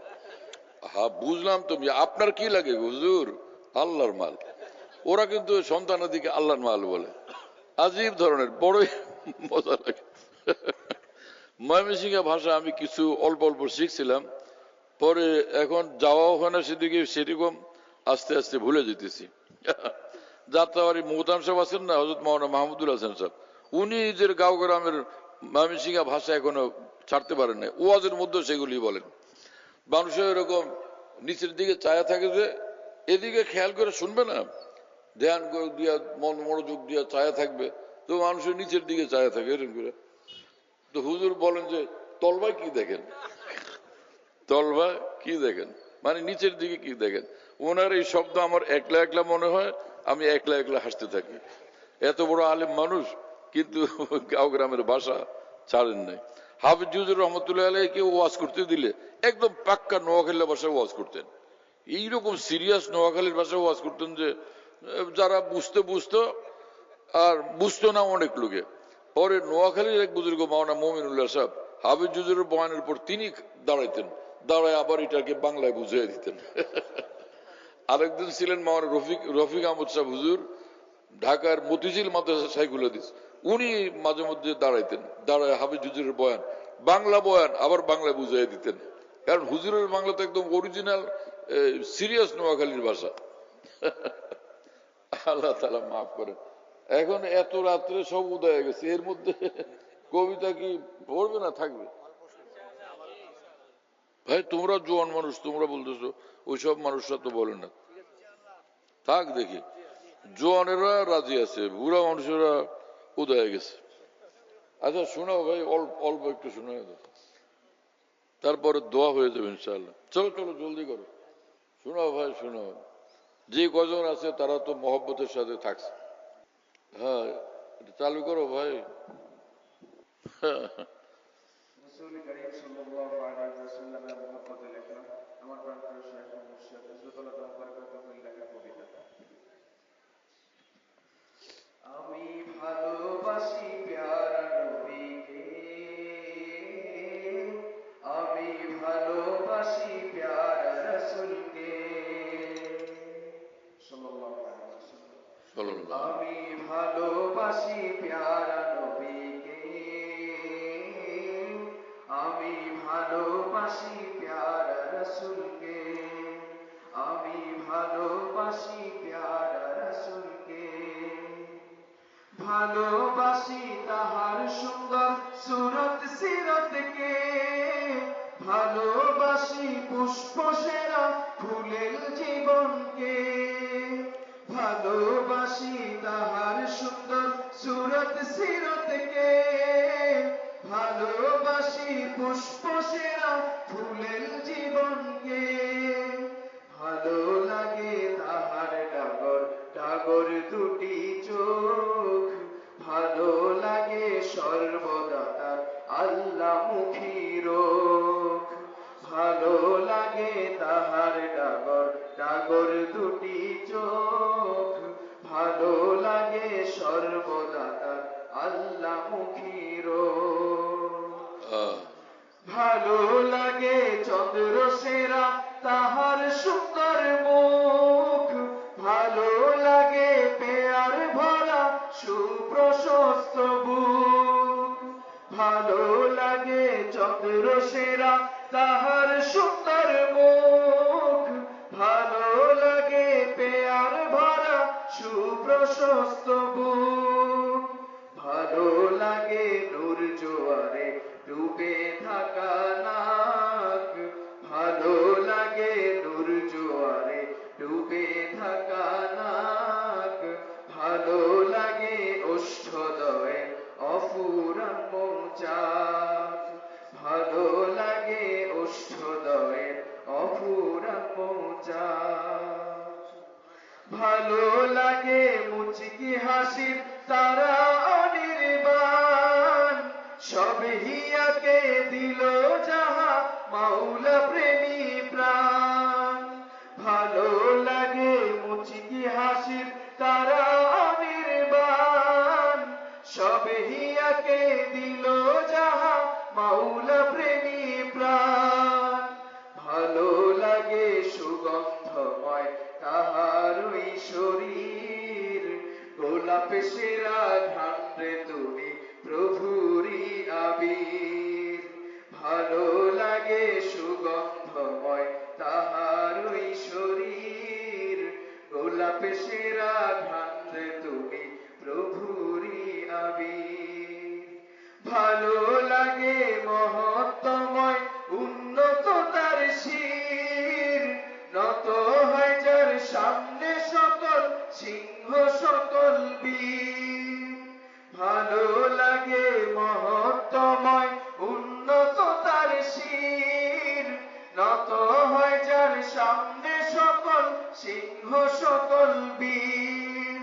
হ্যাঁ বুঝলাম, তুমি আপনার কি লাগে? হুজুর আল্লাহর মাল। ওরা কিন্তু সন্তানের দিকে আল্লাহর মাল বলে, আজীব ধরনের, বড়ই মজা লাগে। ময়মনসিংহ ভাষা আমি কিছু অল্প অল্প শিখছিলাম, পরে এখন যাওয়া ওখানে সেদিকে সেরকম আস্তে আস্তে ভুলে যেতেছি। যাত্রাবাড়ি মোহতাম সাহেব আছেন না, হযরত মাওলানা মাহমুদুল হাসান সাহেব, উনি নিজের গাঁও গ্রামের ময়মনসিংহ ভাষা এখনো ছাড়তে পারেন না, ওয়াজের মধ্যে সেগুলি বলেন। মানুষের এরকম নিচের দিকে চায়া থাকে যে এদিকে খেয়াল করে শুনবে না, ধ্যান দিয়া মনোযোগ দিয়া চায়া থাকবে, তো মানুষের নিচের দিকে চায়া থাকে এরকম করে। তো হুজুর বলেন যে তলবাই কি দেখেন? তলবা কি দেখেন, মানে নিচের দিকে কি দেখেন। ওনার এই শব্দ আমার একলা একলা মনে হয়, আমি একলা একলা হাসতে থাকি। এত বড় আলেম মানুষ, কিন্তু গাঁও গ্রামের ভাষা ছাড়েন নাই। হাফিজ জুজুর রহমতুল্লাহ আলাইকে ওয়াজ করতে দিলে একদম পাক্কা নোয়াখালী ভাষায় ওয়াজ করতেন। এইরকম সিরিয়াস নোয়াখালীর ভাষায় ওয়াজ করতেন যে যারা বুঝতো আর বুঝতো না অনেক লোকে। পরে নোয়াখালীর এক বুজুর্গ মাওলানা মমিনুল্লাহ সাহেব হাফিজ জুজুরের বয়ানের পর তিনি দাঁড়াইতেন, দাঁড়ায় আবার এটাকে বাংলায় বুঝিয়ে দিতেন। আরেকদিন ছিলেন মাওলানা রফিক আহমদ সাহেব হুজুর, ঢাকার মতিঝিল মাদ্রাসা শাইখুল হাদিস। উনি মাঝে মধ্যে দাঁড়াইতেন, দাঁড়ায় হাফিজ হুজুরের বয়ান, বাংলা বয়ান আবার বাংলায় বুঝিয়ে দিতেন। কারণ হুজুরের বাংলা তো একদম অরিজিনাল সিরিয়াস নোয়াখালীর ভাষা। আল্লাহ তাআলা মাফ করেন। এখন এত রাত্রে সব উদয় গেছে, এর মধ্যে কবিতা কি পড়বে না থাকবে? ভাই তোমরা জোয়ান মানুষ, তোমরা বলতেছো, ওইসব মানুষরা তো বলে না। থাক দেখি, জোয়ানেরা রাজি আছে, বুড়া মানুষেরা উদয় গেছে। আচ্ছা শোনাও ভাই, অল্প একটু শোনাও, তারপরে দোয়া হয়ে যাবে ইনশাআল্লাহ। চলো চলো জলদি করো, শোনাও ভাই শোনাও। যে কজন আছে তারা তো মহব্বতের সাথে থাকছে। হ্যাঁ চালু করো ভাই। রাসূল করিম সাল্লাল্লাহু আলাইহি ওয়াসাল্লামের মহব্বতে লেখা আমার প্রাণপ্রিয় শাইখ মুর্শিদ হযরতুল্লাহ বারাকাতুহুর লেখা কবিতা। আমি ভালোবাসি প্যারা নবীকে, আমি ভালোবাসি প্যারা রাসূলকে সাল্লাল্লাহু আলাইহি ওয়াসাল্লাম। আমি ভালোবাসি প্যারা নবীকে, আমি ভালোবাসি প্যারা রাসূলকে, আমি ভালোবাসি প্যারা রাসূলকে। ভালোবাসি তাহার সুন্দর সুরত সিরতকে, ভালোবাসি পুষ্প সেরা ফুলের জীবনকে। ভালোবাসি তাহার সুন্দর সুরত সিরতকে, ভালোবাসি পুষ্প সেরা ফুলের জীবনকে। ভালো লাগে তাহার ডাগর ডাগর দুটি চোখ, ভালো লাগে সর্বদা তার আল্লাহমুখী রোখ। ভালো লাগে তাহার ডাগর ডাগর দুটি চোখ, ভালো লাগে সর্বদা তার আল্লাহমুখী রোখ। ভালো লাগে চন্দ্র সেরা তাহার সুন্দর মুখ, ভালো লাগে পেয়ার ভরা সুপ্রশস্ত বুক। ভালো লাগে চন্দ্র সেরা তাহার সুন্দর মুখ, ভালো লাগে পেয়ার ভরা সুপ্রশস্ত বুক। ভালো লাগে নূর জোয়ারে ডুবে থাকা নাক, ভালো লাগে নূর জোয়ারে ডুবে থাকা নাক। ভালো লাগে ওষ্ঠদয়ে অফুরান মৌচাক, ভালো লাগে ওষ্ঠদয়ে অফুরান মৌচাক। ভালো লাগে মুচকি হাসির তারা অনির্বাণ, সব হিয়াকে দিল যাহা মাওলা প্রেমী প্রাণ। ভালো লাগে মুচকি হাসির তারা অনির্বাণ, সব হিয়াকে দিল যাহা মাওলা প্রেমী প্রাণ। ভালো লাগে সুগন্ধময় তাহার ওই শরীর, গোলাপ সেরা ঘ্রাণে তুমি প্রভুরি আবির। ভালো লাগে সুগন্ধময় তাহার ওই শরীর, গোলাপ সেরা ঘ্রাণে তুমি প্রভুরি আবির। ভালো লাগে মহত্তময় উন্নত তার শির, নত হয় যার সামনে সকল সিংহ সকল বীর। ভালো লাগে মহত্তময় উন্নত তার শির, বীর,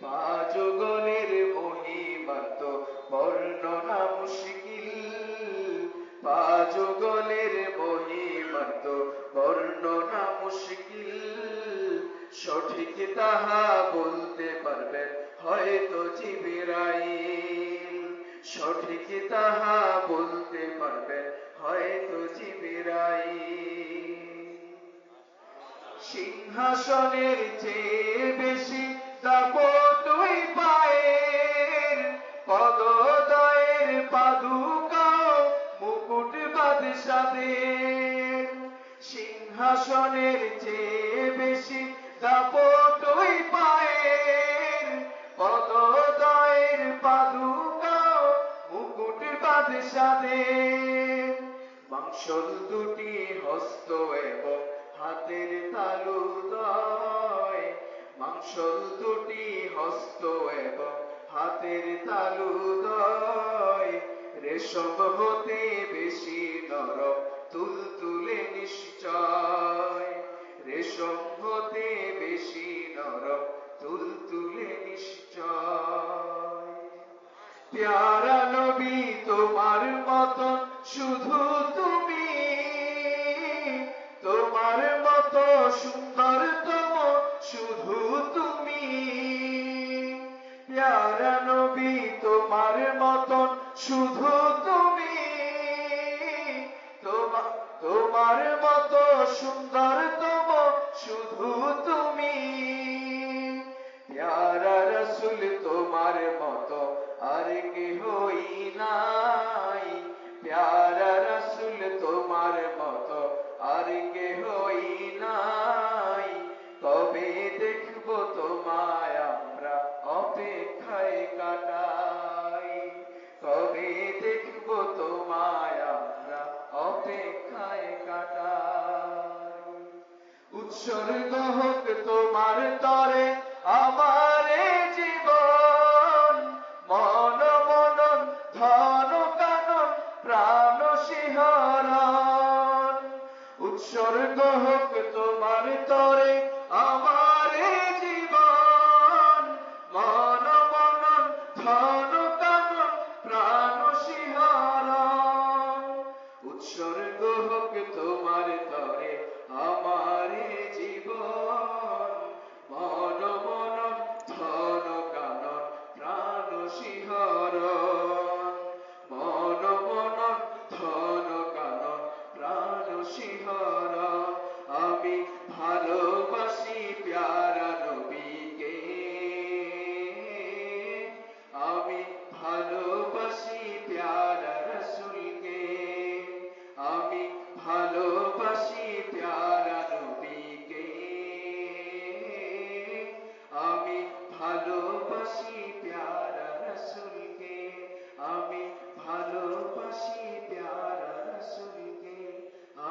পাঁচ যুগলের মহিমা তো বর্ণনা মুশকিল, পাঁচ যুগলের মহিমা তো বর্ণনা মুশকিল, সঠিক তাহা বলতে পারবেন হয়তো জিবরাইল, সঠিক তাহা বলতে পারবেন হয়তো জিবরাইল। সিংহাসনের চেয়ে বেশি দাপট ওই পায়ের, পদদয়ের পাদুকাও মুকুট বাদশাদের, সিংহাসনের চেয়ে বেশি দাপট ওই পায়ের, পদদয়ের পাদুকাও মুকুট বাদশাদের, মাংসল দুটি হস্ত এবং হাতের তালুদয়, মাংসল দুটি হস্ত এবং হাতের তালুদয়, রেশম হতে বেশি নরম তুলতুলে নিশ্চয়, রেশম হতে বেশি নরম তুলতুলে নিশ্চয়। প্যারা নবী তোমার মতন শুধু তুমি, তোমার মতো সুন্দরতম শুধু তুমি, প্যারা নবী তোমার মতন শুধু তুমি, তোমার মতো সুন্দরতম শুধু তুমি, প্যারা রসুল তোমার মতো আর কেহই নাই, প্যারা রসুল তোমার মতো আর কেহই নাই, কবে দেখবো তোমায় আমরা অপেক্ষায় কাটাই, কবে দেখবো তোমায় আমরা অপেক্ষায় কাটাই। উৎসর্গ হোক তোমার তরে আমারে জীবন, মন মনন ধন কানন প্রাণ শিহরণ, উৎসর্গ হোক তোমার তরে আমারে জীবন, মন মনন ধন কানন প্রাণ শিহরণ, উৎসর্গ হোক তোমার তরে আমারে জীবন, মন মনন ধন কানন প্রাণ শিহরণ, মন মনন ধন কানন প্রাণ শিহরণ। আমি ভালোবাসি প্যারা নবীকে, আমি ভালোবাসি প্যারা রসুলকে, আমি ভালোবাসি প্যারা নবীকে, আমি ভালোবাসি প্যারা রসুলকে, আমি ভালোবাসি প্যারা রসুলকে,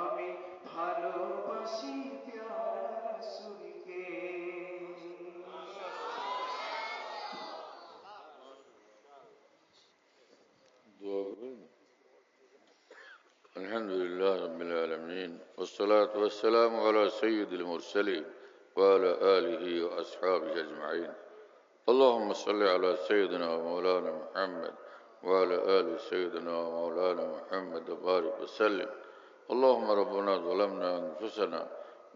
আমি ভালোবাসি প্যারা রসুলকে। দোয়া করবেন। আলহামদুলিল্লাহ রাব্বিল আলামিন, والصلاة والسلام على سيد المرسلين وعلى آله وأصحابه أجمعين. اللهم صل على سيدنا ومولانا محمد وعلى آل سيدنا ومولانا محمد وبارك وسلم. اللهم ربنا ظلمنا أنفسنا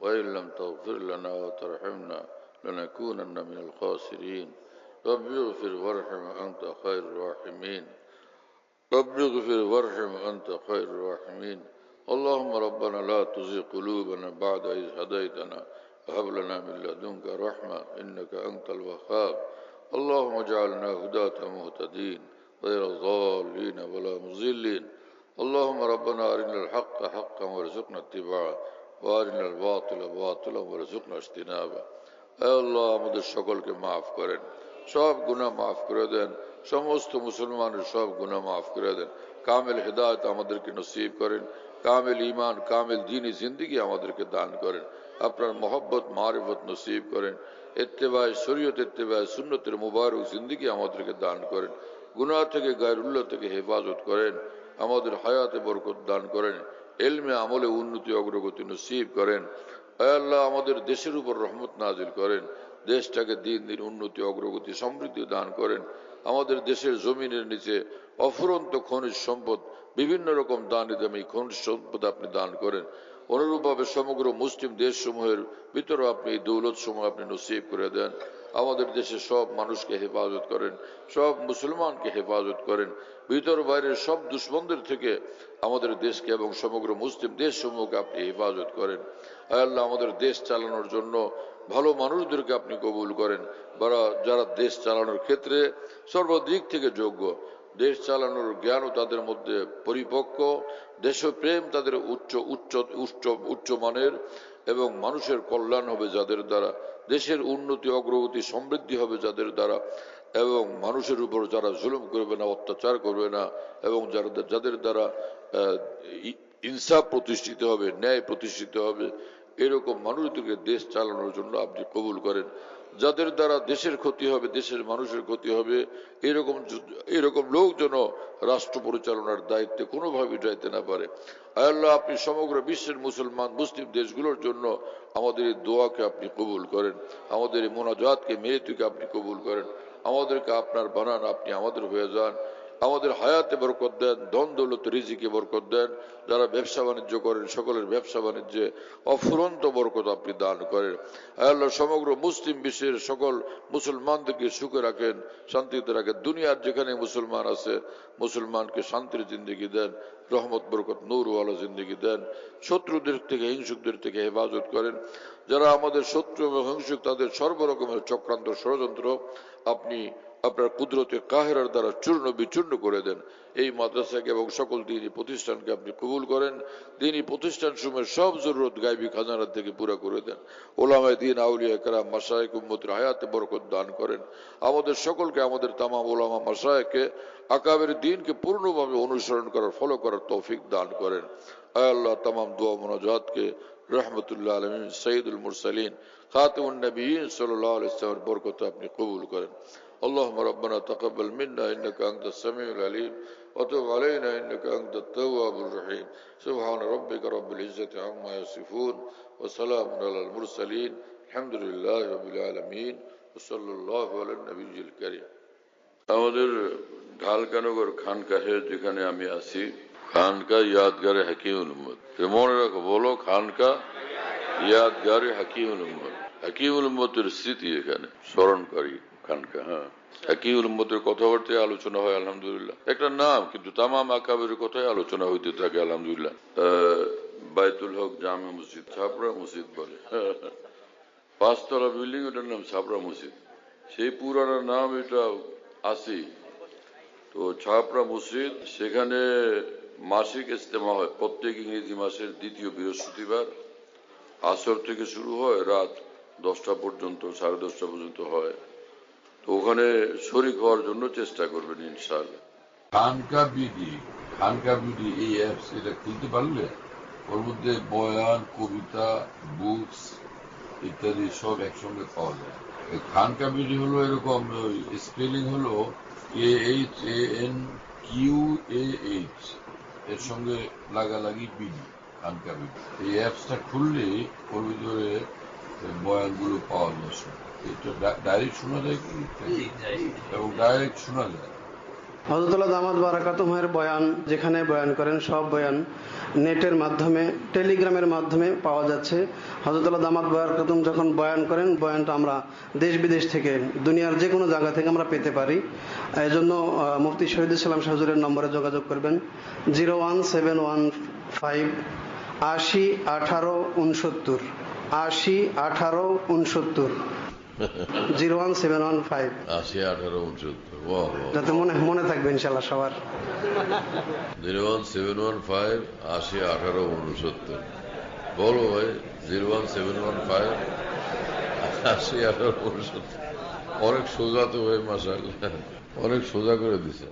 وإن لم تغفر لنا وترحمنا لنكونن من الخاسرين. رب اغفر وارحم أنت خير الراحمين، رب اغفر وارحم أنت خير الراحمين. اللهم ربنا لا تزغ قلوبنا بعد إذ هديتنا وهب لنا من لدنك رحمة إنك أنت الوهاب. اللهم اجعلنا هداة مهتدين غير ضالين ولا مضلين. اللهم ربنا أرنا الحق حقا وارزقنا اتباعه وأرنا الباطل باطلا وارزقنا اجتنابه. اے اللہ আমাদের সকলকে মাফ করেন, সব গুনাহ মাফ করে দেন, সমস্ত মুসলমানের সব গুনাহ মাফ করে দেন, কামিল হিদায়াত আমাদেরকে নসিব করেন, কামিল ঈমান কামিল দ্বীনি জিন্দেগি আমাদেরকে দান করেন, আপনার মহব্বত মারিফত নসিব করেন, ইত্তেবায়ে শরীয়ত ইত্তেবায়ে সুন্নতের মুবারক জিন্দেগি আমাদেরকে দান করেন, গুনাহ থেকে গায়রুল্লাহ থেকে হেফাজত করেন, আমাদের হায়াতে বরকত দান করেন, ইলমে আমলে উন্নতি অগ্রগতি নসিব করেন। হে আল্লাহ আমাদের দেশের উপর রহমত নাজিল করেন, দেশটাকে দিন দিন উন্নতি, অগ্রগতি, সমৃদ্ধি দান করেন। আমাদের দেশের জমিনের নিচে অফুরন্ত খনিজ সম্পদ, বিভিন্ন রকম দামি দামি খনিজ সম্পদ আপনি দান করেন। অনুরূপভাবে সমগ্র মুসলিম দেশসমূহের ভিতরে আপনি এই দৌলত সমূহ আপনি নসিব করে দেন। আমাদের দেশের সব মানুষকে হেফাজত করেন, সব মুসলমানকে হেফাজত করেন, ভিতর বাইরের সব দুশ্মনদের থেকে আমাদের দেশকে এবং সমগ্র মুসলিম দেশসমূহকে আপনি হেফাজত করেন। আয় আল্লাহ, আমাদের দেশ চালানোর জন্য ভালো মানুষদেরকে আপনি কবুল করেন, যারা দেশ চালানোর ক্ষেত্রে সর্বদিক থেকে যোগ্য, দেশ চালানোর জ্ঞানও তাদের মধ্যে পরিপক্ক, দেশপ্রেম তাদের উচ্চ উচ্চ উচ্চ উচ্চ মানের, এবং মানুষের কল্যাণ হবে যাদের দ্বারা, দেশের উন্নতি, অগ্রগতি, সমৃদ্ধি হবে যাদের দ্বারা, এবং মানুষের উপর যারা জুলুম করবে না, অত্যাচার করবে না, এবং যাদের দ্বারা ইনসাফ প্রতিষ্ঠিত হবে, ন্যায় প্রতিষ্ঠিত হবে, এরকম মানুষদেরকে দেশ চালানোর জন্য আপনি কবুল করেন। যাদের দ্বারা দেশের ক্ষতি হবে, দেশের মানুষের ক্ষতি হবে, এরকম লোক যেন রাষ্ট্র পরিচালনার দায়িত্বে কোনোভাবে যাইতে না পারে। আয় আল্লাহ, আপনি সমগ্র বিশ্বের মুসলিম দেশগুলোর জন্য আমাদের এই দোয়াকে আপনি কবুল করেন, আমাদের এই মোনাজাতকে মেয়েটিকে আপনি কবুল করেন, আমাদেরকে আপনার বানান, আপনি আমাদের হয়ে যান, আমাদের হায়াতে বরকত দেন, ধন দৌলত রিজিকে বরকত দেন, যারা ব্যবসা বাণিজ্য করেন সকলের ব্যবসা বাণিজ্যে অফুরন্ত বরকত আপনি দান করেন। আল্লাহ, সমগ্র মুসলিম বিশ্বের সকল মুসলমানদেরকে সুখে রাখেন, শান্তিতে রাখেন। দুনিয়ার যেখানে মুসলমান আছে, মুসলমানকে শান্তির জিন্দগি দেন, রহমত বরকত নূরওয়ালা জিন্দগি দেন, শত্রুদের থেকে, হিংসুকদের থেকে হেফাজত করেন। যারা আমাদের শত্রু এবং হিংসুক, তাদের সর্বরকমের চক্রান্ত ষড়যন্ত্র আপনি আপনার কুদরতে কাহেরার দ্বারা চূর্ণ বিচূর্ণ করে দেন। এই মাদ্রাসাকে এবং সকল দ্বীনি প্রতিষ্ঠানকে আপনি কবুল করেন। দ্বীনি প্রতিষ্ঠান সমূহের সব জরুরত গায়বী খাজানা থেকে পুরা করে দেন। ওলামায়ে দ্বীন, আউলিয়া কেরাম, মাশায়েখ উম্মতের হায়াতে বরকত দান করেন। আমাদের সকলকে, আমাদের তামাম ওলামা মাশায়েখকে আকাবের দ্বীনকে পূর্ণভাবে অনুসরণ করার, ফলো করার তৌফিক দান করেন। আয় আল্লাহ, তামাম দোয়া মুনাজাতকে রহমতুল্লাহ আলামিন, সৈয়দুল মুরসালিন, খাতামুন নবিয়্যিন সাল্লাল্লাহু আলাইহি ওয়াসাল্লামের বরকতে আপনি কবুল করেন। اللهم ربنا تقبل منا إنك أنت السميع العليم وتب علينا إنك أنت التواب الرحيم. سبحان ربك رب العزة عما يصفون وسلام على المرسلين الحمد لله رب العالمين وصلى الله على النبي الكريم. আমাদের ঢালকানগর খানকাহে যেখানে আমি আছি, খানকা ইয়াদগারে হাকিমুল উম্মত, মনে রাখো, বলো খানকা ইয়াদগারে হাকিমুল উম্মত। হাকিমুল উম্মতের স্মৃতি এখানে স্মরণকারী খানকা। হ্যাঁ, হাকিমুল উম্মতের কথাবার্তায় আলোচনা হয় আলহামদুলিল্লাহ, একটা নাম, কিন্তু তামাম আকাবের কথাই আলোচনা হইতে থাকে আলহামদুলিল্লাহ। বাইতুল হক জামে মসজিদ, ছাপড়া মসজিদ বলে, 5 তলা বিল্ডিং, ওটার নাম ছাপড়া মসজিদ। সেই পুরানো নাম এটা আছে। তো ছাপড়া মসজিদ, সেখানে মাসিক ইজতেমা হয় প্রত্যেক ইংরেজি মাসের দ্বিতীয় বৃহস্পতিবার। আসর থেকে শুরু হয়, রাত 10টা পর্যন্ত, 10:30 পর্যন্ত হয়। তো ওখানে শরীক হওয়ার জন্য চেষ্টা করবেন ইনশাআল্লাহ। খানকা বিডি এই অ্যাপস, এটা খুলতে পারলে ওর মধ্যে বয়ান, কবিতা, বুকস ইত্যাদি সব একসঙ্গে পাওয়া যায়। খানকা বিডি হলো এরকম, স্পেলিং হলো KHANQAH, এর সঙ্গে লাগালাগি বিডি, খানকা বিডি। এই অ্যাপসটা খুললে ওর ভিতরে বয়ানগুলো পাওয়া যায়, এটা ডাইরেক্ট শোনা যায় কি, এবং ডাইরেক্ট শোনা যায়। হযরতুল্লাহ দামাত বারাকাতুহুর বয়ান, যেখানে বয়ান করেন, সব বয়ান নেটের মাধ্যমে, টেলিগ্রামের মাধ্যমে পাওয়া যাচ্ছে। হযরতুল্লাহ দামাত বারাকাতুহু যখন বয়ান করেন, বয়ানটা আমরা দেশ বিদেশ থেকে, দুনিয়ার যে কোনো জায়গা থেকে আমরা পেতে পারি। এই জন্য মুফতি শহীদুল ইসলাম শাহ হুজুরের নম্বরে যোগাযোগ করবেন, 01715 80 18 69, 80 18 69, 01715 80 18 69, যাতে মনে থাকবে ইনশাআল্লাহ সবার। 01715 80 18 69। বলো ভাই, 01715 80 18 69। অনেক সোজা তো ভাই, মাশাআল্লাহ, অনেক সোজা করে দিছে।